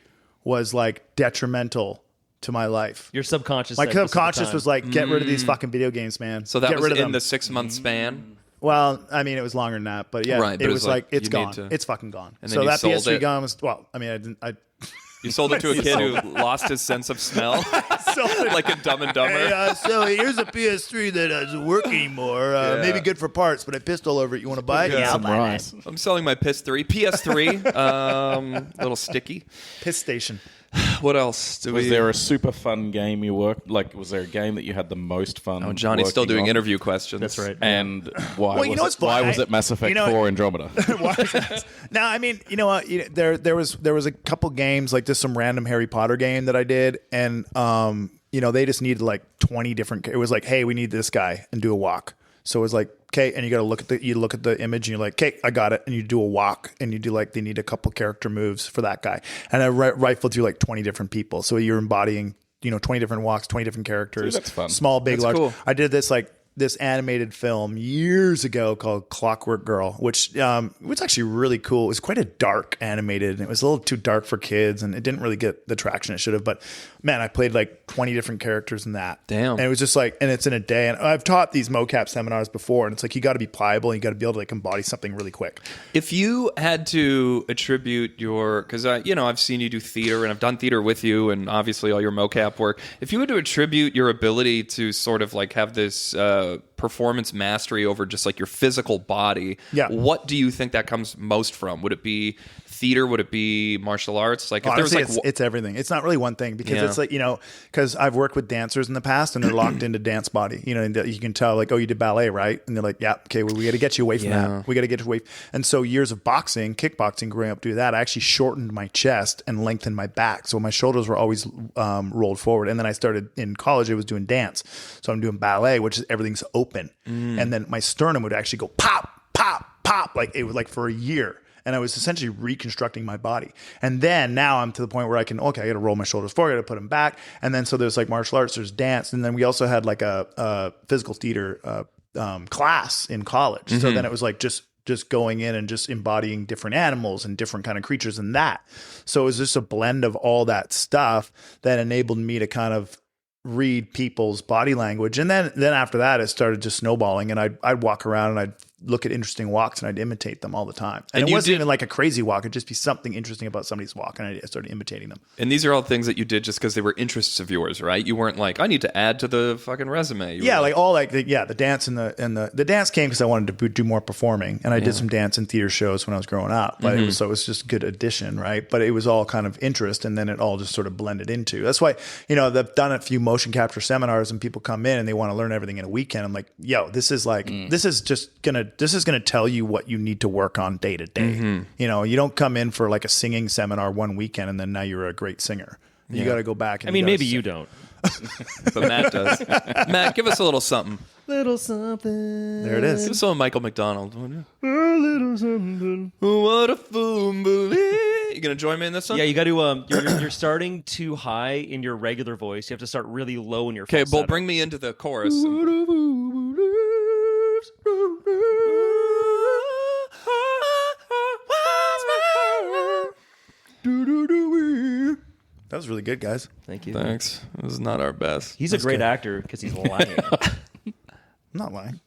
[SPEAKER 1] was like detrimental to my life.
[SPEAKER 2] Your subconscious.
[SPEAKER 1] My
[SPEAKER 2] said this at the
[SPEAKER 1] subconscious
[SPEAKER 2] time.
[SPEAKER 1] was like, get rid of these fucking video games, man.
[SPEAKER 3] So that
[SPEAKER 1] get
[SPEAKER 3] was
[SPEAKER 1] rid of
[SPEAKER 3] in
[SPEAKER 1] them.
[SPEAKER 3] the 6-month span.
[SPEAKER 1] Well, I mean, it was longer than that, but yeah,
[SPEAKER 3] Right, but
[SPEAKER 1] it
[SPEAKER 3] it
[SPEAKER 1] was
[SPEAKER 3] was
[SPEAKER 1] like
[SPEAKER 3] like,
[SPEAKER 1] it's
[SPEAKER 3] you need
[SPEAKER 1] gone.
[SPEAKER 3] to-
[SPEAKER 1] It's fucking gone.
[SPEAKER 3] And then
[SPEAKER 1] So
[SPEAKER 3] you
[SPEAKER 1] that
[SPEAKER 3] sold
[SPEAKER 1] PS3
[SPEAKER 3] it?
[SPEAKER 1] gone was well. I mean, I
[SPEAKER 3] You sold it to a kid who lost his sense of smell, like a Dumb and Dumber.
[SPEAKER 1] Hey, so here's a PS3 that doesn't work anymore. Maybe good for parts, but I pissed all over it. You want to buy it? Yeah, I'll
[SPEAKER 4] Some
[SPEAKER 1] buy
[SPEAKER 4] rice.
[SPEAKER 1] it.
[SPEAKER 3] I'm selling my PS3. Little sticky.
[SPEAKER 1] Piss station.
[SPEAKER 3] What else?
[SPEAKER 4] Was there a super fun game you worked? Like, was there a game that you had the most fun?
[SPEAKER 3] Oh, Johnny's still
[SPEAKER 4] working
[SPEAKER 3] doing
[SPEAKER 4] on?
[SPEAKER 3] interview questions.
[SPEAKER 2] That's right.
[SPEAKER 4] And why?
[SPEAKER 1] Well, you know what's fun?
[SPEAKER 4] Why was it Mass Effect 4 Andromeda?
[SPEAKER 1] Now, I mean, you know what? There was a couple games, like just some random Harry Potter game that I did, and they just needed like 20 different. It was like, hey, we need this guy and do a walk. So it was like, okay, and you got to look at the image, and you're like, okay, I got it, and you do a walk, and you do like they need a couple character moves for that guy, and I rifled through like 20 different people. So you're embodying 20 different walks, 20 different characters.
[SPEAKER 4] Dude, that's fun.
[SPEAKER 1] Small, big,
[SPEAKER 3] That's
[SPEAKER 1] large.
[SPEAKER 3] cool.
[SPEAKER 1] I did this animated film years ago called Clockwork Girl, which was actually really cool. It was quite a dark animated, and it was a little too dark for kids, and it didn't really get the traction it should have. But man, I played like 20 different characters in that.
[SPEAKER 3] Damn.
[SPEAKER 1] And it was just like, and it's in a day. And I've taught these mocap seminars before, and it's like you got to be pliable, and you got to be able to like embody something really quick.
[SPEAKER 3] If you had to attribute because I've seen you do theater, and I've done theater with you, and obviously all your mocap work. If you had to attribute your ability to sort of like have this performance mastery over just like your physical body,
[SPEAKER 1] Yeah.
[SPEAKER 3] what do you think that comes most from? Would it be theater? Would it be martial arts? Like if
[SPEAKER 1] Honestly,
[SPEAKER 3] there was like
[SPEAKER 1] it's everything. It's not really one thing because
[SPEAKER 3] Yeah.
[SPEAKER 1] it's like, because I've worked with dancers in the past and they're locked into dance body, and you can tell like, oh, you did ballet, right? And they're like, yeah, okay, well, we got to get you away from
[SPEAKER 3] Yeah.
[SPEAKER 1] that. We got to get you away. And so years of boxing, kickboxing, growing up doing that, I actually shortened my chest and lengthened my back. So my shoulders were always rolled forward. And then I started in college, I was doing dance. So I'm doing ballet, which is everything's open. And then my sternum would actually go pop, pop, pop. Like it was like for a year. And I was essentially reconstructing my body. And then now I'm to the point where I can, okay, I got to roll my shoulders forward, I got to put them back. And then so there's like martial arts, there's dance. And then we also had like a physical theater class in college. So then it was like just going in and just embodying different animals and different kind of creatures in that. So it was just a blend of all that stuff that enabled me to kind of read people's body language. And then after that, it started just snowballing, and I'd walk around and I'd look at interesting walks and I'd imitate them all the time. And it wasn't even like a crazy walk. It'd just be something interesting about somebody's walk, and I started imitating them.
[SPEAKER 3] And these are all things that you did just because they were interests of yours, right? You weren't like, I need to add to the fucking resume.
[SPEAKER 1] Yeah, like all like the dance and the dance came because I wanted to do more performing, and I did some dance and theater shows when I was growing up. But it was just a good addition, right? But it was all kind of interest, and then it all just sort of blended into. That's why they've done a few motion capture seminars, and people come in and they want to learn everything in a weekend. I'm like, yo, this is like this is gonna tell you what you need to work on day to day. You don't come in for like a singing seminar one weekend and then now you're a great singer. You got to go back. And
[SPEAKER 2] maybe you don't.
[SPEAKER 3] But Matt does. Matt, give us a little something.
[SPEAKER 2] Little something.
[SPEAKER 1] There it is.
[SPEAKER 3] Give us a little Michael McDonald.
[SPEAKER 2] A little something.
[SPEAKER 3] What a fool believe. You gonna join me in this one?
[SPEAKER 2] Yeah, you got to. You're starting too high in your regular voice. You have to start really low in your.
[SPEAKER 3] Okay,
[SPEAKER 2] falsetto.
[SPEAKER 3] Bull, bring me into the chorus.
[SPEAKER 1] That was really good, guys.
[SPEAKER 2] Thank you.
[SPEAKER 3] Thanks. This is not our best.
[SPEAKER 2] He's a great actor because he's lying.
[SPEAKER 1] I'm not lying.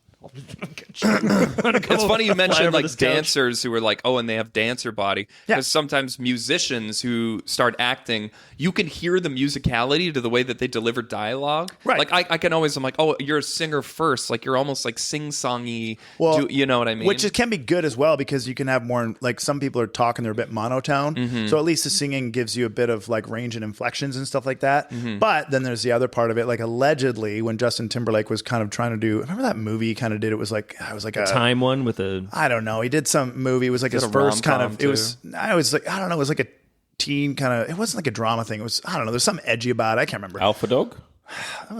[SPEAKER 3] It's funny you mentioned like
[SPEAKER 2] this couch.
[SPEAKER 3] dancers who are like, oh, and they have dancer body. Because sometimes musicians who start acting, you can hear the musicality to the way that they deliver dialogue.
[SPEAKER 1] Right.
[SPEAKER 3] Like I can always, I'm like, oh, you're a singer first. Like you're almost like sing-songy.
[SPEAKER 1] Well,
[SPEAKER 3] you know what I mean?
[SPEAKER 1] Which can be good as well because you can have more, like some people are talking, they're a bit monotone.
[SPEAKER 3] Mm-hmm.
[SPEAKER 1] So at least the singing gives you a bit of like range and inflections and stuff like that.
[SPEAKER 3] Mm-hmm.
[SPEAKER 1] But then there's the other part of it. Like allegedly when Justin Timberlake was kind of trying to do, remember that movie he kind of did? It was like a
[SPEAKER 2] Time one with a.
[SPEAKER 1] I don't know. He did some movie. It was like his
[SPEAKER 3] a
[SPEAKER 1] first kind
[SPEAKER 3] rom-com
[SPEAKER 1] of, it was like, I don't know. It was like a teen kind of, it wasn't like a drama thing. It was, I don't know. There's something edgy about it. I can't remember.
[SPEAKER 4] Alpha Dog.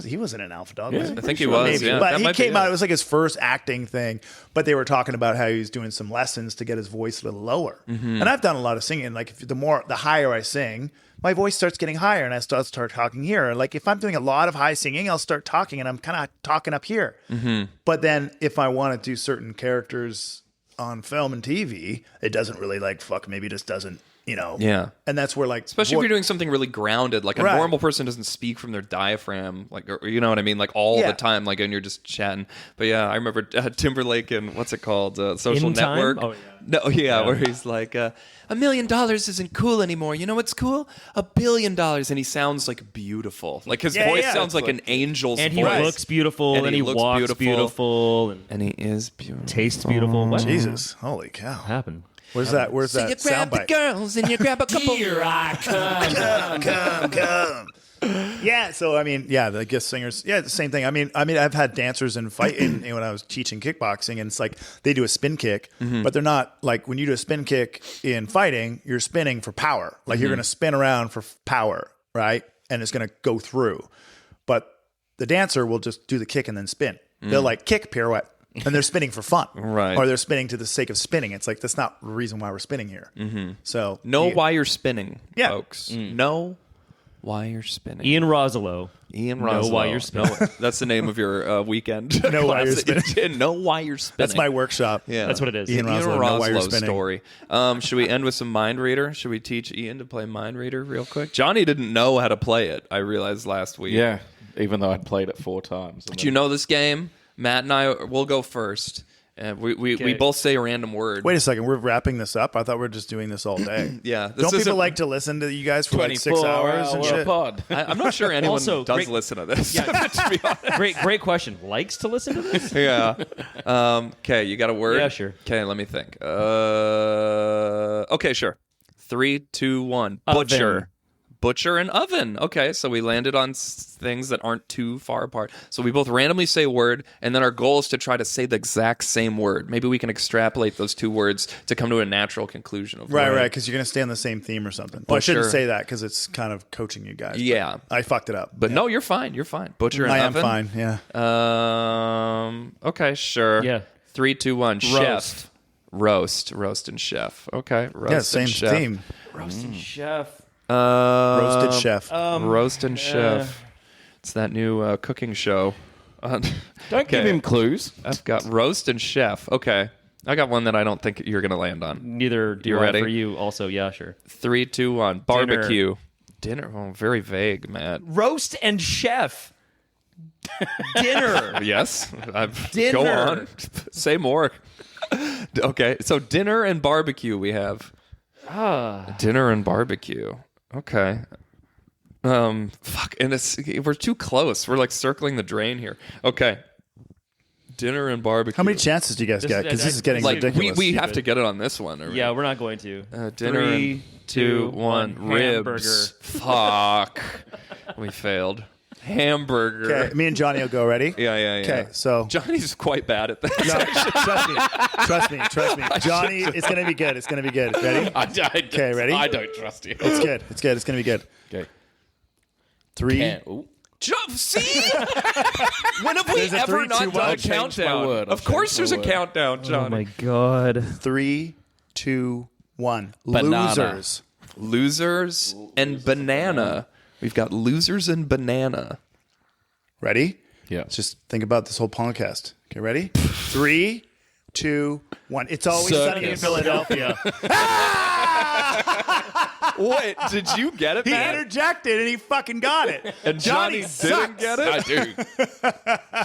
[SPEAKER 1] He wasn't an alpha dog.
[SPEAKER 4] Yeah,
[SPEAKER 1] was he?
[SPEAKER 3] I think
[SPEAKER 1] Pretty
[SPEAKER 3] he was,
[SPEAKER 1] maybe.
[SPEAKER 3] yeah.
[SPEAKER 1] But
[SPEAKER 3] That
[SPEAKER 1] he
[SPEAKER 3] might be
[SPEAKER 1] came out.
[SPEAKER 3] it.
[SPEAKER 1] It was like his first acting thing. But they were talking about how he was doing some lessons to get his voice a little lower.
[SPEAKER 3] Mm-hmm.
[SPEAKER 1] And I've done a lot of singing. Like the higher I sing, my voice starts getting higher, and I start talking here. Like if I'm doing a lot of high singing, I'll start talking, and I'm kind of talking up here.
[SPEAKER 3] Mm-hmm.
[SPEAKER 1] But then if I want to do certain characters on film and TV, it doesn't really like maybe it just doesn't.
[SPEAKER 3] Yeah.
[SPEAKER 1] And that's where like
[SPEAKER 3] especially if you're doing something really grounded, like a
[SPEAKER 1] Right.
[SPEAKER 3] normal person doesn't speak from their diaphragm, like, or, you know what I mean, like all
[SPEAKER 1] Yeah.
[SPEAKER 3] the time, like, and you're just chatting. But yeah, I remember Timberlake and what's it called, Social
[SPEAKER 2] In Time?
[SPEAKER 3] Network.
[SPEAKER 2] Oh,
[SPEAKER 3] yeah. Where he's like, $1 million isn't cool anymore. You know what's cool? $1 billion, and he sounds like beautiful. Like his voice sounds like an angel's
[SPEAKER 2] And he
[SPEAKER 3] voice.
[SPEAKER 2] looks beautiful,
[SPEAKER 3] And
[SPEAKER 2] and
[SPEAKER 3] he
[SPEAKER 2] he
[SPEAKER 3] looks
[SPEAKER 2] walks beautiful, and
[SPEAKER 3] and he is beautiful.
[SPEAKER 2] tastes beautiful. What
[SPEAKER 1] Jesus, holy cow!
[SPEAKER 2] happened?
[SPEAKER 1] Where's that? Where's that soundbite?
[SPEAKER 3] girls and you grab a couple.
[SPEAKER 2] Here I
[SPEAKER 1] Come. Yeah, so I mean, yeah, the guest singers, yeah, the same thing. I mean, I've had dancers in fighting when I was teaching kickboxing, and it's like they do a spin kick, but they're not like when you do a spin kick in fighting, you're spinning for power. Like you're going to spin around for power, right? And it's going to go through. But the dancer will just do the kick and then spin. They'll like kick, pirouette. And they're spinning for fun,
[SPEAKER 3] Right.
[SPEAKER 1] Or they're spinning to the sake of spinning. It's like that's not the reason why we're spinning here. So
[SPEAKER 3] Know why you're spinning,
[SPEAKER 1] Yeah.
[SPEAKER 3] folks. Know why you're spinning.
[SPEAKER 2] Ian Rozylo.
[SPEAKER 3] Ian
[SPEAKER 2] Know
[SPEAKER 3] Rozylo.
[SPEAKER 2] why you're spinning.
[SPEAKER 3] No, that's the name of your weekend.
[SPEAKER 1] Know why you're
[SPEAKER 3] class that you did. Know why you're spinning.
[SPEAKER 1] That's my workshop.
[SPEAKER 3] Yeah,
[SPEAKER 2] That's what it is.
[SPEAKER 1] Ian Rozylo, Know Why You're
[SPEAKER 3] Rozylo
[SPEAKER 1] Spinning.
[SPEAKER 3] story. Should we end with some Mind Reader? Should we teach Ian to play Mind Reader real quick? Johnny didn't know how to play it. I realized last week.
[SPEAKER 4] Yeah, even though I'd played it 4 times.
[SPEAKER 3] Do you know this game? Matt and I will go first. We both say a random word.
[SPEAKER 1] Wait a second, we're wrapping this up. I thought we were just doing this all day.
[SPEAKER 3] Yeah.
[SPEAKER 1] Don't people like to listen to you guys for like 6 hours and shit?
[SPEAKER 4] pod.
[SPEAKER 3] I'm not sure anyone
[SPEAKER 2] Also,
[SPEAKER 3] does
[SPEAKER 2] great-
[SPEAKER 3] listen to this.
[SPEAKER 2] Yeah.
[SPEAKER 3] To be honest.
[SPEAKER 2] Great question. Likes to listen to this?
[SPEAKER 3] Yeah. Okay, you got a word?
[SPEAKER 2] Yeah, sure.
[SPEAKER 3] Okay, let me think. Okay, sure. 3, 2, 1. Butcher.
[SPEAKER 2] Oven.
[SPEAKER 3] Butcher and oven. Okay, so we landed on things that aren't too far apart. So we both randomly say a word, and then our goal is to try to say the exact same word. Maybe we can extrapolate those 2 words to come to a natural conclusion of
[SPEAKER 1] Right,
[SPEAKER 3] what-
[SPEAKER 1] right, because you're going to stay on the same theme or something. Well, I shouldn't say that because it's kind of coaching you guys. but
[SPEAKER 3] Yeah.
[SPEAKER 1] I fucked it up.
[SPEAKER 3] But no, you're fine. You're fine. Butcher and
[SPEAKER 1] I am
[SPEAKER 3] oven.
[SPEAKER 1] fine, yeah.
[SPEAKER 3] Okay, sure.
[SPEAKER 2] Yeah.
[SPEAKER 3] 3, 2, 1. Chef. Roast and chef. Okay. Roast
[SPEAKER 1] Yeah, same
[SPEAKER 3] and chef.
[SPEAKER 1] theme.
[SPEAKER 2] Roasted chef.
[SPEAKER 1] Roasted chef.
[SPEAKER 3] Roast and chef. It's that new cooking show.
[SPEAKER 4] Don't give him clues.
[SPEAKER 3] I've got roast and chef. Okay. I got one that I don't think you're going to land on.
[SPEAKER 2] Neither do
[SPEAKER 3] You
[SPEAKER 2] I
[SPEAKER 3] ready?
[SPEAKER 2] for you. Also, yeah, sure.
[SPEAKER 3] 3, 2, 1. Barbecue. Dinner. Oh, very vague, Matt.
[SPEAKER 2] Roast and chef. Dinner.
[SPEAKER 3] Yes.
[SPEAKER 2] Dinner.
[SPEAKER 3] Go on. Say more. Okay. So dinner and barbecue we have. Dinner and barbecue. Okay. Fuck. And we're too close. We're like circling the drain here. Okay. Dinner and barbecue.
[SPEAKER 1] How many chances do you guys get? Because this is getting
[SPEAKER 3] Like
[SPEAKER 1] ridiculous.
[SPEAKER 3] we have to get it on this one. Or
[SPEAKER 2] Yeah, we're not going to.
[SPEAKER 3] dinner.
[SPEAKER 2] 3, 2, 1.
[SPEAKER 3] Ribs. Fuck. We failed. Hamburger.
[SPEAKER 1] Okay, me and Johnny will go. Ready?
[SPEAKER 3] Yeah.
[SPEAKER 1] Okay, so
[SPEAKER 3] Johnny's quite bad at this.
[SPEAKER 1] No, trust me. Johnny, it's gonna be good. It's gonna be good. Ready? Okay, ready?
[SPEAKER 4] I don't trust you.
[SPEAKER 1] It's good. It's gonna be good.
[SPEAKER 4] Okay.
[SPEAKER 1] 3.
[SPEAKER 3] See? When have we
[SPEAKER 1] There's a
[SPEAKER 3] ever
[SPEAKER 1] 3,
[SPEAKER 3] not
[SPEAKER 1] 2, 1.
[SPEAKER 3] done a
[SPEAKER 1] I'll
[SPEAKER 4] change my
[SPEAKER 3] countdown?
[SPEAKER 4] word.
[SPEAKER 3] Of course there's a countdown,
[SPEAKER 2] Oh
[SPEAKER 3] Johnny.
[SPEAKER 2] my god.
[SPEAKER 1] 3, 2, 1.
[SPEAKER 4] Banana.
[SPEAKER 1] Losers.
[SPEAKER 3] Losers and banana. We've got losers and banana.
[SPEAKER 1] Ready?
[SPEAKER 4] Yeah.
[SPEAKER 1] Let's just think about this whole podcast. Okay, ready? 3, 2, 1. It's always sunny in
[SPEAKER 4] Circus.
[SPEAKER 1] Philadelphia.
[SPEAKER 3] Wait, did you get it,
[SPEAKER 1] He
[SPEAKER 3] Matt?
[SPEAKER 1] interjected and he fucking got it.
[SPEAKER 3] And Johnny
[SPEAKER 1] sucks.
[SPEAKER 3] didn't get it?
[SPEAKER 4] I do.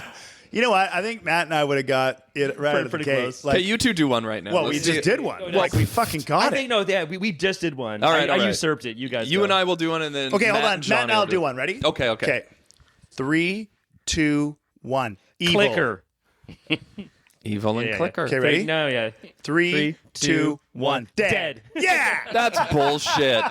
[SPEAKER 1] You know what? I think Matt and I would have got it right out of the
[SPEAKER 2] Pretty
[SPEAKER 1] gate.
[SPEAKER 2] close.
[SPEAKER 1] Like,
[SPEAKER 3] Okay, you two do one right now.
[SPEAKER 1] well, we
[SPEAKER 3] Let's see
[SPEAKER 1] just
[SPEAKER 3] it.
[SPEAKER 1] did one. Like we fucking
[SPEAKER 2] I
[SPEAKER 1] got
[SPEAKER 2] think
[SPEAKER 1] it.
[SPEAKER 2] we just did one.
[SPEAKER 3] All right,
[SPEAKER 2] I
[SPEAKER 3] all right.
[SPEAKER 2] usurped it. You guys.
[SPEAKER 3] You
[SPEAKER 2] go.
[SPEAKER 3] and I will do one, and then
[SPEAKER 1] Okay, hold
[SPEAKER 3] Matt
[SPEAKER 1] on.
[SPEAKER 3] and
[SPEAKER 1] Matt
[SPEAKER 3] Johnny
[SPEAKER 1] and I'll
[SPEAKER 3] will
[SPEAKER 1] do one. Ready?
[SPEAKER 3] Okay.
[SPEAKER 1] Okay. 3, 2, 1. Evil.
[SPEAKER 2] Clicker.
[SPEAKER 3] Evil and
[SPEAKER 2] Yeah.
[SPEAKER 3] clicker.
[SPEAKER 1] Okay, ready?
[SPEAKER 2] No, yeah.
[SPEAKER 1] 3, 2, 1. Dead. Yeah.
[SPEAKER 3] That's bullshit.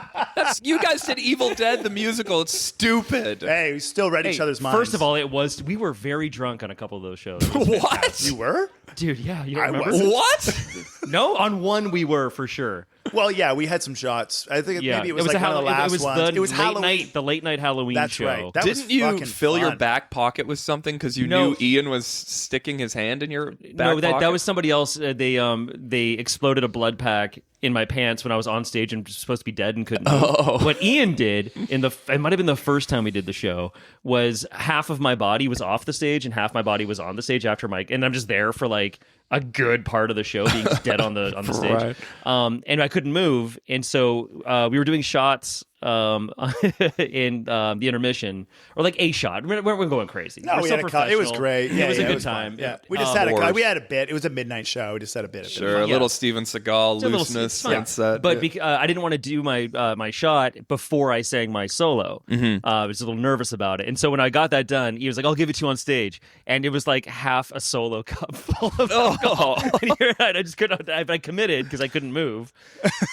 [SPEAKER 3] You guys did Evil Dead the musical. It's stupid.
[SPEAKER 1] Hey, we still read each other's minds.
[SPEAKER 2] First of all, we were very drunk on a couple of those shows.
[SPEAKER 3] What?
[SPEAKER 1] you were?
[SPEAKER 2] Dude, yeah, you don't
[SPEAKER 1] I
[SPEAKER 2] remember?
[SPEAKER 1] wasn't.
[SPEAKER 3] What?
[SPEAKER 2] No, on one we were for sure.
[SPEAKER 1] Well, yeah, we had some shots. I think
[SPEAKER 2] Yeah,
[SPEAKER 1] maybe it was like one of the last
[SPEAKER 2] it was
[SPEAKER 1] ones.
[SPEAKER 2] the
[SPEAKER 1] it was
[SPEAKER 2] late
[SPEAKER 1] Halloween.
[SPEAKER 2] night, the late night Halloween
[SPEAKER 1] That's
[SPEAKER 2] show.
[SPEAKER 1] right. That
[SPEAKER 3] Didn't
[SPEAKER 1] was
[SPEAKER 3] you
[SPEAKER 1] fucking
[SPEAKER 3] fill your
[SPEAKER 1] fun.
[SPEAKER 3] back pocket with something because you
[SPEAKER 2] No.
[SPEAKER 3] knew Ian was sticking his hand in your back
[SPEAKER 2] No,
[SPEAKER 3] pocket?
[SPEAKER 2] that was somebody else. They exploded a blood pack in my pants when I was on stage and was supposed to be dead and couldn't move. What Ian did it might have been the first time we did the show, was half of my body was off the stage and half my body was on the stage after Mike, and I'm just there for like a good part of the show being dead on the stage.
[SPEAKER 3] Right.
[SPEAKER 2] And I couldn't move, and so we were doing shots in the intermission, or like a shot. We're going crazy.
[SPEAKER 1] No,
[SPEAKER 2] We're
[SPEAKER 1] we
[SPEAKER 2] so
[SPEAKER 1] had a cut. It was
[SPEAKER 2] professional.
[SPEAKER 1] great.
[SPEAKER 2] It
[SPEAKER 1] Yeah,
[SPEAKER 2] was
[SPEAKER 1] yeah,
[SPEAKER 2] a good
[SPEAKER 1] was fun.
[SPEAKER 2] time.
[SPEAKER 1] Yeah, we just had
[SPEAKER 3] course.
[SPEAKER 1] we had a bit. It was a midnight show. We just had a bit of it.
[SPEAKER 3] Sure, a
[SPEAKER 2] Yeah.
[SPEAKER 3] little Steven Seagal looseness
[SPEAKER 2] it's fine.
[SPEAKER 3] on set.
[SPEAKER 2] But I didn't want to do my shot before I sang my solo. I was a little nervous about it, and so when I got that done, he was like, "I'll give it to you on stage," and it was like half a solo cup full of alcohol. And you're right, I just couldn't. I committed because I couldn't move.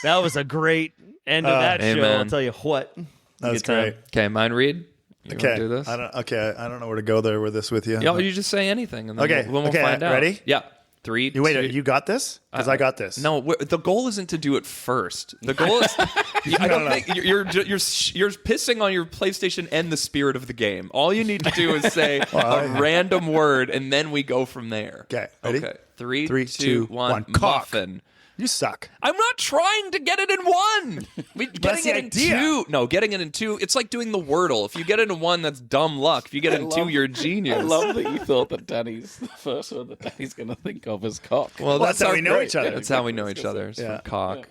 [SPEAKER 2] That was a great end of that show.
[SPEAKER 3] amen.
[SPEAKER 2] I'll tell you what.
[SPEAKER 1] That was
[SPEAKER 2] Good time.
[SPEAKER 1] great.
[SPEAKER 3] Okay, mind read. You
[SPEAKER 1] Okay,
[SPEAKER 3] wanna do this?
[SPEAKER 1] I don't know where to go there with this with you.
[SPEAKER 3] Yeah, you just say anything, and then
[SPEAKER 1] Okay,
[SPEAKER 3] we'll
[SPEAKER 1] okay,
[SPEAKER 3] find out.
[SPEAKER 1] ready?
[SPEAKER 3] Yeah. 3,
[SPEAKER 1] You wait.
[SPEAKER 3] 2
[SPEAKER 1] You got this? Because I got this.
[SPEAKER 3] No, the goal isn't to do it first. The goal is I don't think you're pissing on your PlayStation and the spirit of the game. All you need to do is say a random word, and then we go from there.
[SPEAKER 1] Okay, ready?
[SPEAKER 3] Okay. 3,
[SPEAKER 1] 3,
[SPEAKER 3] 2,
[SPEAKER 1] 2,
[SPEAKER 3] 1.
[SPEAKER 1] 1. Cock.
[SPEAKER 3] Muffin.
[SPEAKER 1] You suck.
[SPEAKER 3] I'm not trying to get it in one. Getting
[SPEAKER 1] the
[SPEAKER 3] it in
[SPEAKER 1] idea.
[SPEAKER 3] two. No, getting it in two. It's like doing the Wordle. If you get it in one, that's dumb luck. If you get it in two, you're a genius.
[SPEAKER 4] I love that you thought that Danny's the first one that Danny's going to think of is cock.
[SPEAKER 3] Well,
[SPEAKER 1] That's how we know each other.
[SPEAKER 3] That's how we know each other. It's
[SPEAKER 1] Yeah.
[SPEAKER 3] from cock.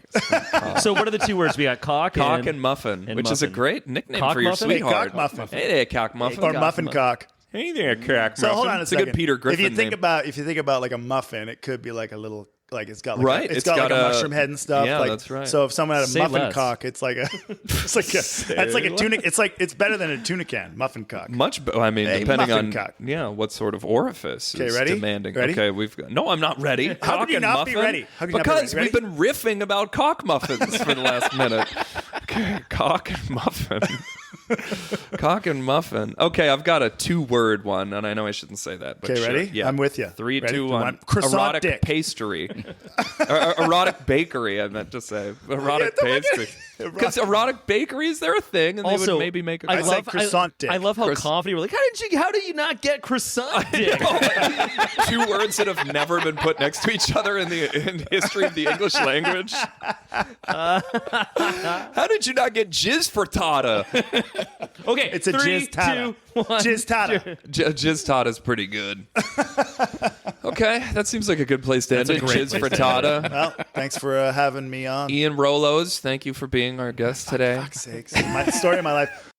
[SPEAKER 2] So what are the two words we got? Cock
[SPEAKER 3] And muffin,
[SPEAKER 2] and
[SPEAKER 3] which is a
[SPEAKER 2] muffin.
[SPEAKER 3] great nickname
[SPEAKER 2] Cock
[SPEAKER 3] for your
[SPEAKER 2] muffin?
[SPEAKER 1] Hey,
[SPEAKER 3] sweetheart.
[SPEAKER 1] cock muffin.
[SPEAKER 3] Hey there, cock muffin.
[SPEAKER 1] Or muffin cock.
[SPEAKER 3] Hey there, cock
[SPEAKER 1] So
[SPEAKER 3] muffin.
[SPEAKER 1] hold on a
[SPEAKER 3] It's
[SPEAKER 1] second.
[SPEAKER 3] a good Peter Griffin
[SPEAKER 1] If you think
[SPEAKER 3] name.
[SPEAKER 1] about like a muffin, it could be like a little. Like it's got like
[SPEAKER 3] Right,
[SPEAKER 1] it's got like a mushroom head and stuff.
[SPEAKER 3] yeah,
[SPEAKER 1] like,
[SPEAKER 3] that's right.
[SPEAKER 1] So if someone had a
[SPEAKER 2] Say
[SPEAKER 1] muffin
[SPEAKER 2] less.
[SPEAKER 1] cock, it's like a that's like a tuna. It's better than a tuna can. Muffin cock.
[SPEAKER 3] I mean,
[SPEAKER 1] Hey,
[SPEAKER 3] depending
[SPEAKER 1] muffin
[SPEAKER 3] on
[SPEAKER 1] cock.
[SPEAKER 3] what sort of orifice
[SPEAKER 1] Okay,
[SPEAKER 3] is
[SPEAKER 1] ready?
[SPEAKER 3] demanding.
[SPEAKER 1] Ready?
[SPEAKER 3] Okay, we've got. No, I'm not ready.
[SPEAKER 1] How
[SPEAKER 3] Cock
[SPEAKER 1] could you
[SPEAKER 3] and
[SPEAKER 1] not be
[SPEAKER 3] muffin?
[SPEAKER 1] ready? How could you not be
[SPEAKER 3] Because
[SPEAKER 1] ready?
[SPEAKER 3] we've been riffing about cock muffins for the last minute. Okay, cock and muffin. Cock and muffin. Okay, I've got a 2-word one, and I know I shouldn't say that. But
[SPEAKER 1] Okay,
[SPEAKER 3] sure.
[SPEAKER 1] ready?
[SPEAKER 3] Yeah.
[SPEAKER 1] I'm with you.
[SPEAKER 3] 3,
[SPEAKER 1] Ready?
[SPEAKER 3] 2,
[SPEAKER 1] One.
[SPEAKER 3] 1.
[SPEAKER 1] Croissant
[SPEAKER 3] Erotic
[SPEAKER 1] dick.
[SPEAKER 3] pastry. Erotic bakery, I meant to say. Erotic pastry. Because erotic bakeries, they're a thing, and they
[SPEAKER 2] Also,
[SPEAKER 3] would maybe make a
[SPEAKER 2] I
[SPEAKER 1] say
[SPEAKER 2] love
[SPEAKER 1] croissant dick.
[SPEAKER 2] I love how confident we're like, how do you not get croissant dick?
[SPEAKER 3] 2 words that have never been put next to each other in the history of the English language. How did you not get jizz frittata?
[SPEAKER 2] Okay,
[SPEAKER 1] It's a
[SPEAKER 2] 3,
[SPEAKER 1] jizz tata.
[SPEAKER 2] 2, 1.
[SPEAKER 1] Jizz tata.
[SPEAKER 3] Jizz tata's pretty good. Okay, that seems like a good place to end it. Jizz frittata.
[SPEAKER 1] Well, thanks for having me on.
[SPEAKER 3] Ian Rolos, thank you for being our guest today.
[SPEAKER 1] Sakes. My story of my life.